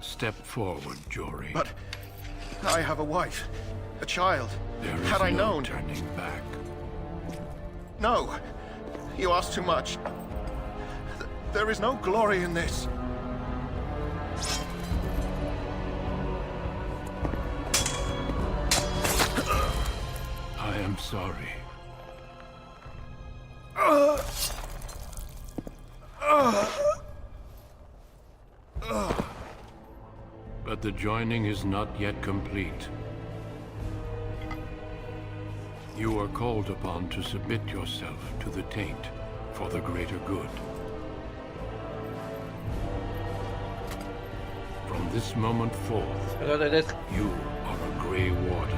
Step forward, Jory. But I have a wife, a child. There is Had I no known... turning back. No! You ask too much. There is no glory in this. I am sorry. But the joining is not yet complete. You are called upon to submit yourself to the taint for the greater good. From this moment forth, you are a Grey Warden.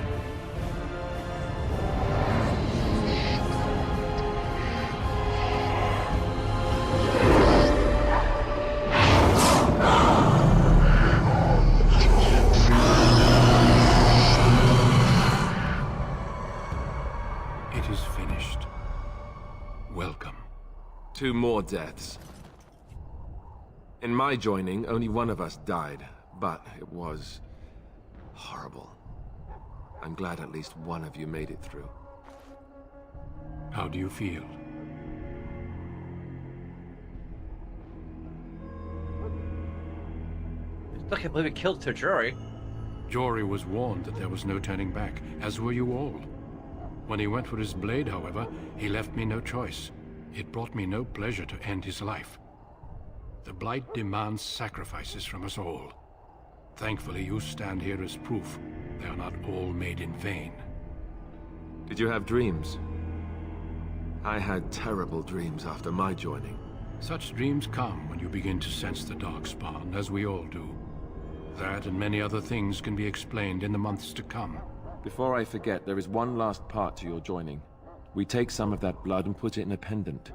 It is finished. Welcome. 2 more deaths. In my joining, only one of us died, but it was horrible. I'm glad at least one of you made it through. How do you feel? I still can't believe it killed Sir Jory. Jory was warned that there was no turning back, as were you all. When he went for his blade, however, he left me no choice. It brought me no pleasure to end his life. The Blight demands sacrifices from us all. Thankfully, you stand here as proof they are not all made in vain. Did you have dreams? I had terrible dreams after my joining. Such dreams come when you begin to sense the Darkspawn, as we all do. That and many other things can be explained in the months to come. Before I forget, there is one last part to your joining. We take some of that blood and put it in a pendant.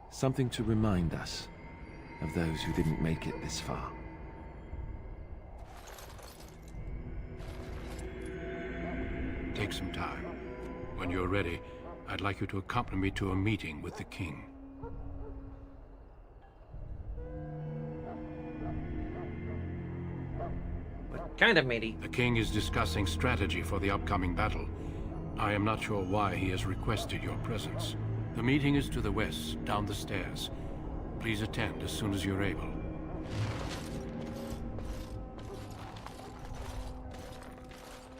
Something to remind us of those who didn't make it this far. Take some time. When you're ready, I'd like you to accompany me to a meeting with the king. What kind of meeting? The king is discussing strategy for the upcoming battle. I am not sure why he has requested your presence. The meeting is to the west, down the stairs. Please attend as soon as you're able.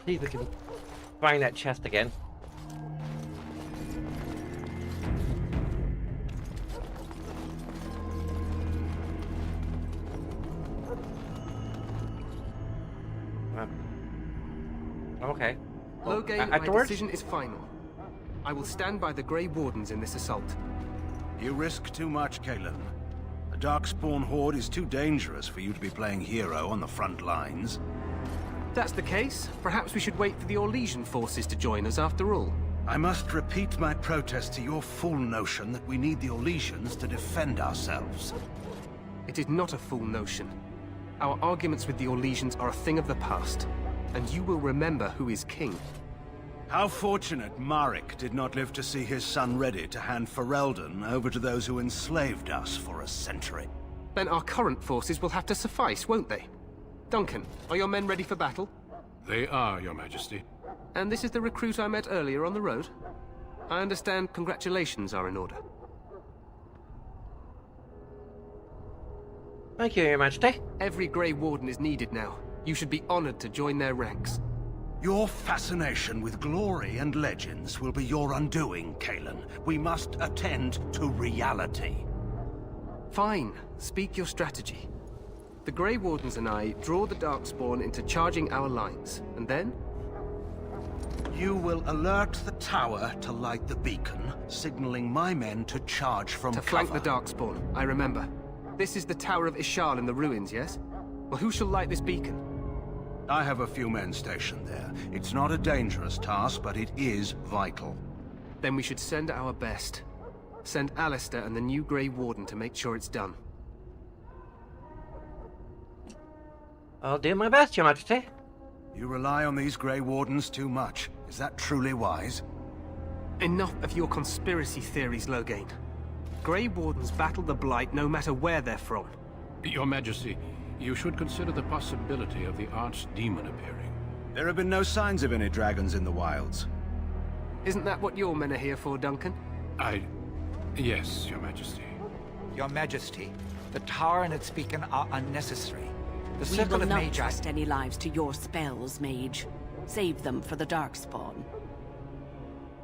See if we can find that chest again. Okay. Loghain, my Afterwards? decision is final. I will stand by the Grey Wardens in this assault. You risk too much, Kalen. A Darkspawn horde is too dangerous for you to be playing hero on the front lines. If that's the case, perhaps we should wait for the Orlesian forces to join us after all. I must repeat my protest to your fool notion that we need the Orlesians to defend ourselves. It is not a fool notion. Our arguments with the Orlesians are a thing of the past, and you will remember who is king. How fortunate Marek did not live to see his son ready to hand Ferelden over to those who enslaved us for a century. Then our current forces will have to suffice, won't they? Duncan, are your men ready for battle? They are, Your Majesty. And this is the recruit I met earlier on the road? I understand congratulations are in order. Thank you, Your Majesty. Every Grey Warden is needed now. You should be honored to join their ranks. Your fascination with glory and legends will be your undoing, Kalen. We must attend to reality. Fine. Speak your strategy. The Grey Wardens and I draw the Darkspawn into charging our lines, and then? You will alert the tower to light the beacon, signaling my men to charge from cover. To flank the Darkspawn, I remember. This is the Tower of Ishal in the ruins, yes? Well, who shall light this beacon? I have a few men stationed there. It's not a dangerous task, but it is vital. Then we should send our best. Send Alistair and the new Grey Warden to make sure it's done. I'll do my best, Your Majesty. You rely on these Grey Wardens too much. Is that truly wise? Enough of your conspiracy theories, Loghain. Grey Wardens battle the Blight no matter where they're from. Your Majesty, you should consider the possibility of the Archdemon appearing. There have been no signs of any dragons in the wilds. Isn't that what your men are here for, Duncan? Yes, Your Majesty. Your Majesty, the tower and its beacon are unnecessary. The We circle will of not Magi... trust any lives to your spells, mage. Save them for the Darkspawn.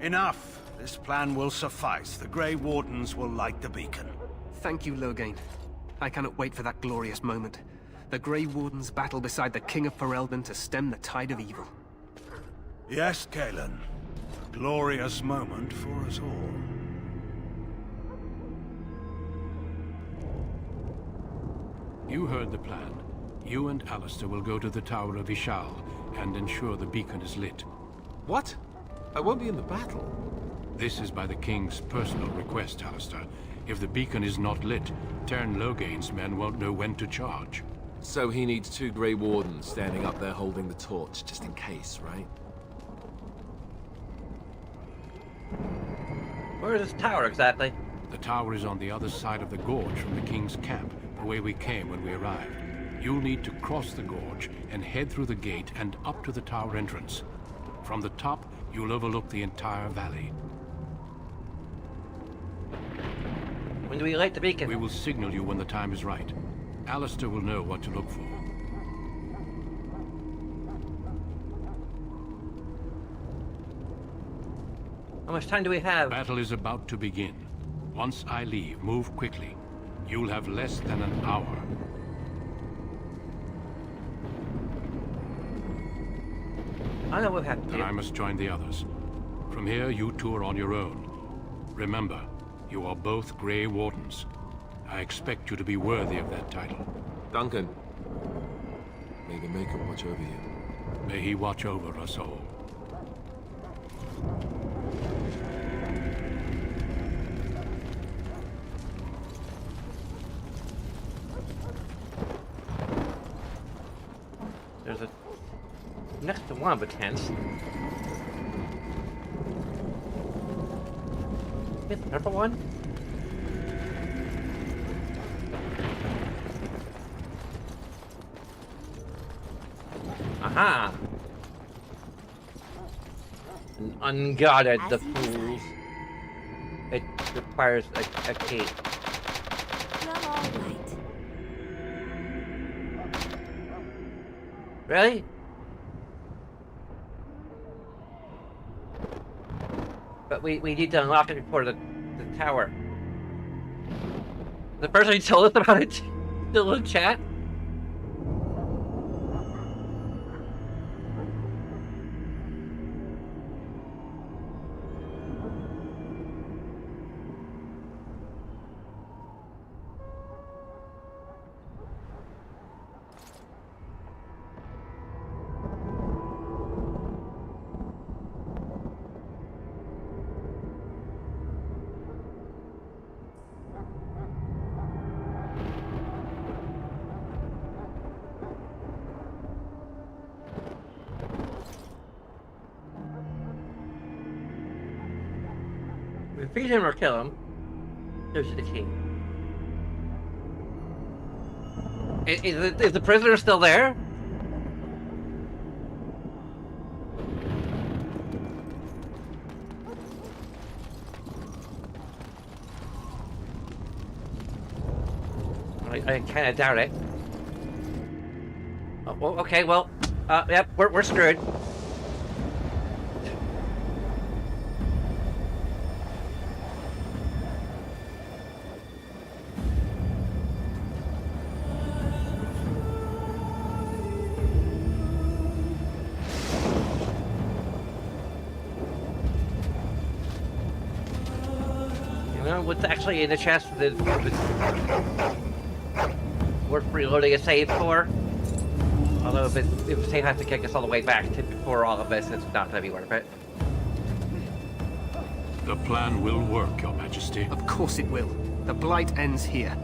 Enough. This plan will suffice. The Grey Wardens will light the beacon. Thank you, Loghain. I cannot wait for that glorious moment. The Grey Wardens battle beside the King of Ferelden to stem the tide of evil. Yes, Galen. A glorious moment for us all. You heard the plan. You and Alistair will go to the Tower of Ishal and ensure the beacon is lit. What? I won't be in the battle. This is by the King's personal request, Alistair. If the beacon is not lit, Tern Loghain's men won't know when to charge. So he needs 2 Grey Wardens standing up there holding the torch, just in case, right? Where is this tower exactly? The tower is on the other side of the gorge from the King's camp, the way we came when we arrived. You'll need to cross the gorge and head through the gate and up to the tower entrance. From the top, you'll overlook the entire valley. When do we light the beacon? We will signal you when the time is right. Alistair will know what to look for. How much time do we have? The battle is about to begin. Once I leave, move quickly. You'll have less than an hour. I know what we have to do. Then I must join the others. From here, you two are on your own. Remember, you are both Grey Wardens. I expect you to be worthy of that title. Duncan, may the Maker watch over you. May he watch over us all. There's a... next to one of the tents. Get the purple one? Aha! An unguarded the fools. It requires a key. Really? But we need to unlock it before the tower. The person who told us about it still in chat? We feed him or kill him. There's the key. Is the prisoner still there? I kind of doubt it. Oh, well, okay, well, yep, we're screwed. What's actually in the chest that worth reloading a save for? Although if the save has to kick us all the way back to before all of this, it's not going to be worth it. The plan will work, Your Majesty. Of course it will. The Blight ends here.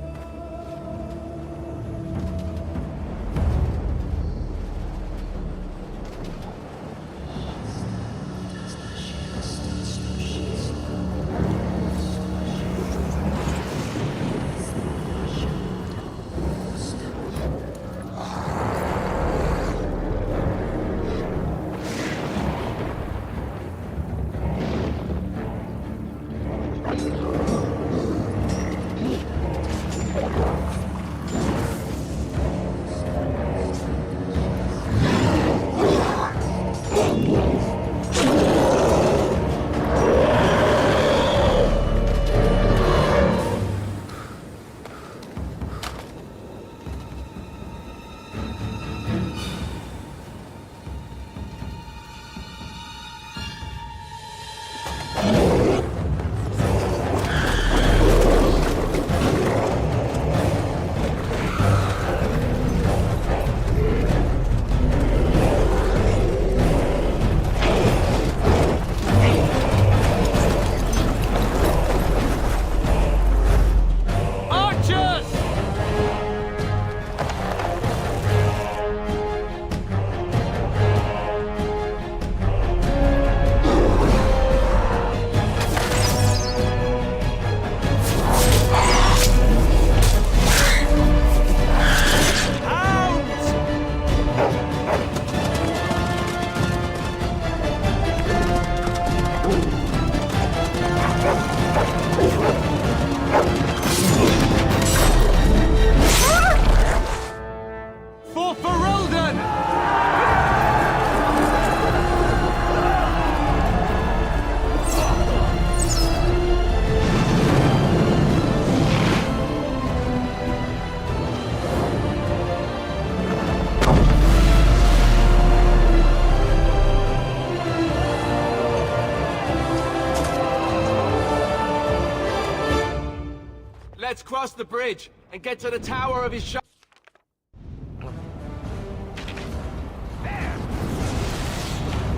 cross the bridge and get to the tower of his shop.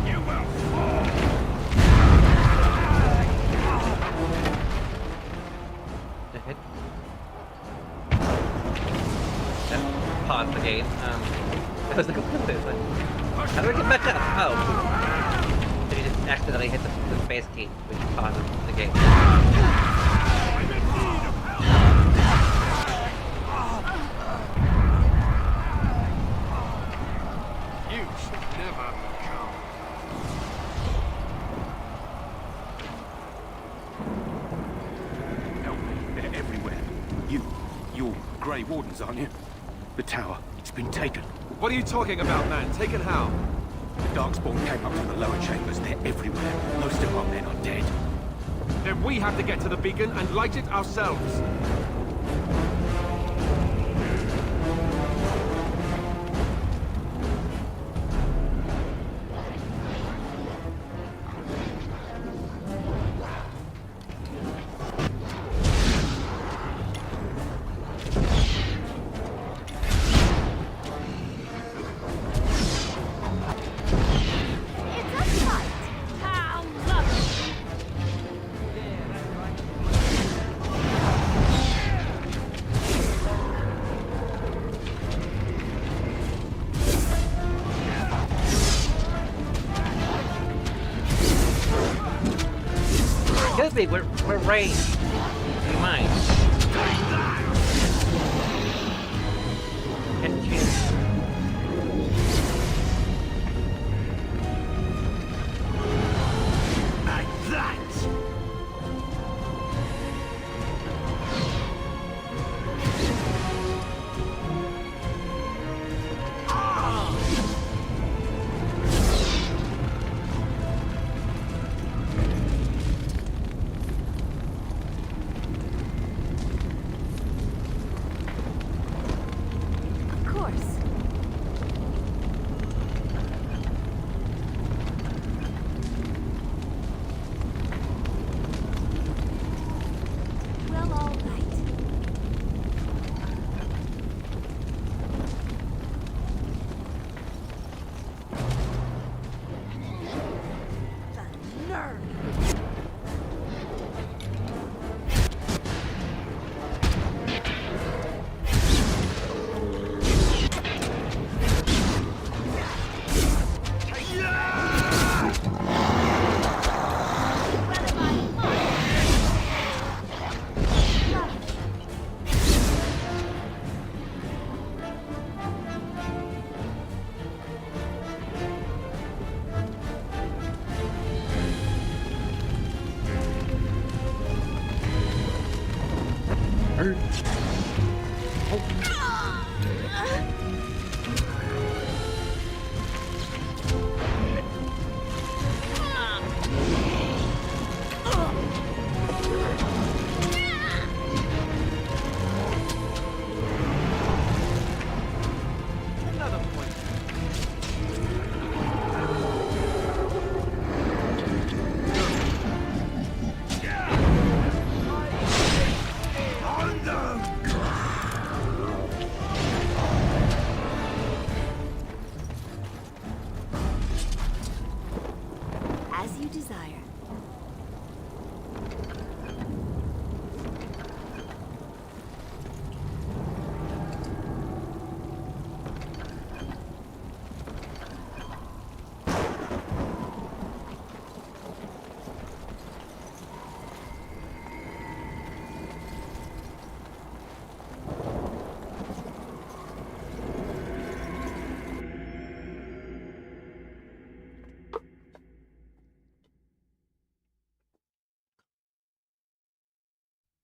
You will fall. Hit. Pause the game. I was like, what is it? How do I get back up? Oh. So you just accidentally hit the space key, which pauses the game. You should never come. Help me, they're everywhere. You're Grey Wardens, aren't you? The tower, it's been taken. What are you talking about, man? Taken how? The Darkspawn came up from the lower chambers. They're everywhere. Most of our men are dead. Then we have to get to the beacon and light it ourselves. We're raised. Do you mind? Can't choose. Like that!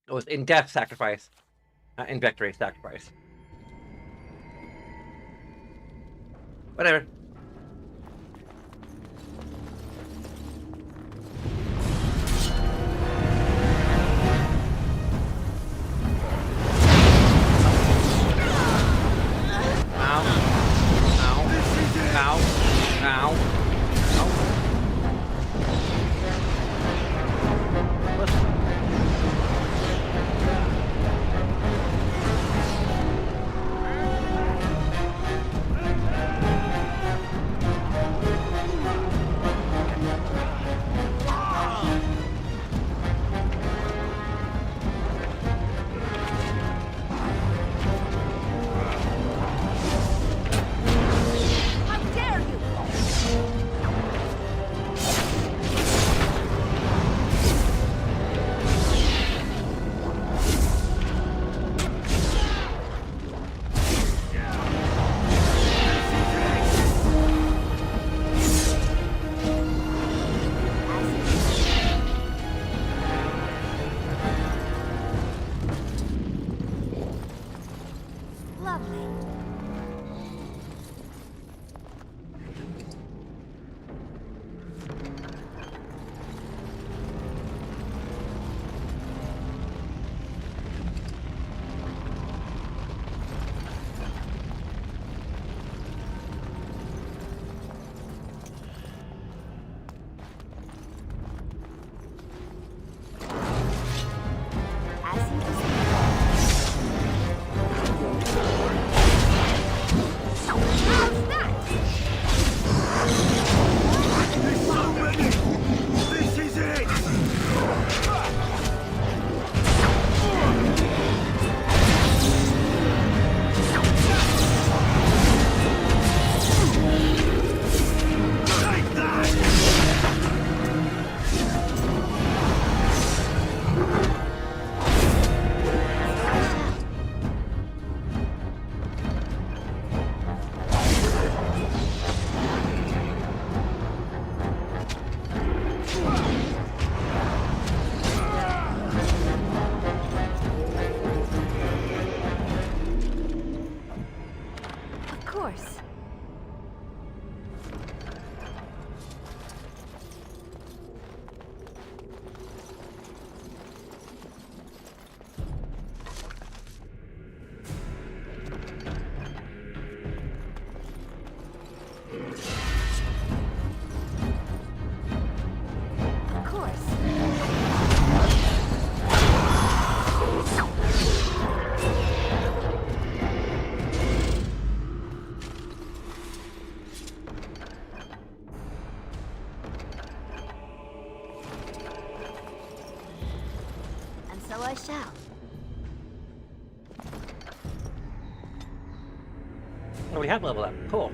It was in death sacrifice, in victory sacrifice. Whatever. so I shall. Oh, we have leveled up. Cool.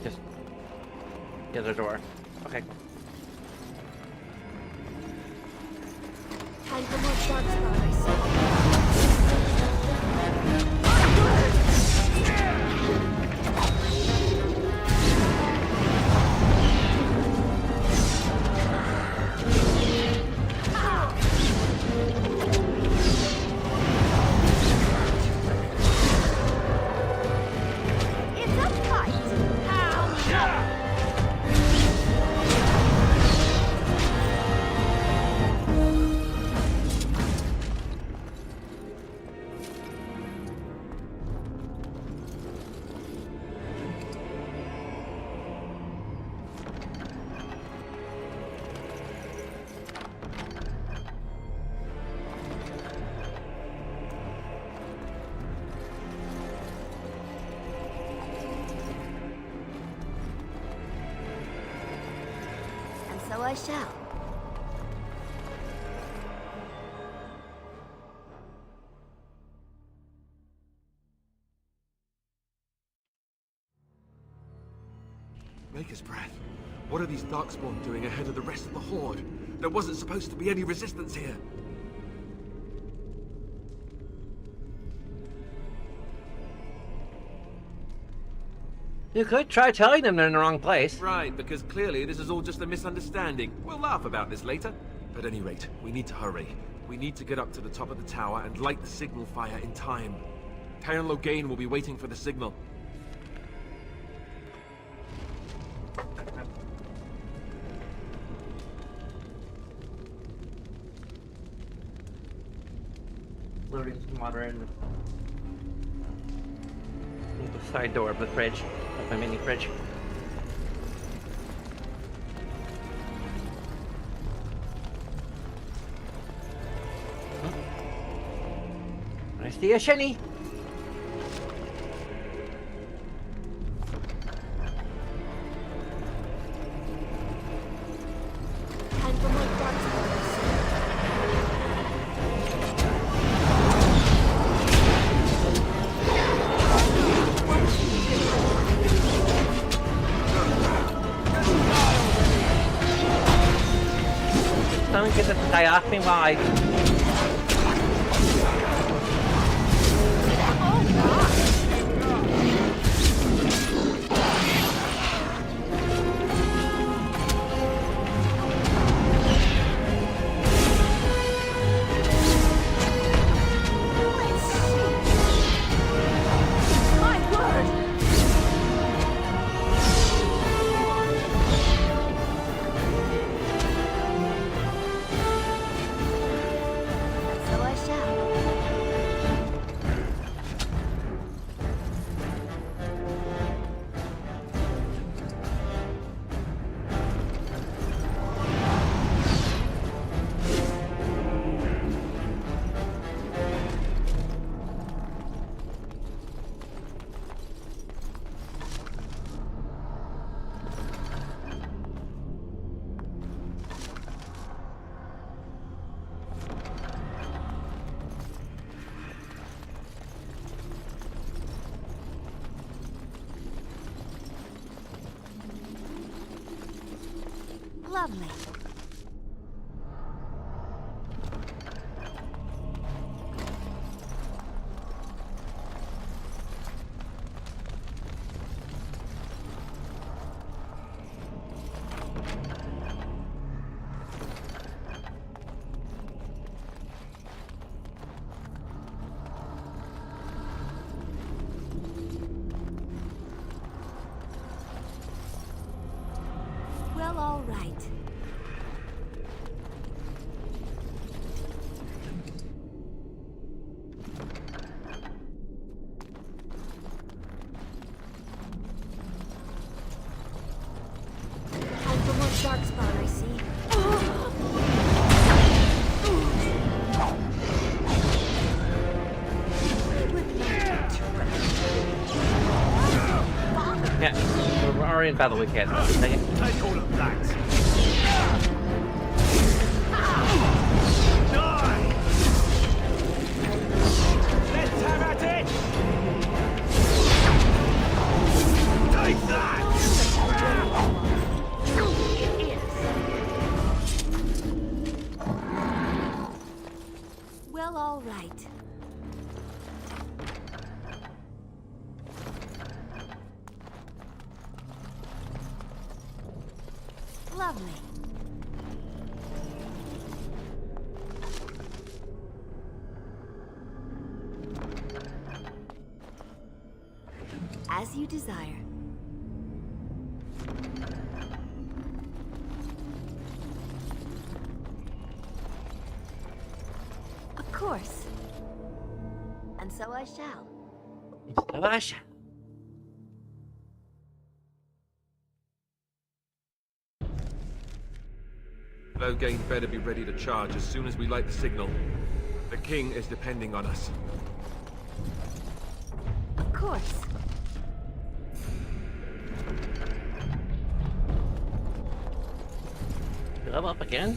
Just the other door. Okay. Time for more dark spot, I see. So I shall. Maker's breath. What are these Darkspawn doing ahead of the rest of the Horde? There wasn't supposed to be any resistance here. You could try telling them they're in the wrong place. Right, because clearly this is all just a misunderstanding. We'll laugh about this later. At any rate, we need to hurry. We need to get up to the top of the tower and light the signal fire in time. Tyron Loghain will be waiting for the signal. Loading some water in the side door of the fridge, of my mini fridge. I see a shiny. Time for more dark spot. Someone get this guy off me while I... Lovely. Well, all right. Time for more darkspawn, I see. Yeah, we're already in battle with cats. Take all of that. Die! Let's have at it! Take that! Well, all right. Lovely. As you desire. Of course. And so I shall. Loghain better be ready to charge as soon as we light the signal. The king is depending on us. Of course. Level up again?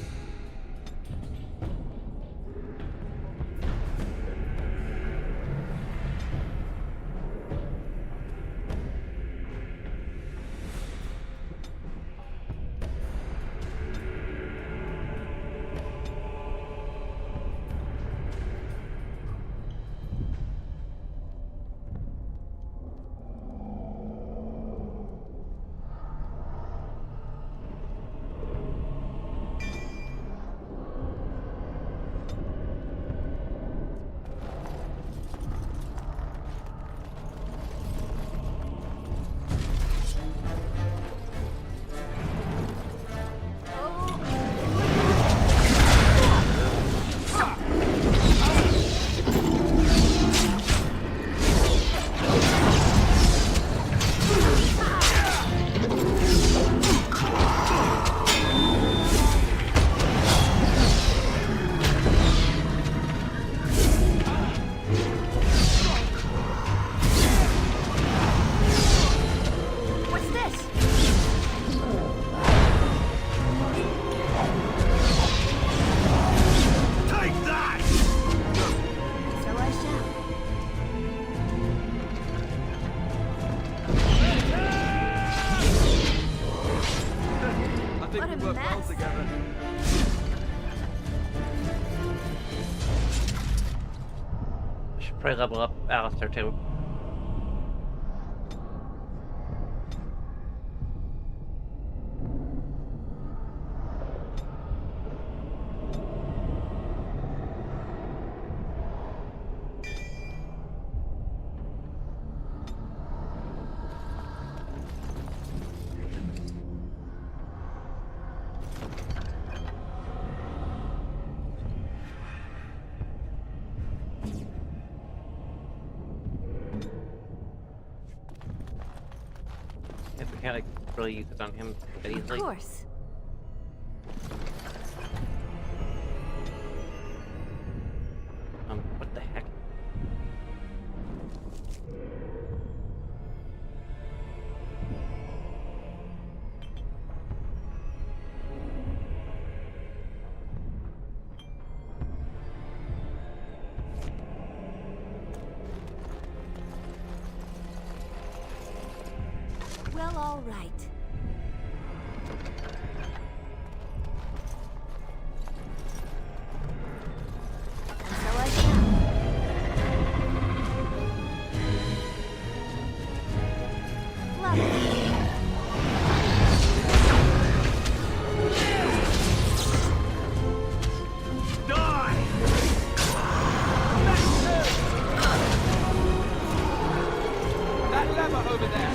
Probably level up Alistair too. If we can't like really use it on him that easily. Of course. What the heck? Well, all right. And so I shall. Lovely. That lever over there.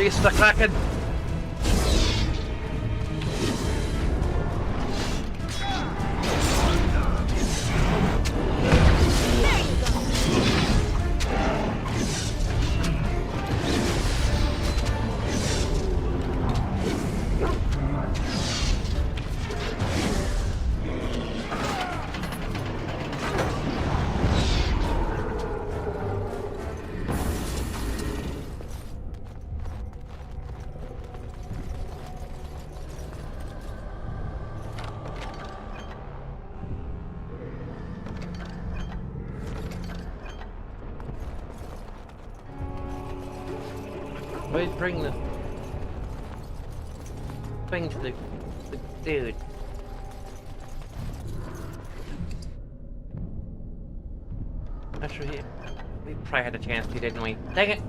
Release the Kraken! Wait, bring the thing to the dude. Actually, we probably had a chance to, didn't we? Dang it!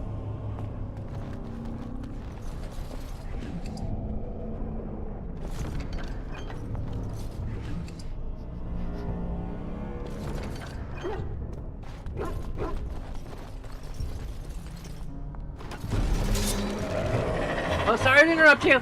Oh, sorry to interrupt you.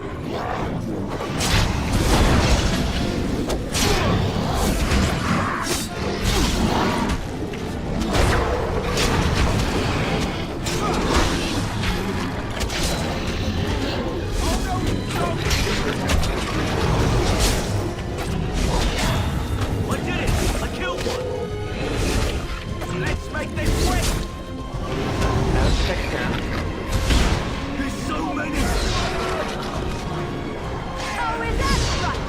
I did it! I killed one! Let's make this quick! There's so many! Oh, is that right?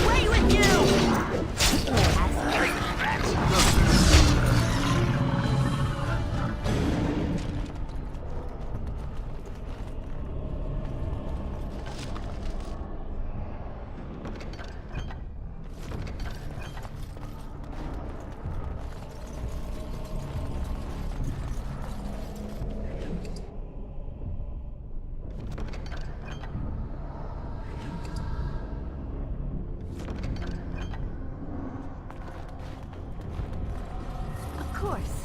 Away with you! Of course.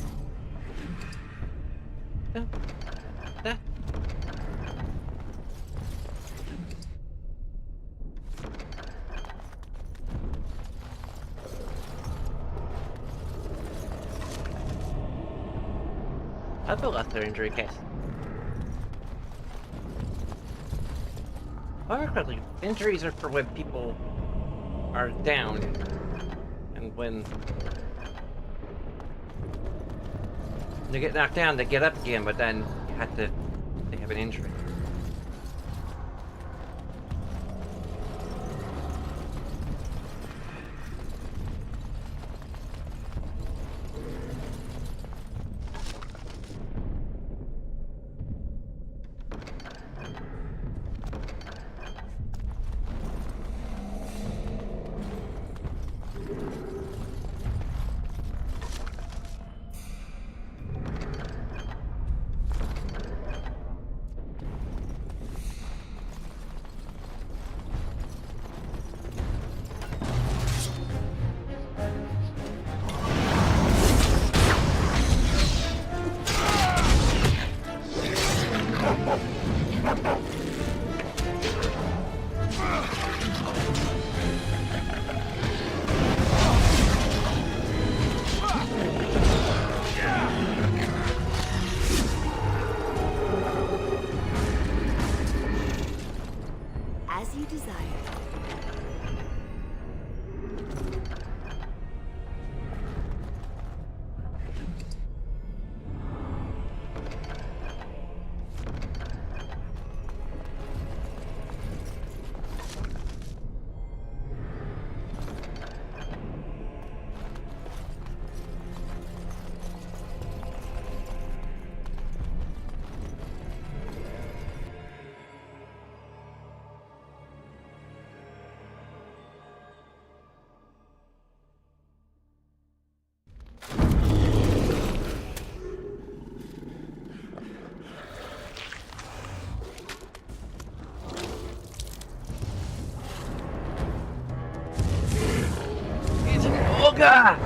I filled out their injury case. If I remember correctly, injuries are for when people are down, and when they get knocked down, they get up again, but then they have an injury. As you desire. It's an ogre!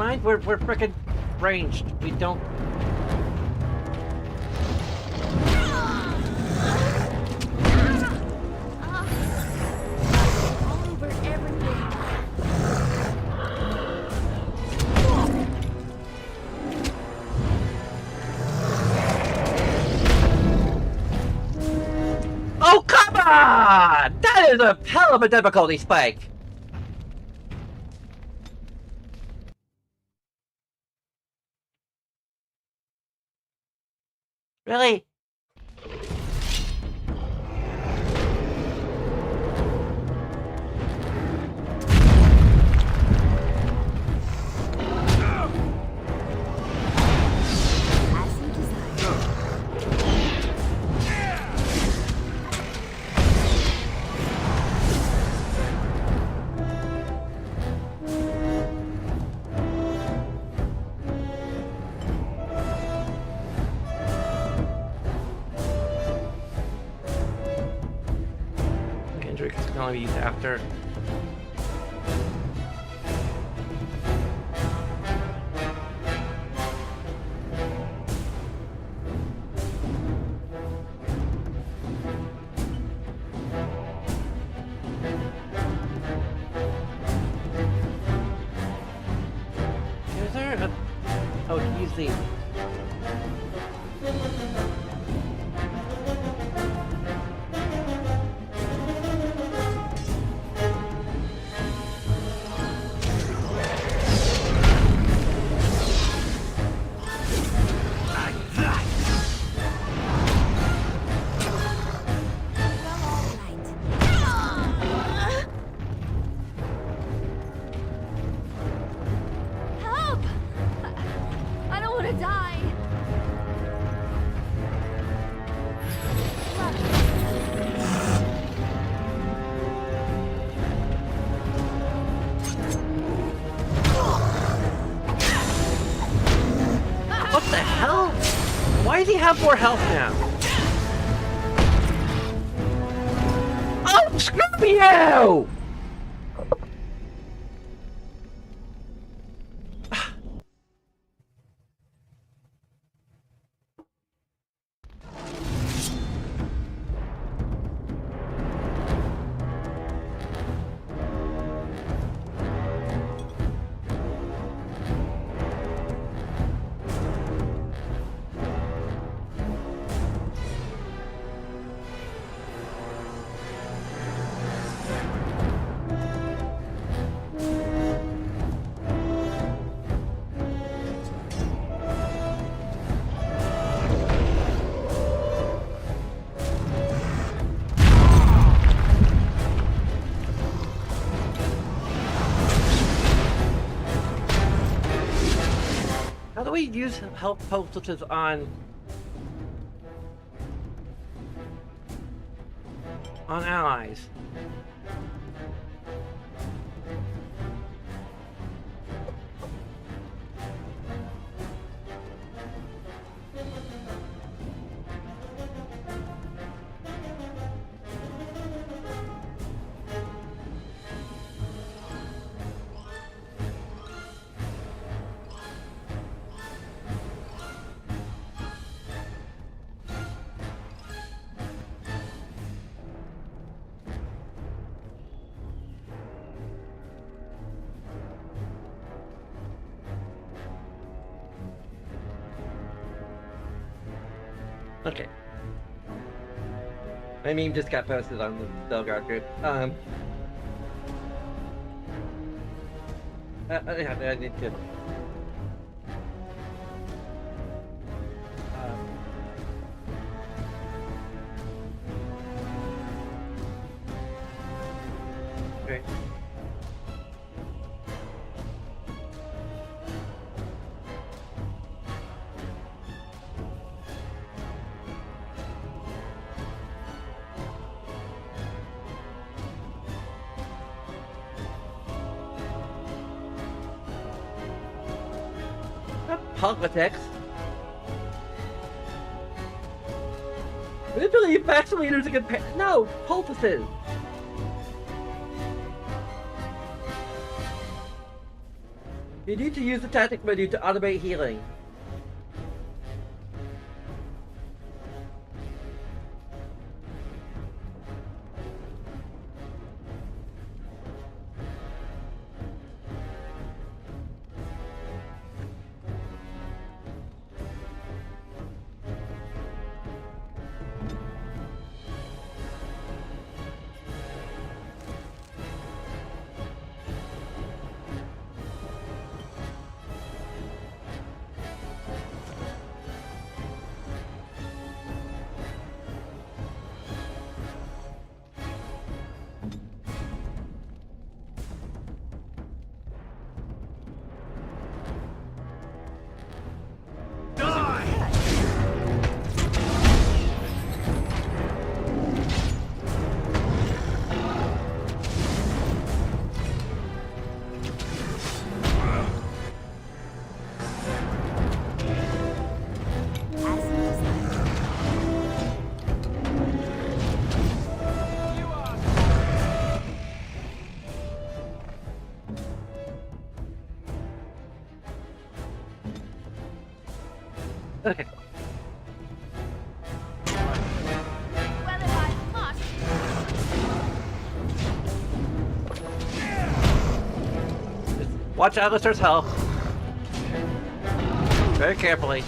mind, we're frickin' ranged. We don't... All over everything. Oh, come on! That is a hell of a difficulty spike! Really? Kendrick's gonna be used after. Is there a... Oh, he's the... Help! I don't want to die. What the hell? Why does he have more health now? Oh, screw you! How do we use health poultices on allies? Okay. My meme just got posted on the Belgrade group. I need to... Okay. Politics. We believe vaccinators are good. No, poultices. You need to use the tactic menu to automate healing. Okay. Well, if I must. Watch Alistair's health. Very carefully.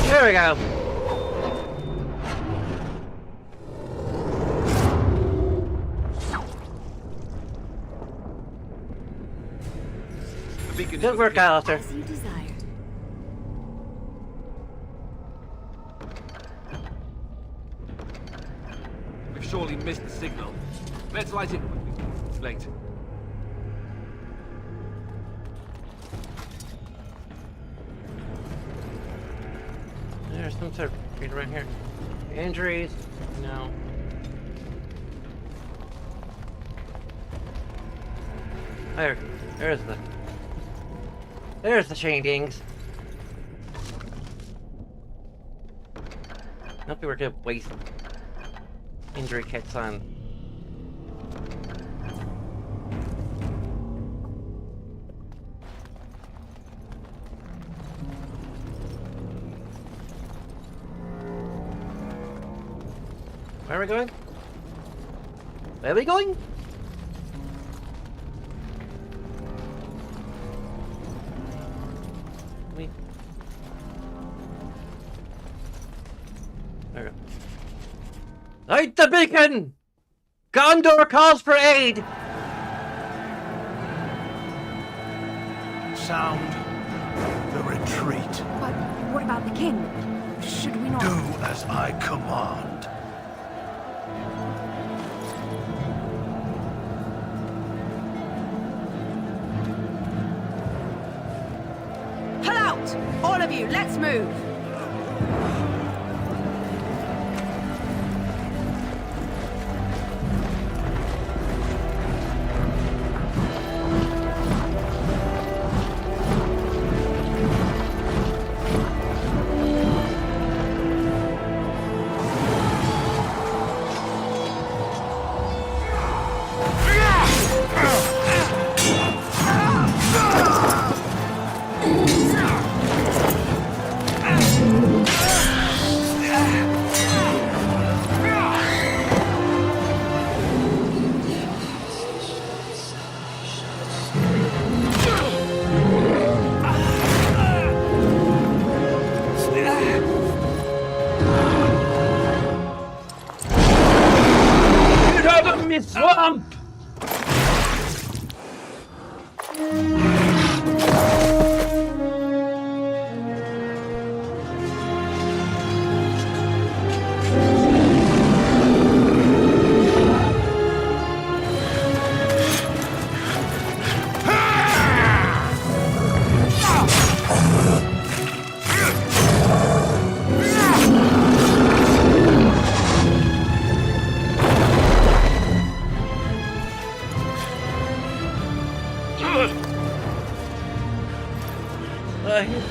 There we go. Good work, Alistair. As you desired. We've surely missed the signal. Let's light it. It's late. There's some sort of read right here. Injuries? No. There's the shadings. Hope we were gonna waste injury kits on. Where are we going? Where are we going? There we go. Light the beacon! Gondor calls for aid! Sound the retreat. But what about the king? Should we not... Do as I command. Pull out! All of you, let's move!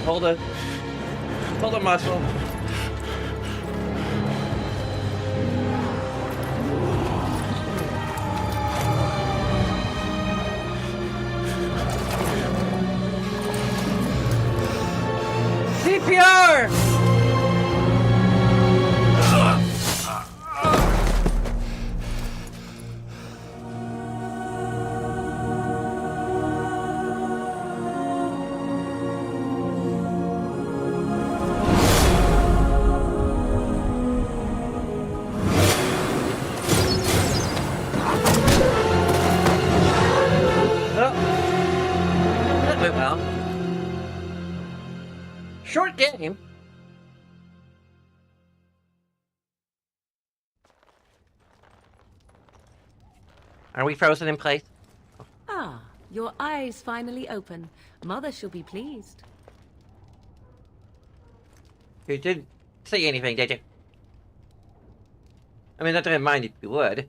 Hold a muscle. CPR! That went well. Short game. Are we frozen in place? Ah, your eyes finally open. Mother shall be pleased. You didn't say anything, did you? I mean, I didn't mind if you would.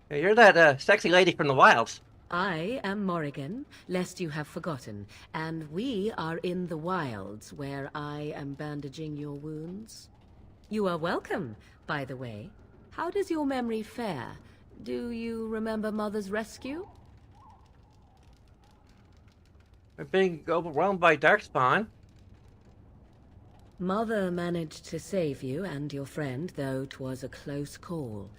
You're that sexy lady from the wilds. I am Morrigan, lest you have forgotten, and we are in the wilds where I am bandaging your wounds. You are welcome, by the way. How does your memory fare? Do you remember Mother's rescue? We're being overwhelmed by darkspawn. Mother managed to save you and your friend, though 'twas a close call.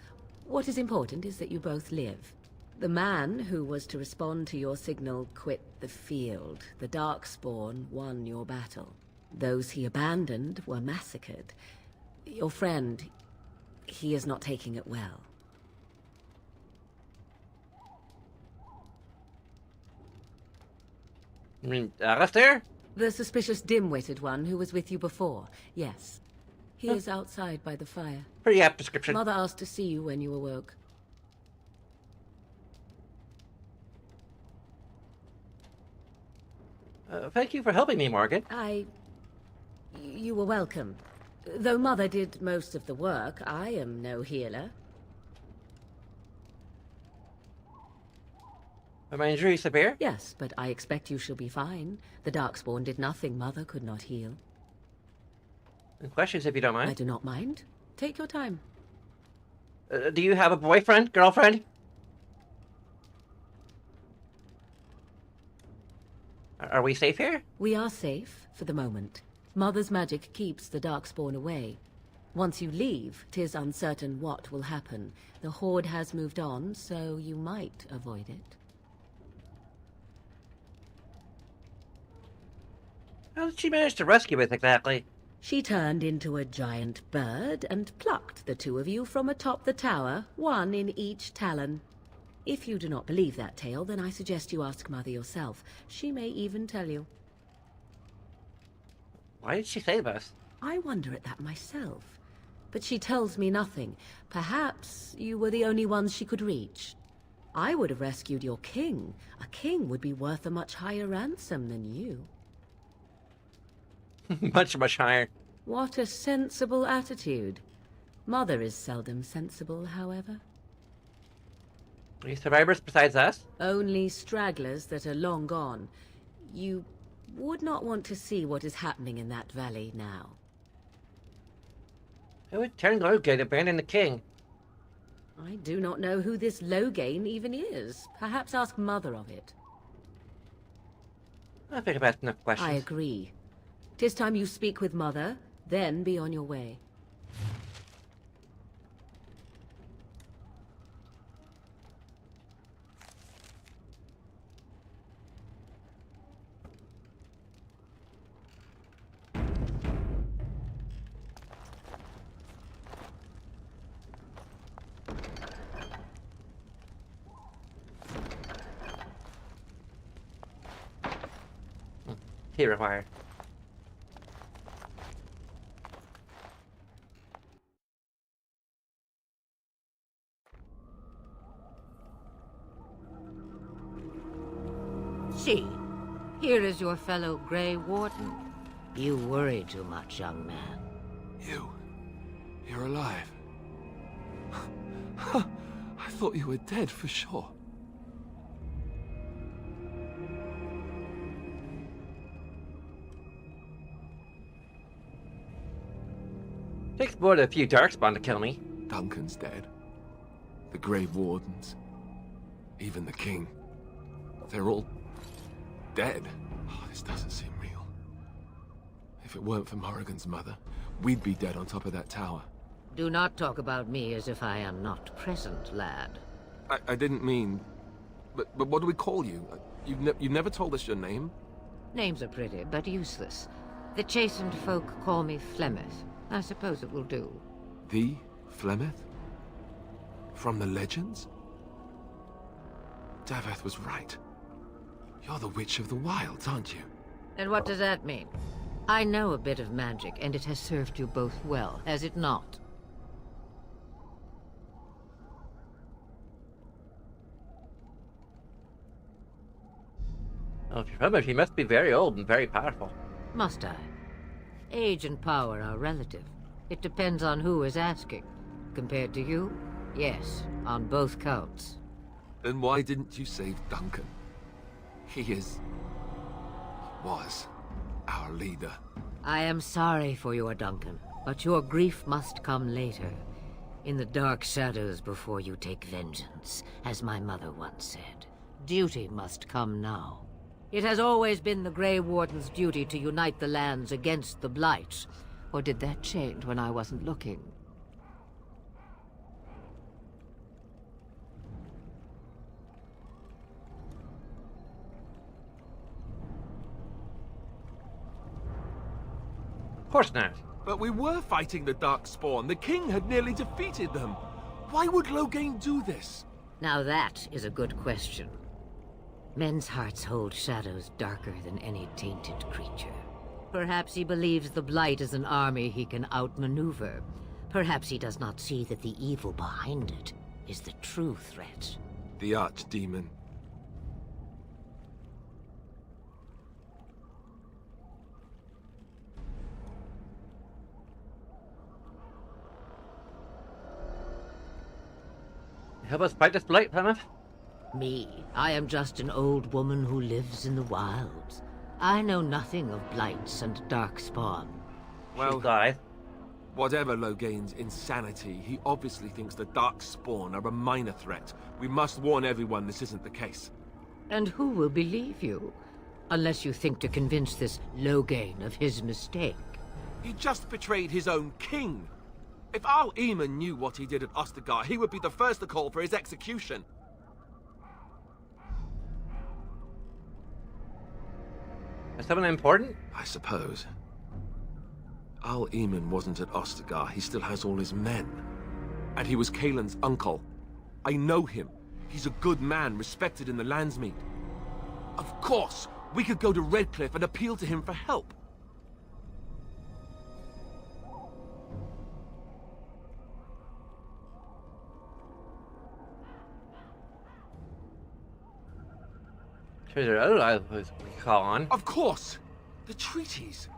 What is important is that you both live. The man who was to respond to your signal quit the field. The Darkspawn won your battle. Those he abandoned were massacred. Your friend, he is not taking it well. You mean Alistair? The suspicious dim-witted one who was with you before, yes. He is outside by the fire. Pretty apt description. Mother asked to see you when you awoke. Thank you for helping me, Morgan. You were welcome. Though Mother did most of the work, I am no healer. Are my injuries severe? Yes, but I expect you shall be fine. The Darkspawn did nothing Mother could not heal. Questions, if you don't mind. I do not mind. Take your time. Do you have a boyfriend, girlfriend? Are we safe here? We are safe, for the moment. Mother's magic keeps the Darkspawn away. Once you leave, 'tis uncertain what will happen. The Horde has moved on, so you might avoid it. How did she manage to rescue us exactly? She turned into a giant bird and plucked the two of you from atop the tower, one in each talon. If you do not believe that tale, then I suggest you ask Mother yourself. She may even tell you. Why did she save us? I wonder at that myself. But she tells me nothing. Perhaps you were the only ones she could reach. I would have rescued your king. A king would be worth a much higher ransom than you. Much higher. What a sensible attitude. Mother is seldom sensible, however. Any survivors besides us? Only stragglers that are long gone. You would not want to see what is happening in that valley now. Who would turn Loghain abandon the king? I do not know who this Loghain even is. Perhaps ask Mother of it. I think I've asked enough questions. I agree. 'Tis time you speak with Mother, then be on your way. Key required. See, here is your fellow Grey Warden. You worry too much, young man. You're alive. I thought you were dead for sure. Takes more than a few Darkspawn to kill me. Duncan's dead. The Grey Wardens. Even the King. They're all dead. Oh, this doesn't seem real. If it weren't for Morrigan's mother, we'd be dead on top of that tower. Do not talk about me as if I am not present, lad. I didn't mean... But what do we call you? You've never told us your name? Names are pretty, but useless. The chastened folk call me Flemeth. I suppose it will do. The Flemeth? From the legends? Daveth was right. You're the Witch of the Wilds, aren't you? And what does that mean? I know a bit of magic, and it has served you both well, has it not? Oh, if you're Flemeth, he must be very old and very powerful. Must I? Age and power are relative. It depends on who is asking. Compared to you? Yes, on both counts. Then why didn't you save Duncan? He was our leader. I am sorry for your Duncan, but your grief must come later. In the dark shadows before you take vengeance, as my mother once said. Duty must come now. It has always been the Grey Warden's duty to unite the lands against the Blight. Or did that change when I wasn't looking? Of course not. But we were fighting the Darkspawn. The King had nearly defeated them. Why would Loghain do this? Now that is a good question. Men's hearts hold shadows darker than any tainted creature. Perhaps he believes the Blight is an army he can outmaneuver. Perhaps he does not see that the evil behind it is the true threat. The Archdemon. Help us fight this Blight, Flemeth? Me? I am just an old woman who lives in the wilds. I know nothing of blights and darkspawn. Well, whatever Loghain's insanity, he obviously thinks the Darkspawn are a minor threat. We must warn everyone this isn't the case. And who will believe you? Unless you think to convince this Loghain of his mistake. He just betrayed his own king. If Al Eamon knew what he did at Ostagar, he would be the first to call for his execution. Is someone important? I suppose. Al Eamon wasn't at Ostagar. He still has all his men. And he was Kaelin's uncle. I know him. He's a good man, respected in the Landsmeet. Of course, we could go to Redcliffe and appeal to him for help. Sure, there are other allies we can call on. Of course! The treaties.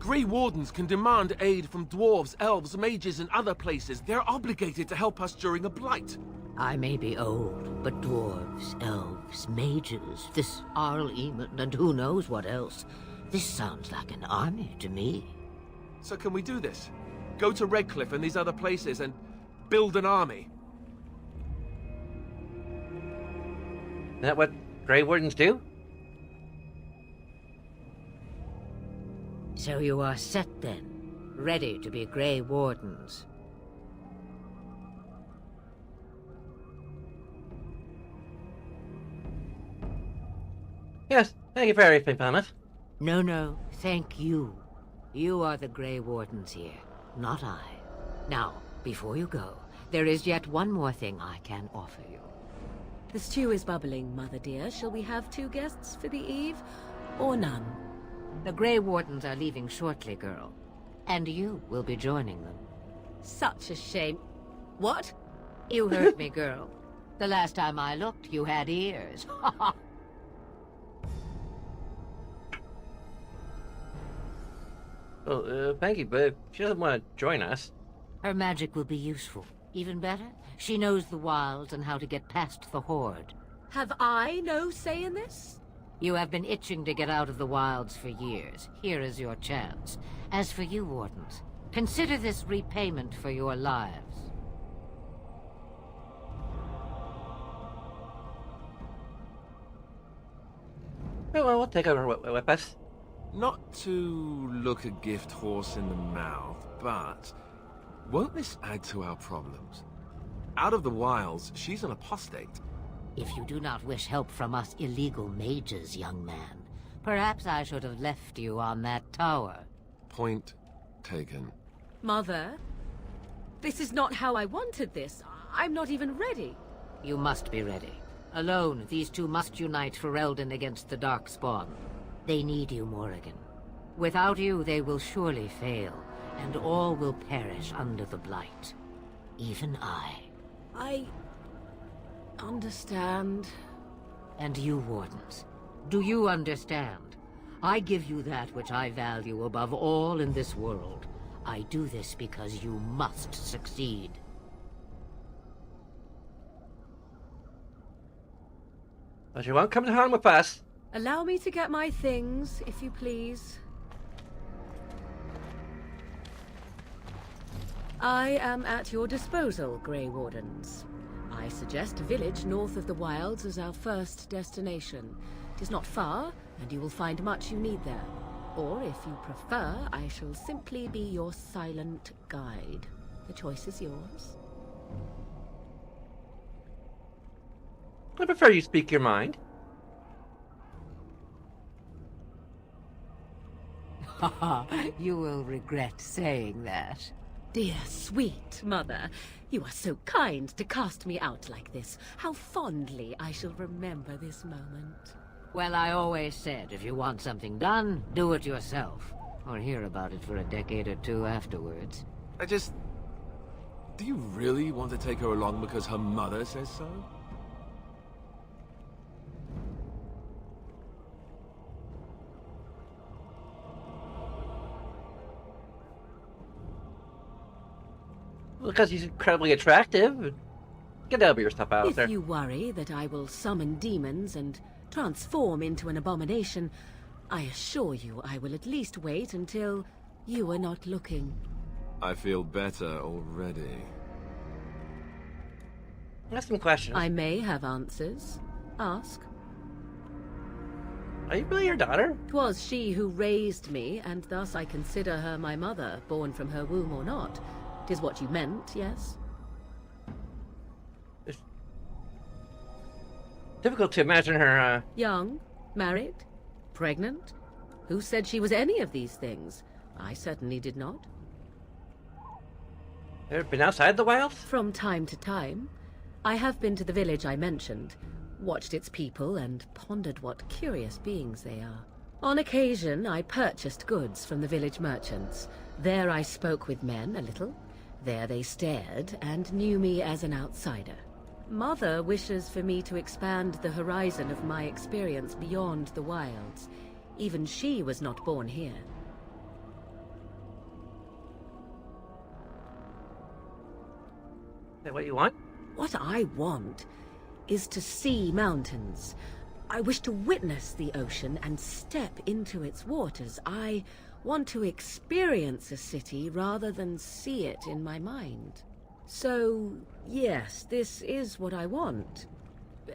Grey Wardens can demand aid from dwarves, elves, mages, and other places. They're obligated to help us during a blight. I may be old, but dwarves, elves, mages, this Arl Eamon, and who knows what else. This sounds like an army to me. So can we do this? Go to Redcliffe and these other places and build an army? Is that what Grey Wardens do? So you are set then, ready to be Grey Wardens. Yes, thank you for everything, Flemeth. No, thank you. You are the Grey Wardens here, not I. Now, before you go, there is yet one more thing I can offer you. The stew is bubbling, Mother dear. Shall we have 2 guests for the eve, or none? The Grey Wardens are leaving shortly, girl. And you will be joining them. Such a shame. What? You heard me, girl. The last time I looked, you had ears. Well, thank you, but if she doesn't want to join us... Her magic will be useful. Even better, she knows the wilds and how to get past the Horde. Have I no say in this? You have been itching to get out of the wilds for years. Here is your chance. As for you, Wardens, Consider this repayment for your lives. Well, we'll take over with us. Not to look a gift horse in the mouth, but won't this add to our problems? Out of the wilds, she's an apostate. If you do not wish help from us illegal mages, young man, perhaps I should have left you on that tower. Point taken. Mother, this is not how I wanted this. I'm not even ready. You must be ready. Alone, these two must unite for Eldon against the Darkspawn. They need you, Morrigan. Without you, they will surely fail, and all will perish under the Blight. Even I. I understand. And you, Wardens, do you understand? I give you that which I value above all in this world. I do this because you must succeed. But you won't come to harm with us. Allow me to get my things, if you please. I am at your disposal, Grey Wardens. I suggest a village north of the wilds as our first destination. It is not far, and you will find much you need there. Or, if you prefer, I shall simply be your silent guide. The choice is yours. I prefer you speak your mind. You will regret saying that. Dear, sweet mother, you are so kind to cast me out like this. How fondly I shall remember this moment. Well, I always said, if you want something done, do it yourself. Or hear about it for a decade or two afterwards. Do you really want to take her along because her mother says so? Because he's incredibly attractive. Get over your stuff out there. If you worry that I will summon demons and transform into an abomination, I assure you I will at least wait until you are not looking. I feel better already. Ask some questions. I may have answers. Ask. Are you really your daughter? 'Twas she who raised me, and thus I consider her my mother, born from her womb or not. 'Tis what you meant, yes? It's difficult to imagine her, Young? Married? Pregnant? Who said she was any of these things? I certainly did not. Ever been outside the wilds? From time to time. I have been to the village I mentioned, watched its people, and pondered what curious beings they are. On occasion, I purchased goods from the village merchants. There I spoke with men a little. There they stared and knew me as an outsider. Mother wishes for me to expand the horizon of my experience beyond the wilds. Even she was not born here. Is that what you want? What I want is to see mountains. I wish to witness the ocean and step into its waters. I want to experience a city rather than see it in my mind. So, yes, this is what I want.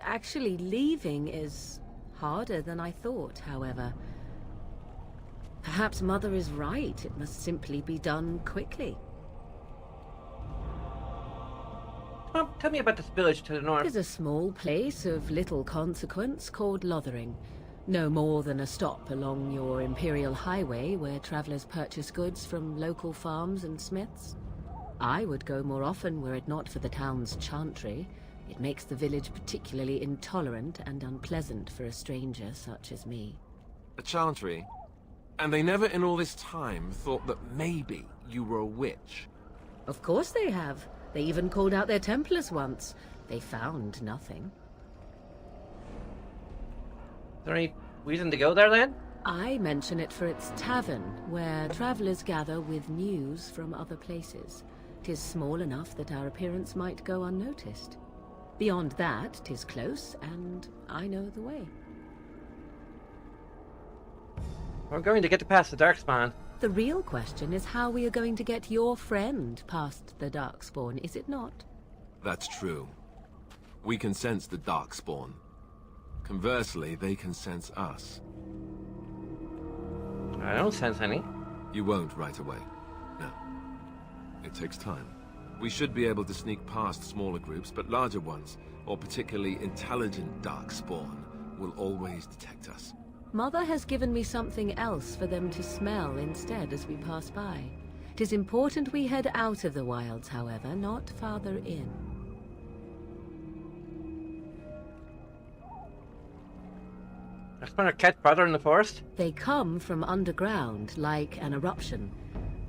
Actually, leaving is harder than I thought, however. Perhaps Mother is right. It must simply be done quickly. Tell me about this village to the north. It is a small place of little consequence called Lothering. No more than a stop along your Imperial Highway where travelers purchase goods from local farms and smiths. I would go more often were it not for the town's chantry. It makes the village particularly intolerant and unpleasant for a stranger such as me. A chantry? And they never in all this time thought that maybe you were a witch? Of course they have. They even called out their Templars once. They found nothing. Is there any reason to go there, then? I mention it for its tavern, where travelers gather with news from other places. 'Tis small enough that our appearance might go unnoticed. Beyond that, 'tis close, and I know the way. We're going to get to pass the Darkspawn. The real question is how we are going to get your friend past the Darkspawn, is it not? That's true. We can sense the Darkspawn. Conversely, they can sense us. I don't sense any. You won't right away. No. It takes time. We should be able to sneak past smaller groups, but larger ones, or particularly intelligent Darkspawn, will always detect us. Mother has given me something else for them to smell instead as we pass by. 'Tis important we head out of the wilds, however, not farther in. There's been a cat brother in the forest? They come from underground, like an eruption.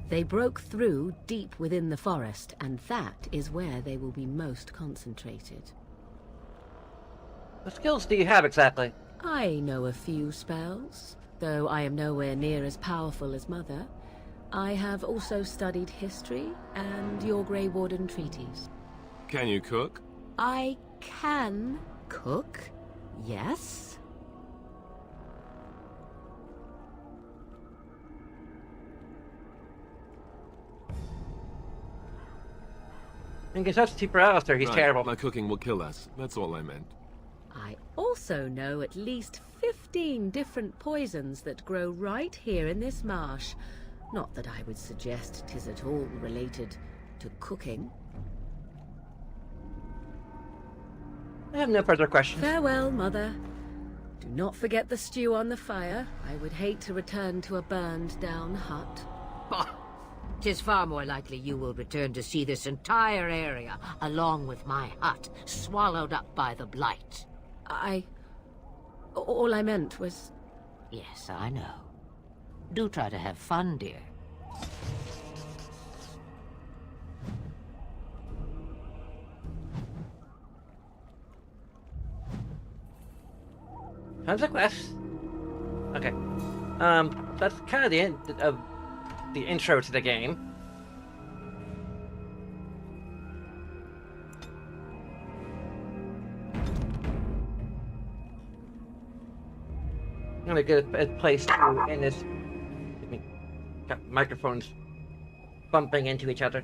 They broke through deep within the forest, and that is where they will be most concentrated. What skills do you have exactly? I know a few spells, though I am nowhere near as powerful as Mother. I have also studied history and your Grey Warden treaties. Can you cook? I can cook, yes. I guess that's cheaper Alistair, he's Right, terrible. my cooking will kill us. That's all I meant. I also know at least 15 different poisons that grow right here in this marsh. Not that I would suggest 'tis at all related to cooking. I have no further questions. Farewell, Mother. Do not forget the stew on the fire. I would hate to return to a burned-down hut. Bah! 'Tis far more likely you will return to see this entire area, along with my hut, swallowed up by the blight. All I meant was... Yes, I know. Do try to have fun, dear. Tons of quests. Okay. That's kind of the end of the intro to the game. I'm gonna get a place to end this. Excuse me. Got microphones bumping into each other.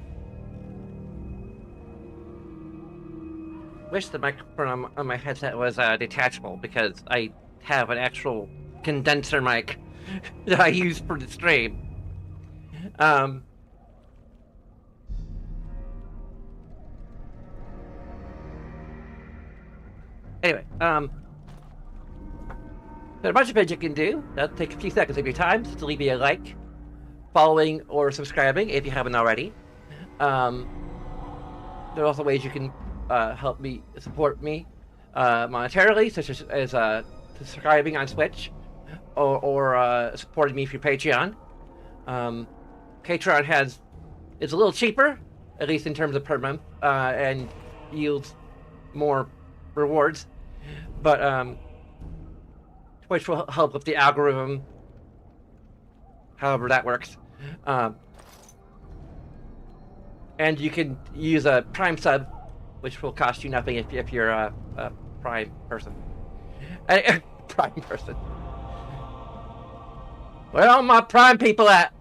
Wish the microphone on my headset was detachable, because I have an actual condenser mic that I use for the stream. Anyway, there are a bunch of things you can do. That'll take a few seconds of your time to leave me a like, following, or subscribing if you haven't already. There are also ways you can help me, support me monetarily, such as subscribing on Twitch, or supporting me through Patreon. Patreon is a little cheaper, at least in terms of per month, and yields more rewards. But Twitch will help with the algorithm, however that works. And you can use a Prime sub, which will cost you nothing if you're a Prime person. Prime person. Where are all my Prime people at?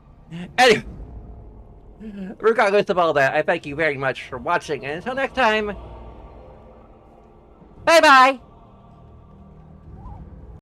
Anyway, regardless of all that, I thank you very much for watching, and until next time, bye-bye!